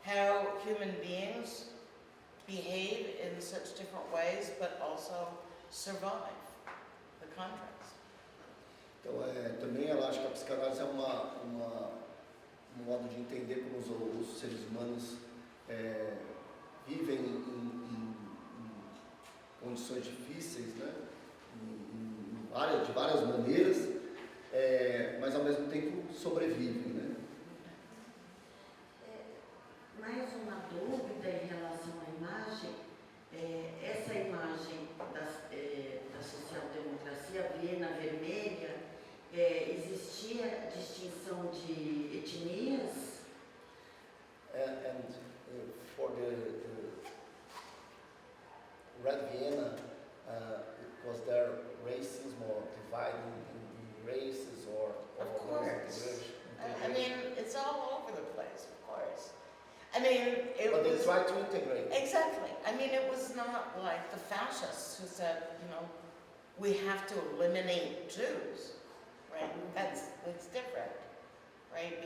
Speaker 2: how human beings behave in such different ways, but also survive the contrast.
Speaker 1: Então, também ela acha que a psicanálise é um modo de entender como os seres humanos vivem em condições difíceis, né? De várias maneiras, mas ao mesmo tempo sobrevivem, né?
Speaker 4: Mais uma dúvida em relação à imagem. Essa imagem da social-democracia, a Viena vermelha, existia distinção de etnias?
Speaker 3: For the Red Vienna, was there racism or dividing in races or
Speaker 2: Of course. I
Speaker 3: integration?
Speaker 2: mean, it's all over the place, of course. I mean, it
Speaker 3: But they
Speaker 2: was...
Speaker 3: tried to integrate.
Speaker 2: Exactly. I mean, it was not like the fascists who said, we have to eliminate Jews, right? That's different, right?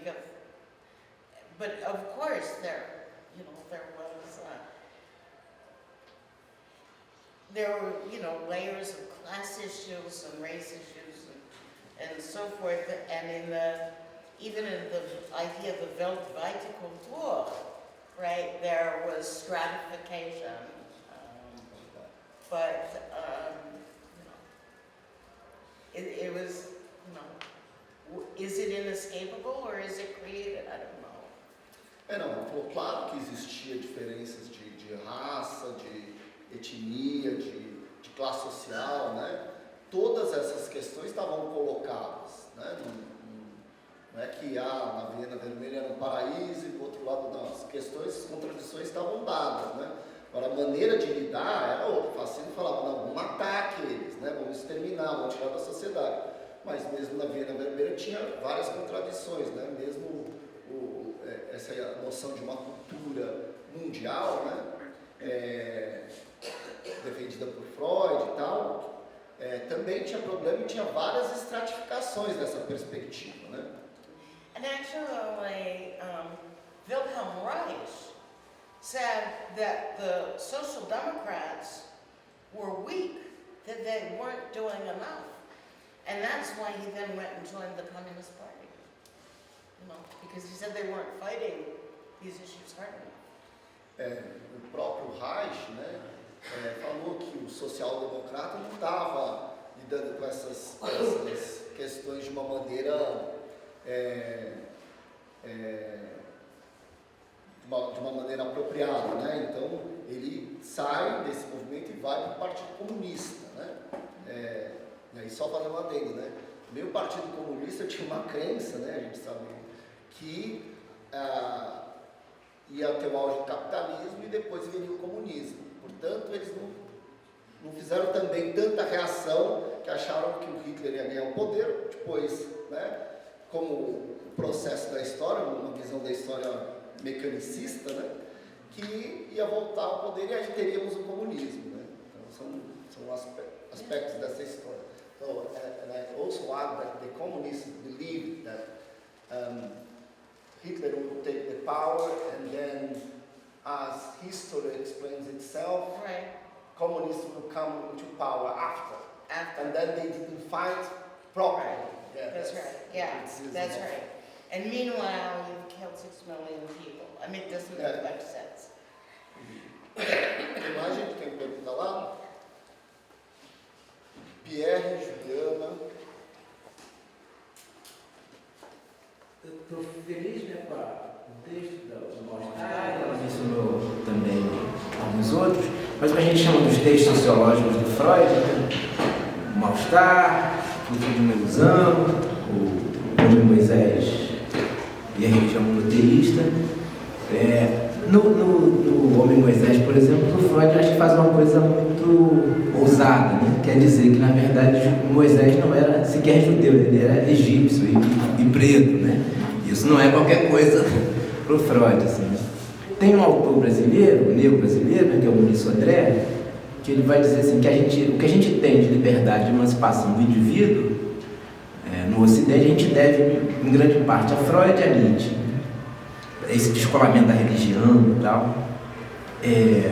Speaker 2: But of course there were, layers of class issues and race issues and so forth, and even in the idea of the Weltweite Kultur, right, there was stratification, but it was, is it inescapable or is it created? I don't know.
Speaker 1: Não, ela falou, claro que existia diferenças de raça, de etnia, de classe social, né? Todas essas questões estavam colocadas, né? Não é que na Viena Vermelha era um paraíso e do outro lado não. As questões, as contradições estavam dadas, né? Agora, a maneira de lidar era outra. O fascismo falava, não, vamos matar aqueles, né? Vamos exterminar, vamos tirar da sociedade. Mas mesmo na Viena Vermelha tinha várias contradições, né? Mesmo essa noção de uma cultura mundial, né? Defendida por Freud e tal, também tinha problema e tinha várias estratificações dessa perspectiva, né?
Speaker 2: And actually, Wilhelm Reich said that the Social Democrats were weak, that they weren't doing enough. And that's why he then went and joined the Communist Party. Because he said they weren't fighting these issues hard enough.
Speaker 1: O próprio Reich, né, falou que o social-democrata não estava lidando com essas questões de uma maneira de uma maneira apropriada, né? Então ele sai desse movimento e vai para o Partido Comunista, né? E aí só fazendo um adendo, né? Meio Partido Comunista tinha uma crença, né? A gente sabe que ia ter o auge do capitalismo e depois viria o comunismo. Portanto, eles não fizeram também tanta reação que acharam que o Hitler ia ganhar o poder, depois, né? Como o processo da história, uma visão da história mecanicista, né? Que ia voltar ao poder e aí teríamos o comunismo, né? Então são aspectos dessa história. So, and I also add that the communists believed that Hitler would take the power and then, as history explains itself,
Speaker 2: Right.
Speaker 1: communists will come into power after. And then they didn't fight properly.
Speaker 2: Right.
Speaker 1: Yeah,
Speaker 2: That's right. Yeah,
Speaker 1: criticism
Speaker 2: that's
Speaker 1: of-
Speaker 2: right. And meanwhile, you've killed 6 million people. I mean, it doesn't make much sense.
Speaker 1: Tem mais gente que tem pergunta lá? Pierre, Juliana.
Speaker 5: Eu estou feliz, né, com o texto do mal-estar, ela mencionou também alguns outros, mas o que a gente chama dos textos sociológicos do Freud, né? O mal-estar, o fim de uma ilusão, o homem Moisés e a religião monoteísta. No Homem Moisés, por exemplo, o Freud acho que faz uma coisa muito ousada, né? Quer dizer que, na verdade, Moisés não era sequer judeu, ele era egípcio e preto, né? Isso não é qualquer coisa para o Freud, assim, né? Tem um autor brasileiro, um negro brasileiro, né, que é o Maurício André, que ele vai dizer assim, que o que a gente tem de liberdade de emancipação do indivíduo, no Ocidente, a gente deve, em grande parte, a Freud e a Nietzsche. Esse descolamento da religião e tal. E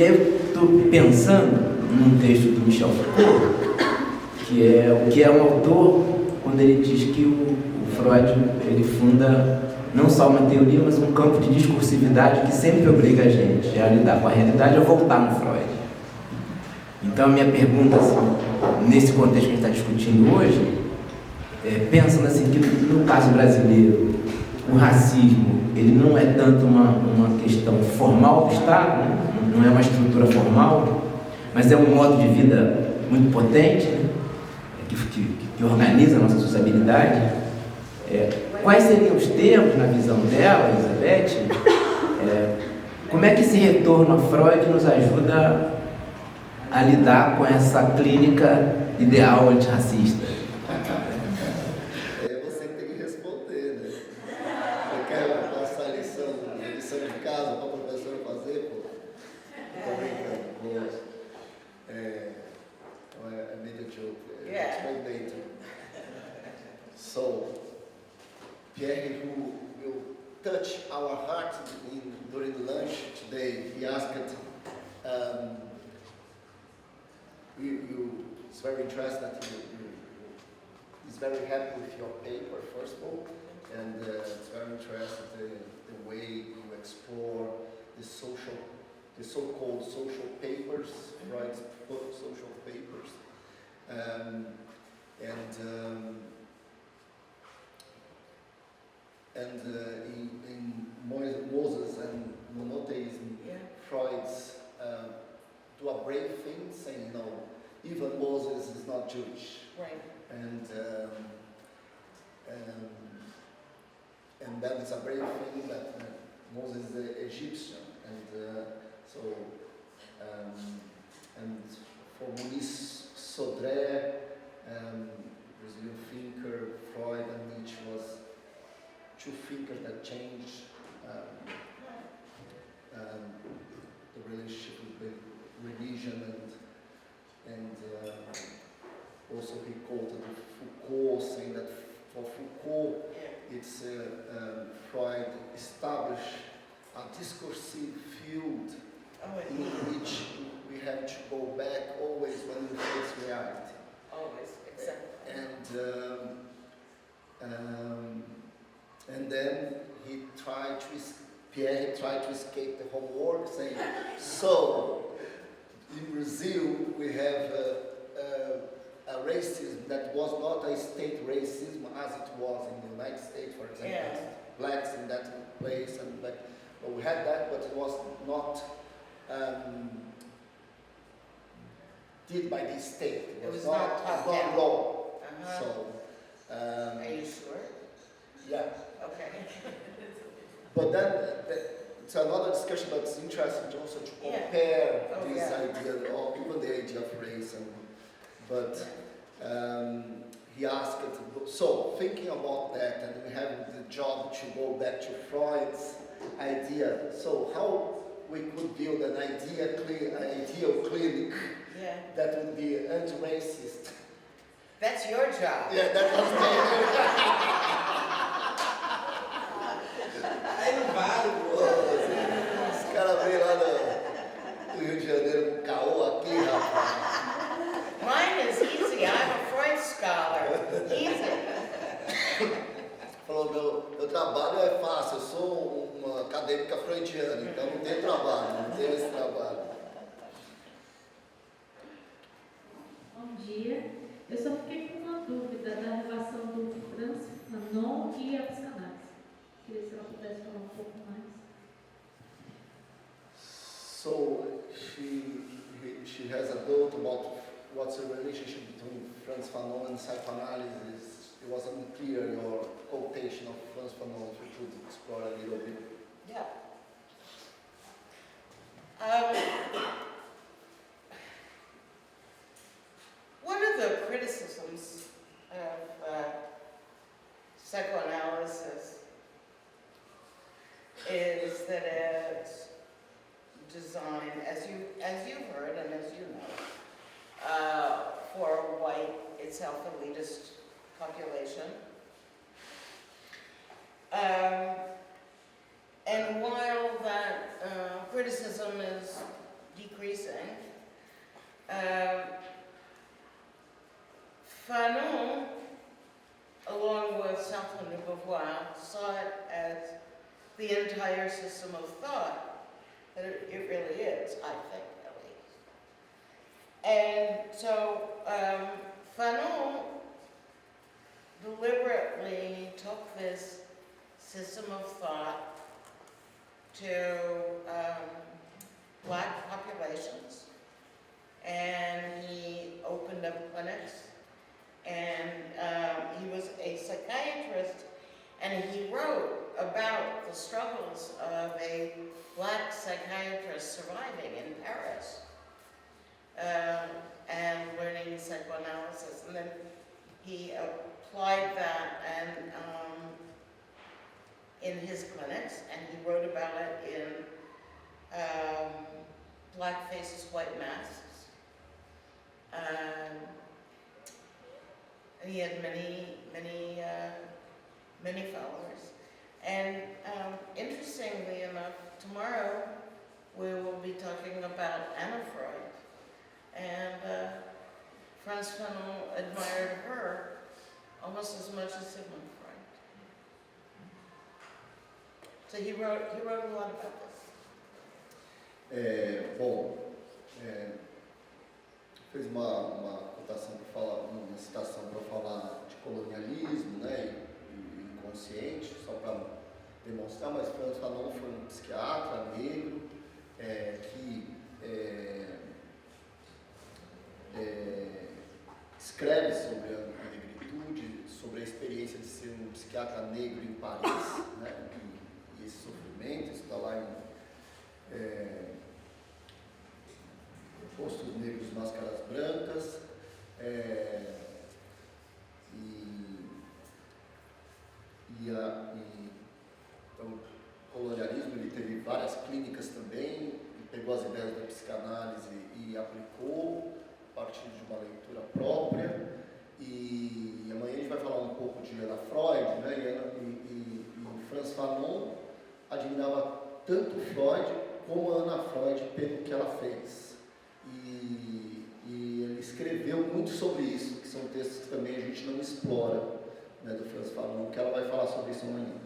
Speaker 5: aí eu estou pensando num texto do Michel Foucault, que é um autor, quando ele diz que o Freud ele funda não só uma teoria, mas um campo de discursividade que sempre obriga a gente a lidar com a realidade, a voltar no Freud. Então a minha pergunta, assim, nesse contexto que a gente está discutindo hoje, pensando assim que no caso brasileiro, o racismo ele não é tanto uma questão formal do Estado, né? Não é uma estrutura formal, mas é um modo de vida muito potente, né? que organiza a nossa sociabilidade. Quais seriam os termos, na visão dela, Elizabeth? Como é que esse retorno a Freud nos ajuda a lidar com essa clínica ideal antirracista?
Speaker 1: Você que tem que responder, né? Você quer passar lição de casa para a professora fazer, pô? Tô brincando. I made a joke.
Speaker 2: Yeah.
Speaker 1: Explain later. So, Pierre, who will touch our heart during lunch today, he asked, it's very interesting that he's very happy with your paper, first of all, and it's very interesting the way you explore the so-called social papers, Freud's social papers, in Moses and monotheism, Freud's do a brave thing, saying no, even Moses is not Jewish,
Speaker 2: Right.
Speaker 1: and that is a brave thing that Moses is Egyptian, and for Maurice Sodré, Brazilian thinker, Freud and Nietzsche was two thinkers that changed the relationship with religion, and also he quoted Foucault, saying that for Foucault, it's Freud established a discursive field in which we have to go back always when we face reality.
Speaker 2: Always, exactly.
Speaker 1: And then Pierre tried to escape the homework, saying, so, in Brazil we have a racism that was not a state racism as it was in the United States, for example. Blacks in that place, but we had that, but it was not did by the state. It was not law. So,
Speaker 2: are you sure?
Speaker 1: Yeah.
Speaker 2: Okay.
Speaker 1: But then it's another discussion, but it's interesting also to compare this idea, or even the idea of race. He asked, so thinking about that, and we have the job to go back to Freud's idea. So how we could build an ideal clinic that would be anti-racist.
Speaker 2: That's your job.
Speaker 1: Yeah, that was esse cara veio lá do Rio de Janeiro com caô aqui, rapaz.
Speaker 2: Mine is easy. I'm a Freud scholar. Easy.
Speaker 1: Falou, meu trabalho é fácil, eu sou uma acadêmica freudiana, então não tem trabalho, não tem esse trabalho.
Speaker 6: Bom dia. Eu só fiquei com uma dúvida da relação do Franz Fanon e a psicanálise.
Speaker 1: what's the relationship between Frantz Fanon and psychoanalysis. It wasn't clear your quotation of Frantz Fanon, if you could explore a little bit.
Speaker 2: Yeah. One of the criticisms of psychoanalysis is that it's designed, as you heard and as you know, for a white, itself elitist population. And while that criticism is decreasing, Fanon, along with Southland and Beauvoir, saw it as the entire system of thought that it really is, I think, at least. And so Fanon deliberately took this system of thought to black populations, and he opened up clinics, and he was a psychiatrist, and he wrote about the struggles of a black psychiatrist surviving in Paris and learning psychoanalysis, and then he applied that and in his clinics, and he wrote about it in Black Faces, White Masks. And he had many followers. And interestingly enough, tomorrow we will be talking about Anna Freud. And Frantz Fanon admired her almost as much as Sigmund Freud. So he wrote a lot about this.
Speaker 1: Fez uma cotação para falar, uma citação para falar de colonialismo, né, e inconsciente, só para demonstrar, mas Frantz Fanon foi um psiquiatra negro que escreve sobre a negritude, sobre a experiência de ser um psiquiatra negro em Paris, né, e esse sofrimento, isso está lá em Rostos Negros, Máscaras Brancas, então, o colonialismo, ele teve várias clínicas também, ele pegou as ideias da psicanálise e aplicou a partir de uma leitura própria, e amanhã a gente vai falar um pouco de Anna Freud, né, e Frantz Fanon admirava tanto Freud como Anna Freud pelo que ela fez. E ele escreveu muito sobre isso, que são textos que também a gente não explora, né, do Frantz Fanon, que ela vai falar sobre isso amanhã.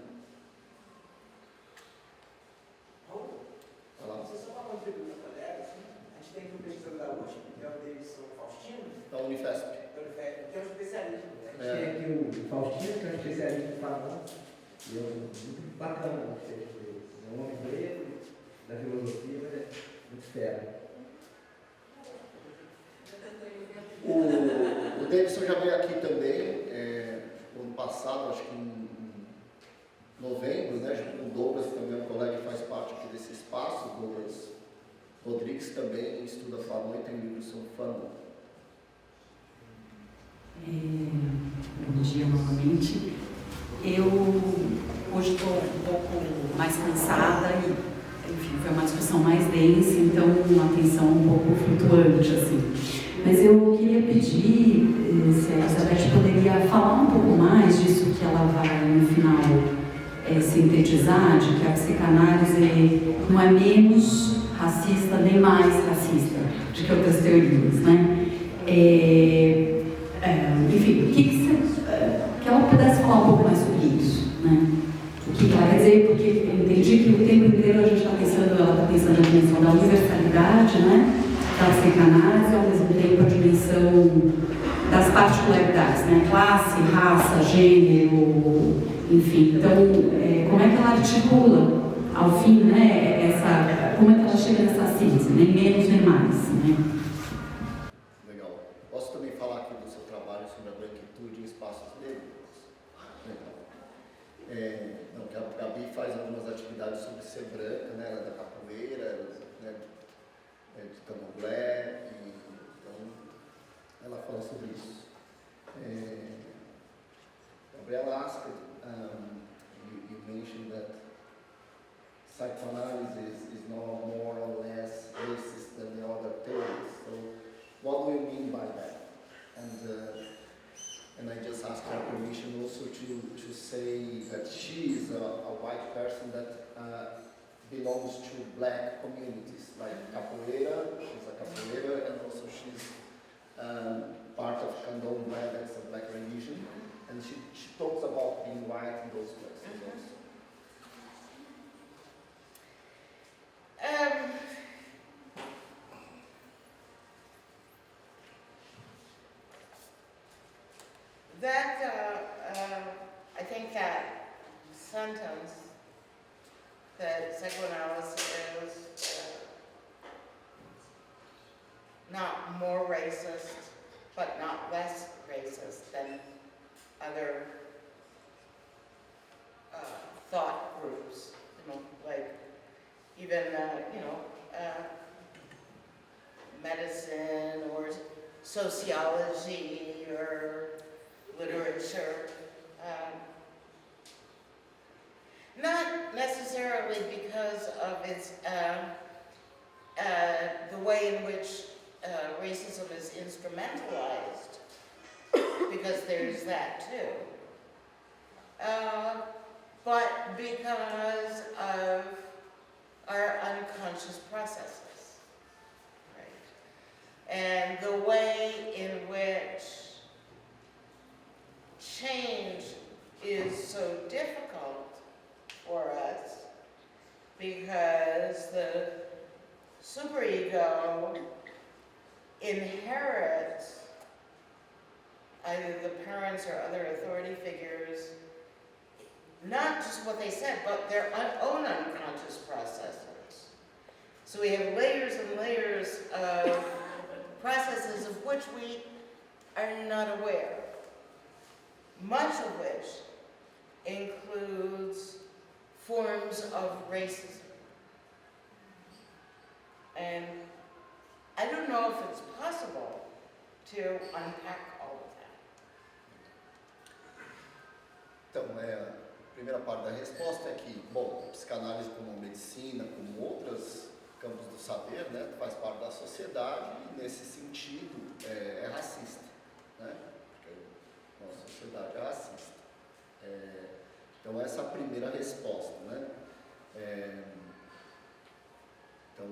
Speaker 7: Você só falou de pergunta colega, assim, a gente tem um pesquisador da USP, que é o Davidson Faustino,
Speaker 1: Da Unifesp.
Speaker 7: que é um especialista, né?
Speaker 6: A gente tem aqui o Faustino, que é um especialista em Fanon, e é muito bacana o texto dele. É um homem preto, da filosofia, mas é muito fera.
Speaker 1: O Davidson já veio aqui também, no ano passado, acho que em novembro, né, junto com o Douglas, também um colega que faz parte aqui desse espaço, o Douglas Rodrigues também estuda Fanon e tem livros sobre Fanon.
Speaker 8: Bom dia novamente. Eu hoje estou um pouco mais cansada e, enfim, foi uma discussão mais densa, então uma atenção um pouco flutuante, assim. Mas eu queria pedir se a Elizabeth poderia falar um pouco mais disso que ela vai, no final, sintetizar, de que a psicanálise não é menos racista nem mais racista do que outras teorias, né? Enfim, que ela pudesse falar um pouco mais sobre isso, né? O que ela quer dizer, porque eu entendi que o tempo inteiro a gente ela está pensando na dimensão da universalidade, né? Da psicanálise, ao mesmo tempo a dimensão das particularidades, né? Classe, raça, gênero, enfim. Então, como é que ela articula, ao fim, né, como é que ela chega nessa síntese, nem menos nem mais, né?
Speaker 1: Legal. Posso juventude em espaços negros. Não, que a Gabi faz algumas atividades sobre ser branca, né, ela é da capoeira, né, de candomblé, e então ela fala sobre isso. Gabriela asked, you mentioned that psychoanalysis is no more or less racist than the other theories. So what do you mean by that? And I just asked her permission also to say that she is a white person that belongs to black communities, like capoeira, she's a capoeira, and also she's part of candomblé, that's a black religion, and she talks about being white in those places also.
Speaker 2: I think that sentence that psychoanalysis is not more racist, but not less racist than other thought groups, like even, medicine or sociology or literature. Not necessarily because of its the way in which racism is instrumentalized, because there's that too, but because of our unconscious processes, right? And the way in which change is so difficult for us because the superego inherits either the parents or other authority figures, not just what they said, but their own unconscious processes. So we have layers and layers of processes of which we are not aware, much of which includes forms of racism. And I don't know if it's possible to unpack all of that.
Speaker 1: Então, a primeira parte da resposta é que, bom, a psicanálise como medicina, como outros campos do saber, né, faz parte da sociedade e, nesse sentido, é racista, né? Porque a nossa sociedade é racista. Então, essa é a primeira resposta, né? Então,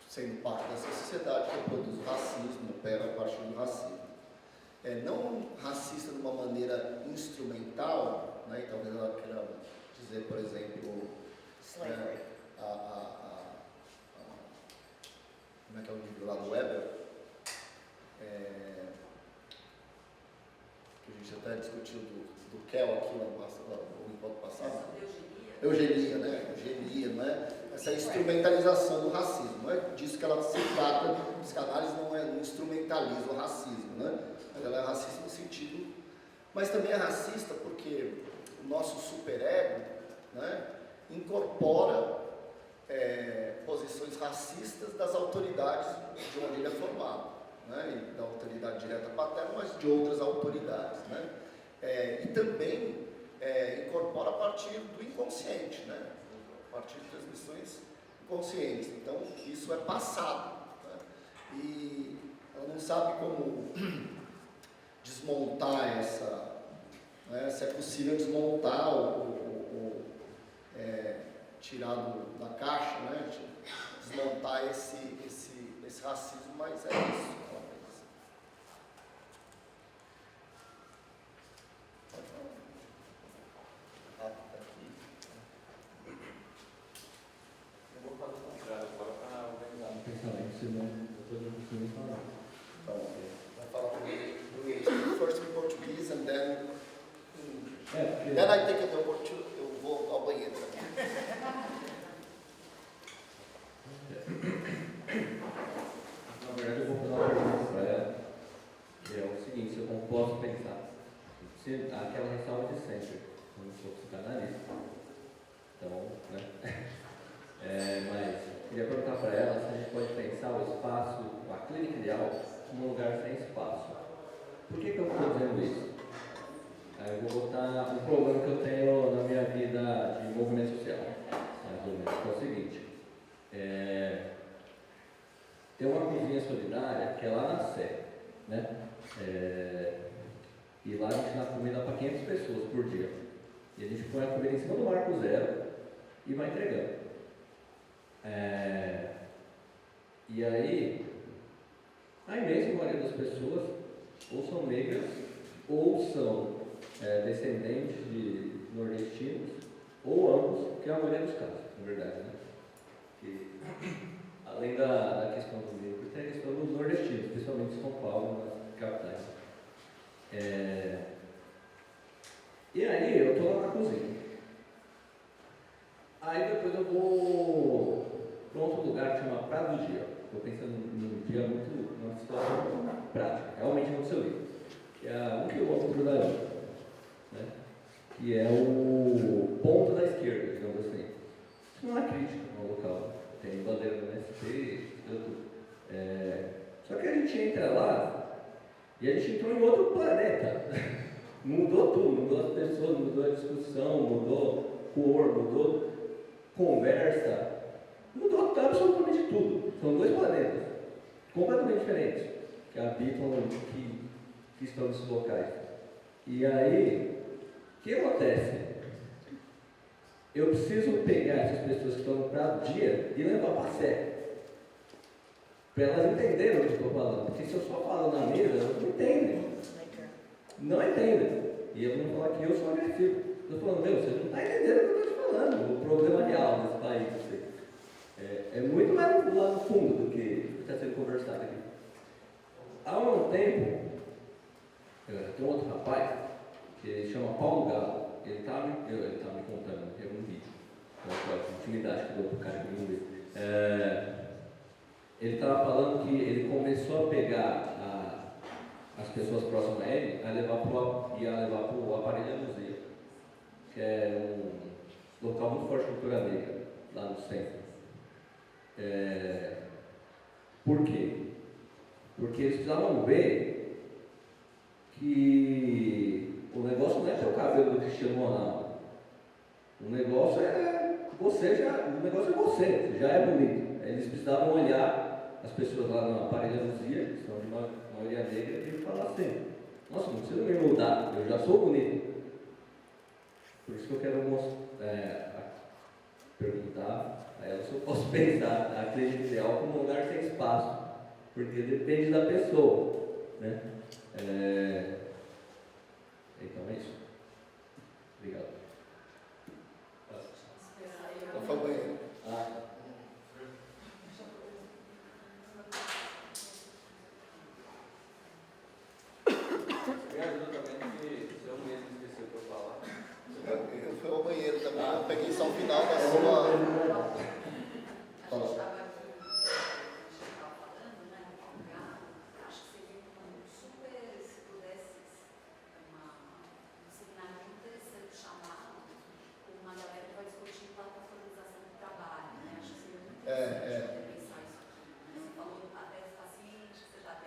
Speaker 1: sendo parte dessa sociedade que produz o racismo, opera a partir do racismo. Não racista de uma maneira instrumental, né? E talvez ela queira dizer, por exemplo,
Speaker 2: Slavery.
Speaker 1: Como é que é o livro lá do Weber? Que a gente até discutiu do Kell aqui no encontro passado. Eugenia, né? Eugenia, não é? Essa instrumentalização do racismo, não é disso que ela se trata. A psicanálise não instrumentaliza o racismo, né? Mas ela é racista no sentido, mas também é racista porque o nosso superego, né, incorpora posições racistas das autoridades de onde ele é formado, né? E da autoridade direta paterna, mas de outras autoridades, né? E também incorpora a partir do inconsciente, né? A partir de transmissões inconscientes. Então, isso é passado, né? E ela não sabe como desmontar né? Se é possível desmontar tirar da caixa, né? Desmontar esse racismo, mas é isso. First in Portuguese and then I take the opportunity, eu vou ao banheiro também.
Speaker 6: Na verdade, eu vou fazer uma pergunta para ela, que é aquela ressalva de sempre, eu não sou psicanalista. Então, né? Mas queria perguntar para ela se a gente pode pensar o espaço, a clínica ideal, como um lugar sem espaço. Por que eu estou dizendo isso? Aí eu vou botar um problema que eu tenho na minha vida de movimento social, mais ou menos, que é o seguinte. Tem uma cozinha solidária que é lá na Sé, né? E lá a gente dá comida para 500 pessoas por dia. E a gente põe a comida em cima do marco zero e vai entregando. E aí, a imensa maioria das pessoas ou são negras ou são descendentes de nordestinos, ou ambos, que é a maioria dos casos, na verdade, né? Que, além da questão do negro, tem a questão dos nordestinos, principalmente em São Paulo, nas capitais. E aí, eu estou lá na cozinha. Aí depois eu vou para outro lugar que chama Prato do Dia. Estou pensando num dia muito, numa situação prática, realmente no seu livro, que é 1 quilômetro dali, né? Que é o ponto da esquerda, digamos assim. Isso não é crítica ao local. Tem bandeira do MST, tudo. Só que a gente entra lá e a gente entrou em outro planeta. Mudou tudo, mudou as pessoas, mudou a discussão, mudou cor, mudou conversa, mudou absolutamente tudo. São 2 planetas completamente diferentes que habitam, que estão nesses locais. E aí, o que acontece? Eu preciso pegar essas pessoas que estão no prato dia e levar para a Sé, para elas entenderem o que eu estou falando. Porque se eu só falo na mesa, elas não entendem. Não entendem. E eles vão falar que eu sou agressivo. Eu estou falando, você não está entendendo o que eu estou te falando, o problema real desse país. É muito mais lá no fundo do que está sendo conversado aqui. Há um tempo, tem um outro rapaz, que ele chama Paulo Galo. Ele está me contando, tem um vídeo, a intimidade que eu dou para o cara que não vê. Ele estava falando que ele começou a pegar as pessoas próximas a ele, ia levar para o aparelho da museu, que é um local muito forte de cultura negra, lá no centro. Por quê? Porque eles precisavam ver que o negócio não é ter o cabelo do Cristiano Ronaldo. O negócio é você, você já é bonito. Eles precisavam olhar as pessoas lá na parelhadosia, que são de maioria negra, e falar assim: nossa, não precisa me mudar, eu já sou bonito. Por isso que eu quero perguntar a ela se eu posso pensar a clínica ideal como um lugar sem espaço, porque depende da pessoa, né? Então é isso. Obrigado.
Speaker 1: Qual foi o banheiro?
Speaker 6: Me ajuda também, porque se eu mesmo esqueci o que eu falar.
Speaker 1: Eu fui ao banheiro também, eu peguei só o final da sua... Fala.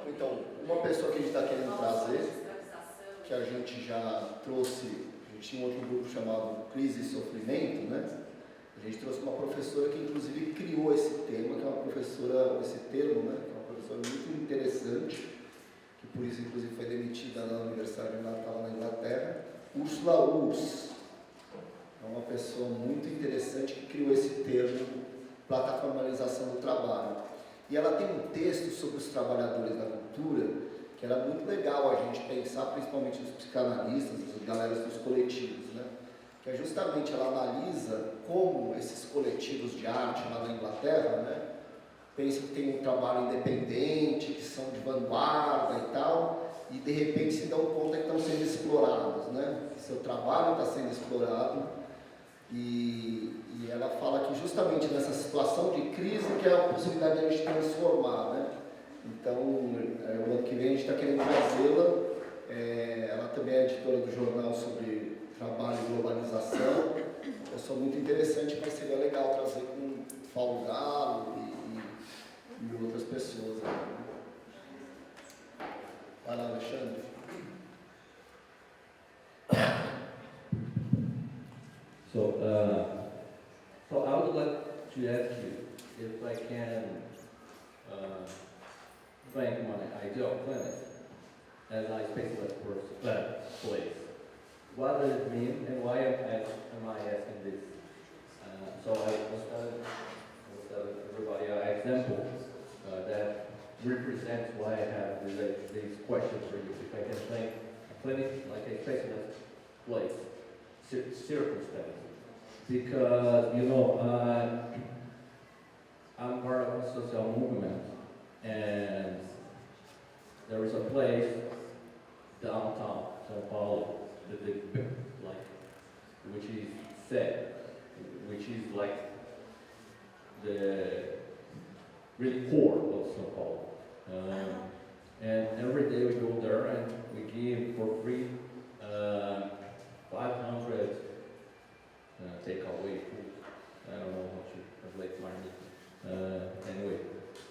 Speaker 1: Então, uma pessoa que a gente está querendo trazer, que a gente já trouxe, a gente tinha um outro grupo chamado Crise e Sofrimento, né? A gente trouxe uma professora que inclusive criou esse tema, que é uma professora, esse termo, né? Que é uma professora muito interessante, que por isso inclusive foi demitida na Universidade de Natal, na Inglaterra, Ursula Urs. É uma pessoa muito interessante que criou esse termo, plataformalização do trabalho. E ela tem um texto sobre os trabalhadores da cultura, que era muito legal a gente pensar, principalmente os psicanalistas, as galeras dos coletivos, né? Que é justamente, ela analisa como esses coletivos de arte lá na Inglaterra, né? Pensa que tem um trabalho independente, que são de vanguarda e tal, e de repente se dão conta que estão sendo explorados, né? Que seu trabalho está sendo explorado. E ela fala que justamente nessa situação de crise que é a possibilidade de a gente transformar, né? Então, o ano que vem a gente está querendo trazê-la Ela também é editora do jornal sobre trabalho e globalização. Eu sou muito interessante, mas seria legal trazer com Paulo Galo e outras pessoas. Vai lá, Alexandre.
Speaker 6: So I would like to ask you if I can rank my ideal clinic as I specialist place. What does it mean and why am I asking this? So I was telling everybody an example that represents why I have these questions for you. If I can think a clinic like a specialist place, circumstance. Because, you know, I'm part of a social movement, and there is a place downtown São Paulo, which is set, which is like the really core of São Paulo. And every day we go there and we give for free 500 takeaway food. I don't know how to translate money. Anyway,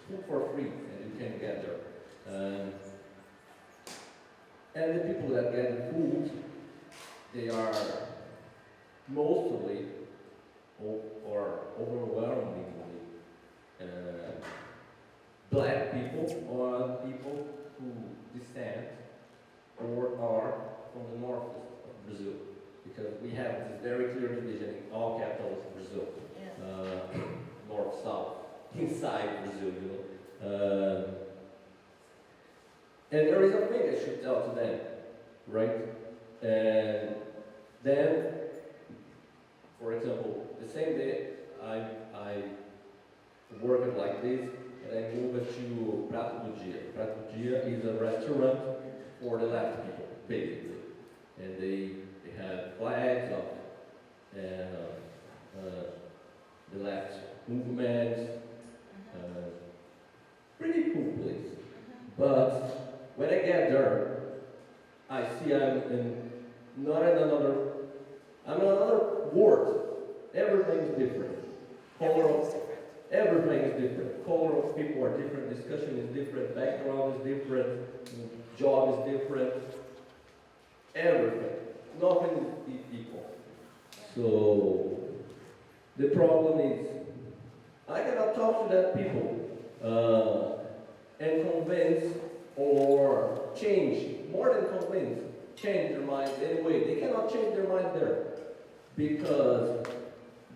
Speaker 6: food for free, and you can get there. And the people that get the food, they are mostly or overwhelmingly black people or people who descend or are from the north of Brazil. Because we have this very clear division in all capitals of Brazil. Yeah. North, south, inside Brazil, you know. And there is a thing I should tell to them, right? And then, for example, the same day I worked like this, and I moved to Prato do Dia. Prato do Dia is a restaurant for the left people, basically. And they have flags up and the left movement. Pretty cool place. But when I get there, I see I'm in another world. Everything is different. Everything is different. Color of people are different. Discussion is different. Background is different. Job is different. Everything. Nothing is equal. So the problem is I cannot talk to that people and convince or change, more than convince, change their mind anyway. They cannot change their mind there because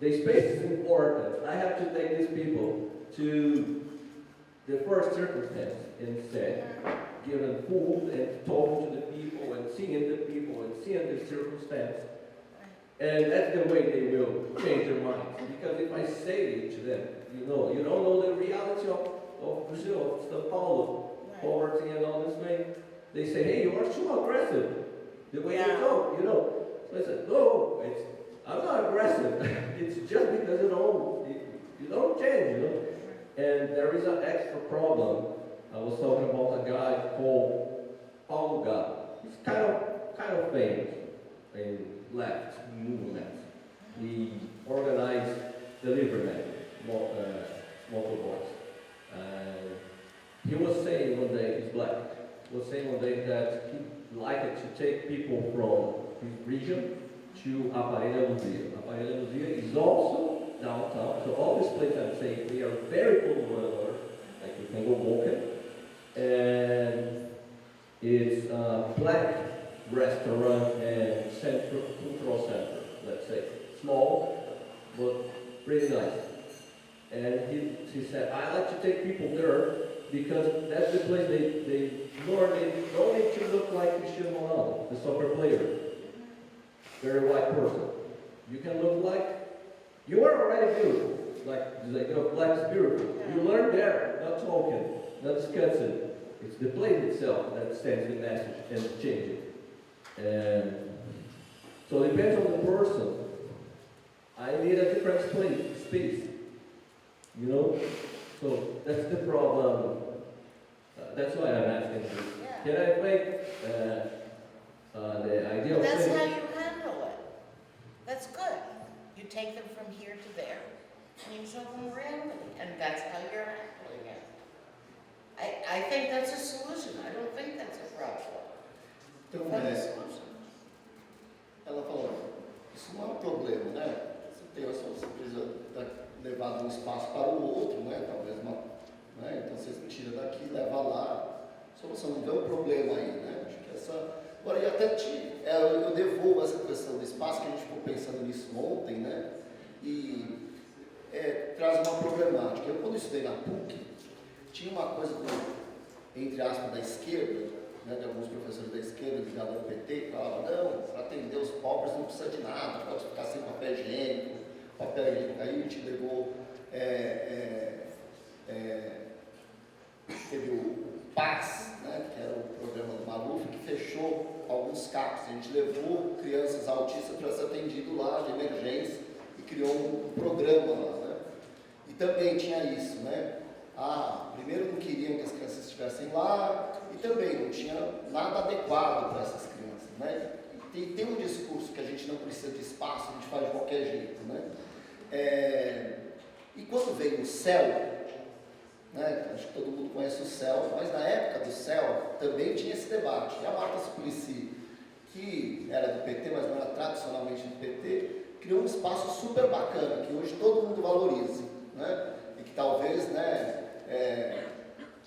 Speaker 6: the space is important. I have to take these people to the first circumstance instead, give them food and talking to the people and seeing the people and seeing the circumstance. And that's the way they will change their minds. Because if I say to them, you don't know the reality of Brazil, of São Paulo, poverty and all this thing, they say, hey, you are too aggressive. The way you talk, So I said, no, I'm not aggressive. It's just because you don't change, And there is an extra problem. I was talking about a guy called Paulo Galo. He's kind of famous in left movement. He organized the Liverman motorboys. He was saying one day, he's black, that he liked to take people from his region to Aparelha Luzia. Aparelha Luzia is also downtown, so all these places I'm saying, they are very close to one another, like you can go walking. And it's a black restaurant and cultural center, let's say. Small, but pretty nice. And he said, I like to take people there because that's the place they don't need to look like Cristiano Ronaldo, the soccer player. Very white person. You can look like, you are already beautiful. Like black is beautiful. You learn there, not talking, not discussing. It's the place itself that sends the message and changes it. And so it depends on the person. I need a different space. So that's the problem. That's why I'm asking you. Can I make The idea of
Speaker 2: That's
Speaker 6: faith.
Speaker 2: how you handle it. That's good. You take them from here to there, and you show them reality, and that's how you're handling it. I think that's a solution. I don't think that's a problem.
Speaker 1: Então,
Speaker 2: That's a solution.
Speaker 1: ela falou, isso não é um problema, né? Você precisa levar de um espaço para o outro, né? Talvez né? Então você tira daqui, leva lá. Só você não vê um problema aí, né? Acho que essa... Agora, e até eu devolvo essa questão do espaço, que a gente ficou pensando nisso ontem, né? E traz uma problemática. Eu, quando estudei na PUC, tinha uma coisa, entre aspas, da esquerda, né, de alguns professores da esquerda ligados ao PT, que falavam, não, para atender os pobres não precisa de nada, pode ficar sem papel higiênico. Aí a gente levou, teve o PAS, né, que era o programa do Maluf, que fechou alguns CAPs. A gente levou crianças autistas para ser atendido lá de emergência e criou um programa lá, né? E também tinha isso, né? Primeiro não queriam que as crianças estivessem lá e também não tinha nada adequado para essas crianças, né? E tem um discurso que a gente não precisa de espaço, a gente faz de qualquer jeito, né? E quando veio o CEL, né? Acho que todo mundo conhece o CEL, mas na época do CEL também tinha esse debate. E a Marta Suplicy, que era do PT, mas não era tradicionalmente do PT, criou um espaço super bacana, que hoje todo mundo valoriza, né? E que talvez, né,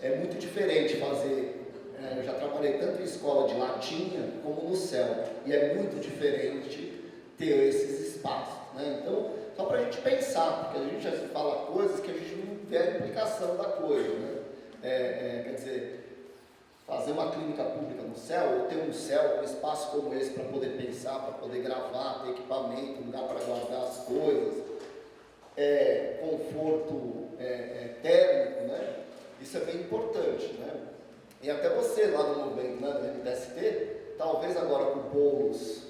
Speaker 1: é muito diferente fazer. Eu já trabalhei tanto em escola de latinha como no CEL, e é muito diferente ter esses espaços, né? Então, só para a gente pensar, porque a gente já fala coisas que a gente não vê a implicação da coisa, né? Quer dizer, fazer uma clínica pública no CEL, ou ter um CEL, um espaço como esse para poder pensar, para poder gravar, ter equipamento, lugar para guardar as coisas, conforto térmico, né? Isso é bem importante, né? E até você lá no movimento, né, do MTST, talvez agora com o Boulos,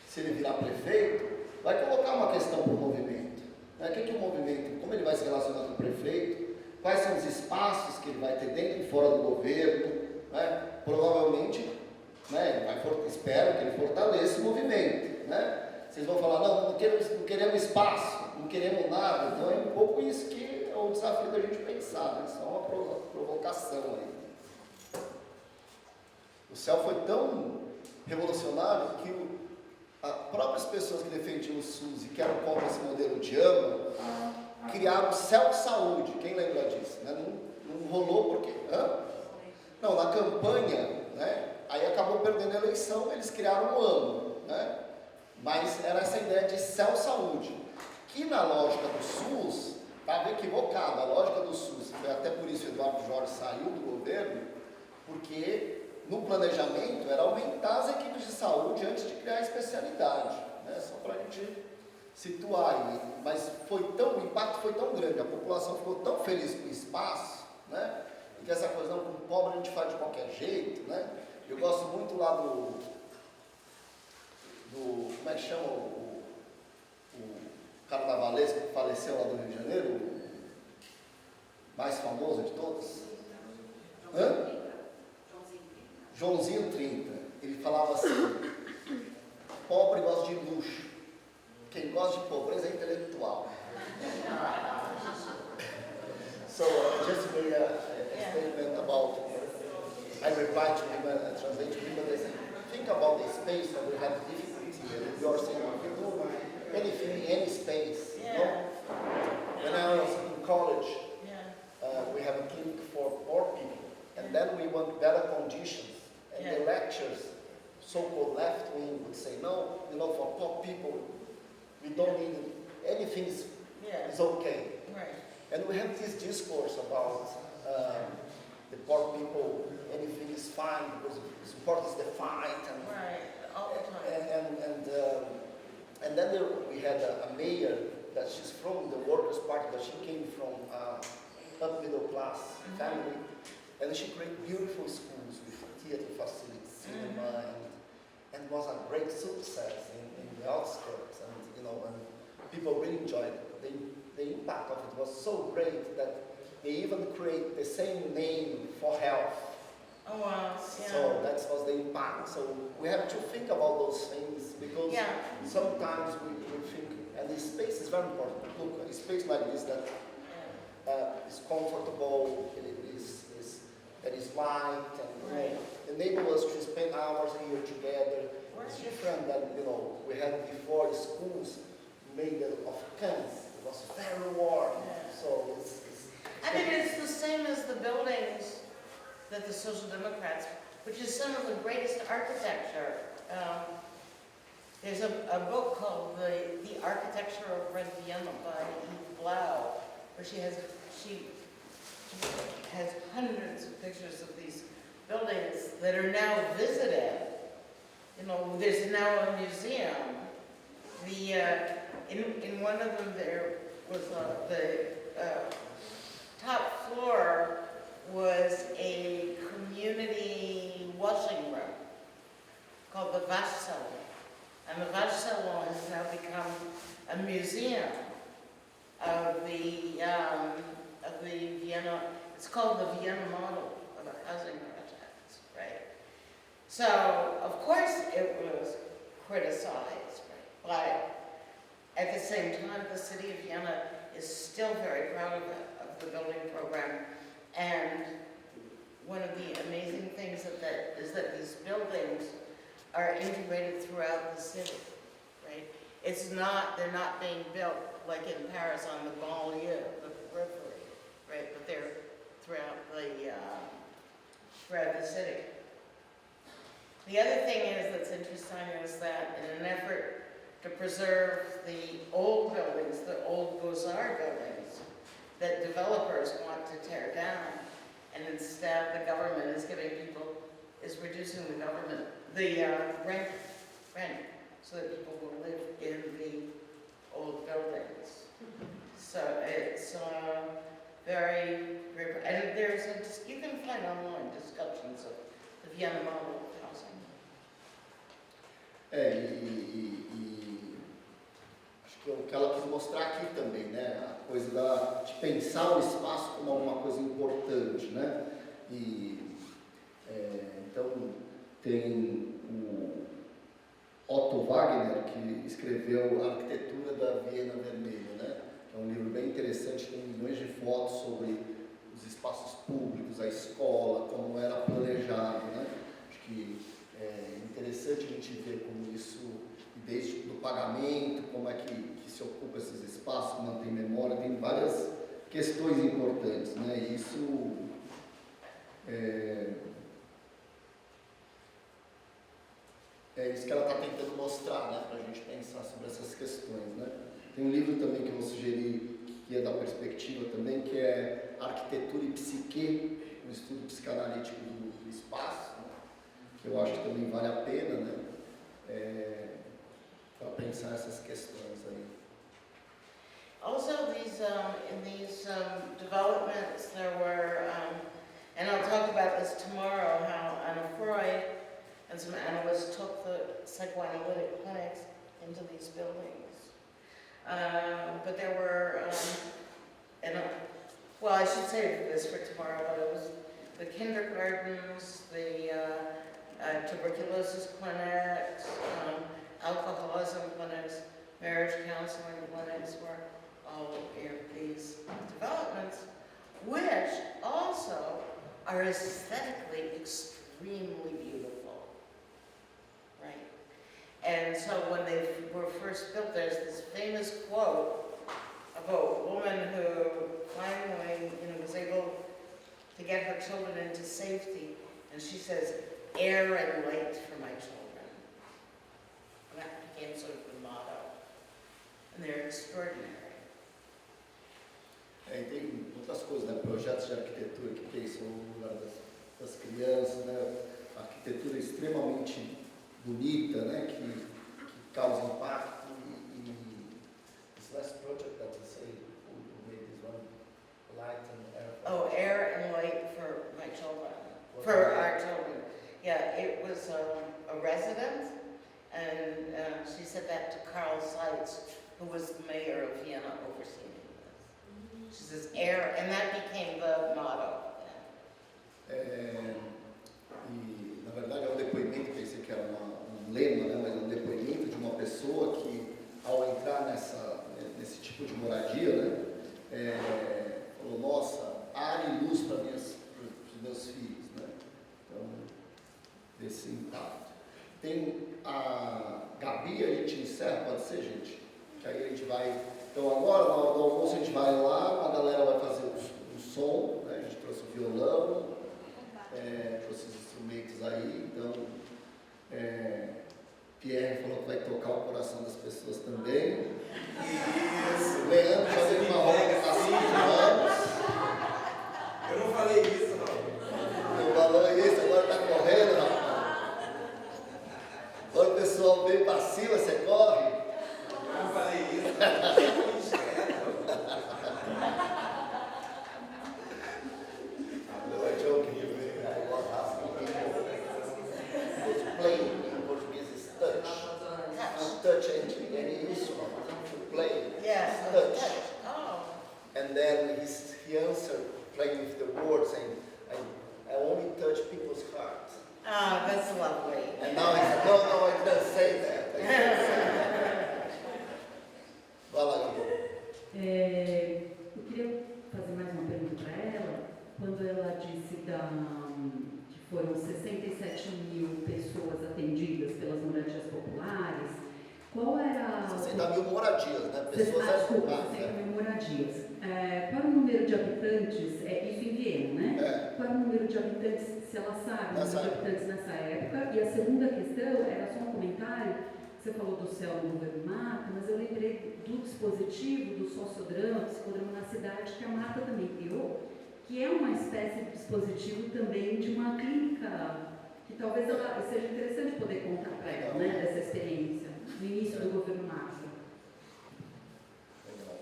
Speaker 1: se ele virar prefeito, vai colocar uma questão para o movimento, né? O que o movimento, como ele vai se relacionar com o prefeito, quais são os espaços que ele vai ter dentro e fora do governo, né? Provavelmente, né, espero que ele fortaleça o movimento, né? Vocês vão falar, não queremos espaço, não queremos nada, então é um pouco isso que é o desafio da gente pensar, né? Só uma provocação aí. O CEL foi tão revolucionário que as próprias pessoas que defendiam o SUS e que eram contra esse modelo de AMA, criaram o CEL Saúde. Quem lembra disso? Né? Não rolou porque... Não, na campanha, né? Aí acabou perdendo a eleição, eles criaram o AMA, né? Mas era essa ideia de CEL Saúde, que na lógica do SUS estava equivocada. A lógica do SUS, foi até por isso que o Eduardo Jorge saiu do governo, porque no planejamento era aumentar as equipes de saúde antes de criar a especialidade, né? Só para a gente situar aí. Mas o impacto foi tão grande, a população ficou tão feliz com o espaço, né? E que essa coisa, não, com o pobre a gente faz de qualquer jeito, né? Eu gosto muito lá do como é que chama o carnavalesco que faleceu lá do Rio de Janeiro, o mais famoso de todos? Joãozinho 30, ele falava assim, pobre gosta de luxo, quem gosta de pobreza é intelectual. So just made a statement about, I replied to him and translate to him, but they said, think about the space that we have difficulty here. You are saying, we do anything, any space.
Speaker 2: Yeah.
Speaker 1: No? When I was in college, we have a clinic for poor people, and then we want better conditions. And the lectures, so-called left wing, would say, no, for poor people, we don't need anything is okay.
Speaker 2: Right.
Speaker 1: And we have this discourse about the poor people, anything is fine because it's important is the fight. And,
Speaker 2: Right, all the time.
Speaker 1: And then we had a mayor that she's from the Workers' Party, but she came from upper middle class family, and she created beautiful schools with theater facilities, cinema, and was a great success in the outskirts, and people really enjoyed it. The impact of it was so great that they even create the same name for health
Speaker 2: Oh, wow, yeah.
Speaker 3: So that was the impact. So we have to think about those things because
Speaker 2: Yeah.
Speaker 3: sometimes we think, and the space is very important. Look, a space like this that is comfortable, that is light, and
Speaker 2: Right.
Speaker 3: enable us to spend hours here together. It's
Speaker 2: Right.
Speaker 3: different than we had before. Schools made of cans. It was very warm.
Speaker 2: Yeah.
Speaker 3: So
Speaker 2: I mean, it's the same as the buildings that the Social Democrats, which is some of the greatest architecture. There's a book called The Architecture of Red Vienna by Eve Blau, where she has hundreds of pictures of these buildings that are now visited. You know, there's now a museum. In one of them there was the top floor was a community washing room called the Waschsalon. And the Waschsalon has now become a museum of the Vienna, it's called the Vienna model of a housing project, right? So, of course it was criticized, right? But at the same time, the city of Vienna is still very proud of the building program. And one of the amazing things is that these buildings are integrated throughout the city, right? They're not being built like in Paris on the banlieue, the periphery, right? But they're throughout the city. The other thing that's interesting is that in an effort to preserve the old buildings, the old Beaux-Arts buildings, that developers want to tear down, and instead the government is reducing the rent, so that people will live in the old buildings. So it's very, and you can find online discussions of the Vienna model of housing.
Speaker 3: Acho que o que ela quis mostrar aqui também, né? A coisa de pensar o espaço como alguma coisa importante, né? Então, tem o Otto Wagner, que escreveu A Arquitetura da Viena Vermelha, né? É um livro bem interessante, tem milhões de fotos sobre os espaços públicos, a escola, como era planejado, né? Acho que é interessante a gente ver como isso, desde do pagamento, como é que se ocupa esses espaços, mantém memória, tem várias questões importantes, né? E isso é isso que ela está tentando mostrar, né? Para a gente pensar sobre essas questões, né? Tem um livro também que eu vou sugerir, que é da perspectiva também, que é Arquitetura e Psique, um estudo psicanalítico do espaço, né? Que eu acho que também vale a pena, né? Para pensar essas questões aí.
Speaker 2: Also, in these developments, there were, and I'll talk about this tomorrow, how Anna Freud and some analysts took the psychoanalytic clinics into these buildings. But there were, well, I should save this for tomorrow, but it was the kindergartens, the tuberculosis clinics, alcoholism clinics, marriage counseling clinics, were all of these developments, which also are aesthetically extremely beautiful, right? And so when they were first built, there's this famous quote of a woman who finally, was able to get her children into safety, and she says, "Air and light for my children." And that became sort of the motto. And they're extraordinary.
Speaker 3: E tem muitas coisas, né? Projetos de arquitetura que pensam no lugar das crianças, né? Arquitetura extremamente bonita, né? Que causa impacto. This last project that you say, who made this one, light and air.
Speaker 2: Oh, air and light for my children, for our children. Yeah, it was a resident, and she said that to Carl Seitz, who was the mayor of Vienna overseeing this. She says air, and that became the motto.
Speaker 3: e, na verdade, é um depoimento, pensei que era um lema, né, mas é um depoimento de uma pessoa que, ao entrar nesse tipo de moradia, né, falou, nossa, ar e luz para os meus filhos, né? Então, desse impacto. Tem a Gabi, a gente encerra, pode ser, gente? Que aí a gente vai... Então, agora, no almoço, a gente vai lá, a galera vai fazer o som, né? A gente trouxe o violão, trouxe os instrumentos aí, então... Pierre falou que vai tocar o coração das pessoas também. Isso. Leandro já veio uma roupa há 5 anos.
Speaker 7: Eu não falei isso, não.
Speaker 3: Não falou isso, agora tá correndo, rapaz. Quando o pessoal veio pra cima, você corre?
Speaker 7: Eu não falei isso.
Speaker 3: No, I'm joking. I was asking people. It's playing in Portuguese is touch. Touch any instrument to play.
Speaker 2: Yes,
Speaker 3: Touch.
Speaker 2: Oh.
Speaker 3: And then he answered, playing with the words, saying, I only touch people's hearts.
Speaker 2: Oh, that's lovely.
Speaker 3: And now he said, no, I didn't say that. I didn't say that. Vai lá, Gabi.
Speaker 8: Eu queria fazer mais uma pergunta para ela. Quando ela disse que foram 67 mil pessoas atendidas pelas moradias populares, qual era...
Speaker 3: 60 mil moradias, né? Pessoas
Speaker 8: desculpa,
Speaker 3: ocupadas.
Speaker 8: 60 mil moradias. Qual era o número de habitantes? Isso em Viena, né? Qual era o número de habitantes, se ela sabe, o número de habitantes nessa época? E a segunda questão era só um comentário. Você falou do céu no governo Mata, mas eu lembrei do dispositivo do sociodrama, psicodrama na cidade, que a Mata também criou, que é uma espécie de dispositivo também de uma clínica, que talvez ela seja interessante poder contar para ela, né, dessa experiência, no início do governo Mata.
Speaker 3: Legal.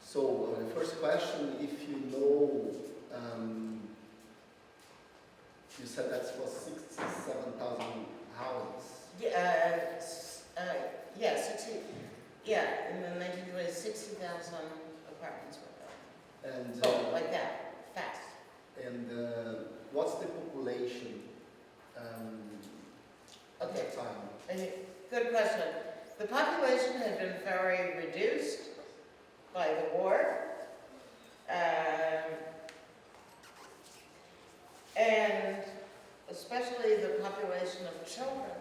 Speaker 3: So, the first question, if you know, you said that was 67,000 houses.
Speaker 2: Yes, in the 1920s, 60,000 apartments were built.
Speaker 3: And
Speaker 2: Like that, fast.
Speaker 3: And what's the population at that time?
Speaker 2: Good question. The population had been very reduced by the war. And especially the population of children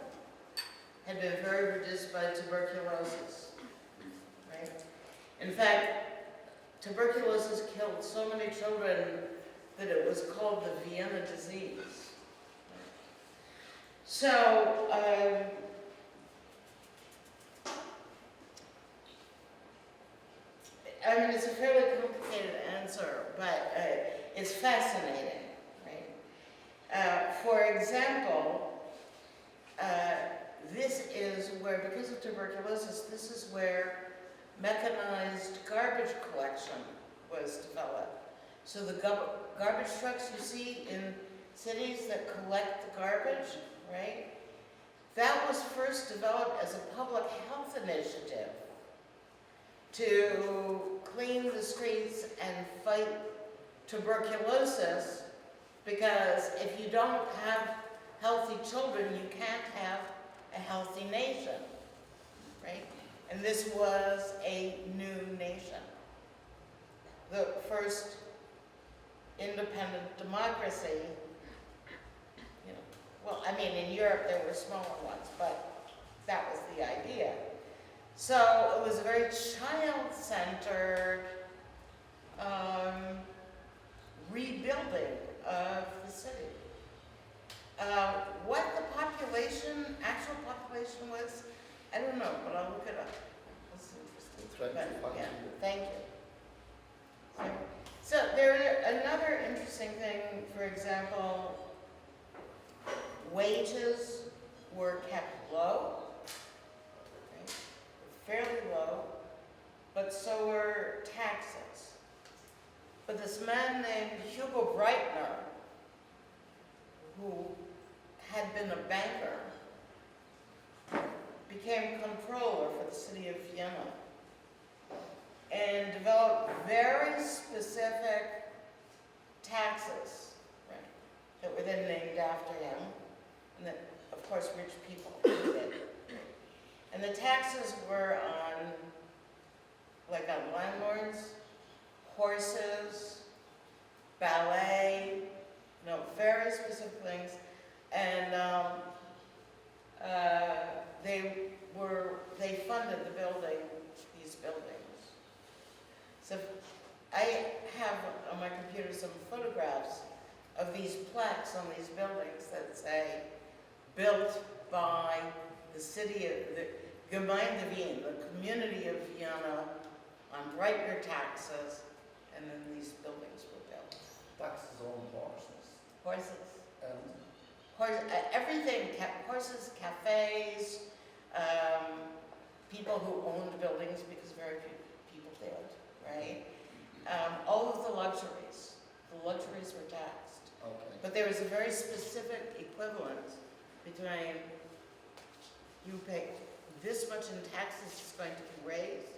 Speaker 2: had been very reduced by tuberculosis, right? In fact, tuberculosis killed so many children that it was called the Vienna disease. So, I mean, it's a fairly complicated answer, but it's fascinating, right? For example, this is where, because of tuberculosis, this is where mechanized garbage collection was developed. So the garbage trucks you see in cities that collect the garbage, right? That was first developed as a public health initiative to clean the streets and fight tuberculosis, because if you don't have healthy children, you can't have a healthy nation, right? And this was a new nation. The first independent democracy, you know, well, I mean, in Europe there were smaller ones, but that was the idea. So it was a very child-centered rebuilding of the city. What the population, actual population was, I don't know, but I'll look it up. That's interesting. But, yeah, thank you. So there, another interesting thing, for example, wages were kept low, right? Fairly low, but so were taxes. But this man named Hugo Breitner, who had been a banker, became comptroller for the city of Vienna and developed very specific taxes, right, that were then named after him, and that, of course, rich people did. And the taxes were on, like on landlords, horses, ballet, very specific things, and they funded the building, these buildings. So I have on my computer some photographs of these plaques on these buildings that say, built by the city of the Gemeinde Wien, the community of Vienna, on write your taxes, and then these buildings were built.
Speaker 3: Taxes on horses.
Speaker 2: Horses.
Speaker 3: And
Speaker 2: Everything, horses, cafes, people who owned buildings, because very few people did, right? All of the luxuries were taxed.
Speaker 3: okay.
Speaker 2: But there was a very specific equivalence between you pay this much in taxes is going to be raised,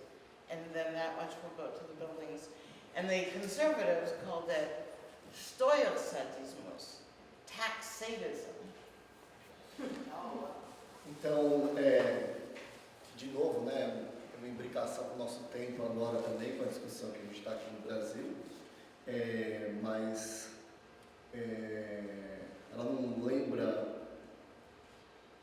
Speaker 2: and then that much will go to the buildings. And the conservatives called it stoiocentrismus, tax sadism.
Speaker 3: Então, de novo, né, uma imbricação com o nosso tempo agora também, com a discussão que a gente está aqui no Brasil, mas ela não lembra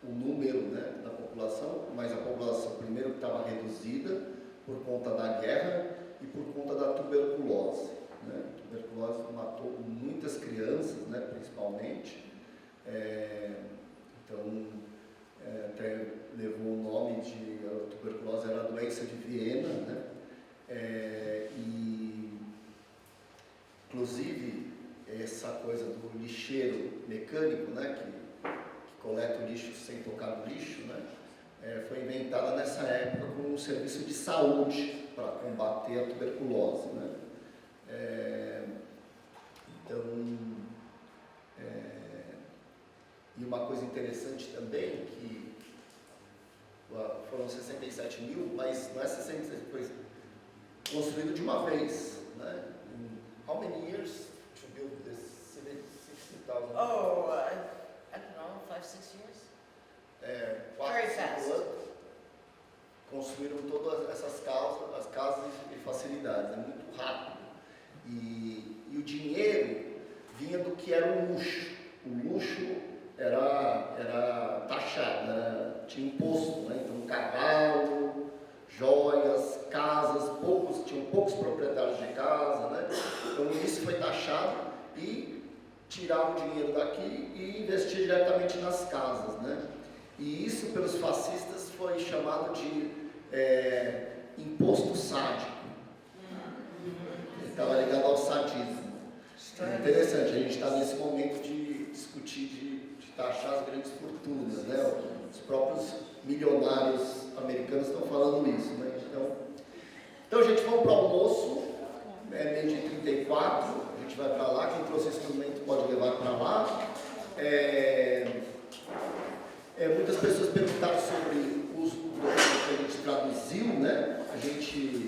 Speaker 3: o número, né, da população, mas a população primeiro estava reduzida por conta da guerra e por conta da tuberculose. Né? A tuberculose matou muitas crianças, né, principalmente, então até levou o nome de a tuberculose era a doença de Viena, né? E inclusive essa coisa do lixeiro mecânico, né, que coleta o lixo sem tocar no lixo, né, foi inventada nessa época como um serviço de saúde para combater a tuberculose, né? E uma coisa interessante também, que foram 67 mil, mas não é 67, foi construído de uma vez, né? How many years to build this 60,000?
Speaker 2: Oh, I don't know, 5, 6 years?
Speaker 3: 4,
Speaker 2: Very
Speaker 3: 5
Speaker 2: fast.
Speaker 3: anos. Construíram todas essas casas, as casas e facilidades, é muito rápido. E o dinheiro vinha do que era o luxo. O luxo era taxado, tinha imposto, né? Então cavalo, joias, casas, tinham poucos proprietários de casa, né? Então isso foi taxado e tirava o dinheiro daqui e investia diretamente nas casas, né? E isso pelos fascistas foi chamado de imposto sádico. Estava ligado ao sadismo. É interessante, a gente está nesse momento de discutir, de taxar as grandes fortunas, né? Os próprios milionários americanos estão falando isso, né? Então gente, vamos para o almoço, meio de 34, a gente vai para lá, quem trouxe instrumento pode levar para lá. Muitas pessoas perguntaram sobre os documentos que a gente traduziu, né? A gente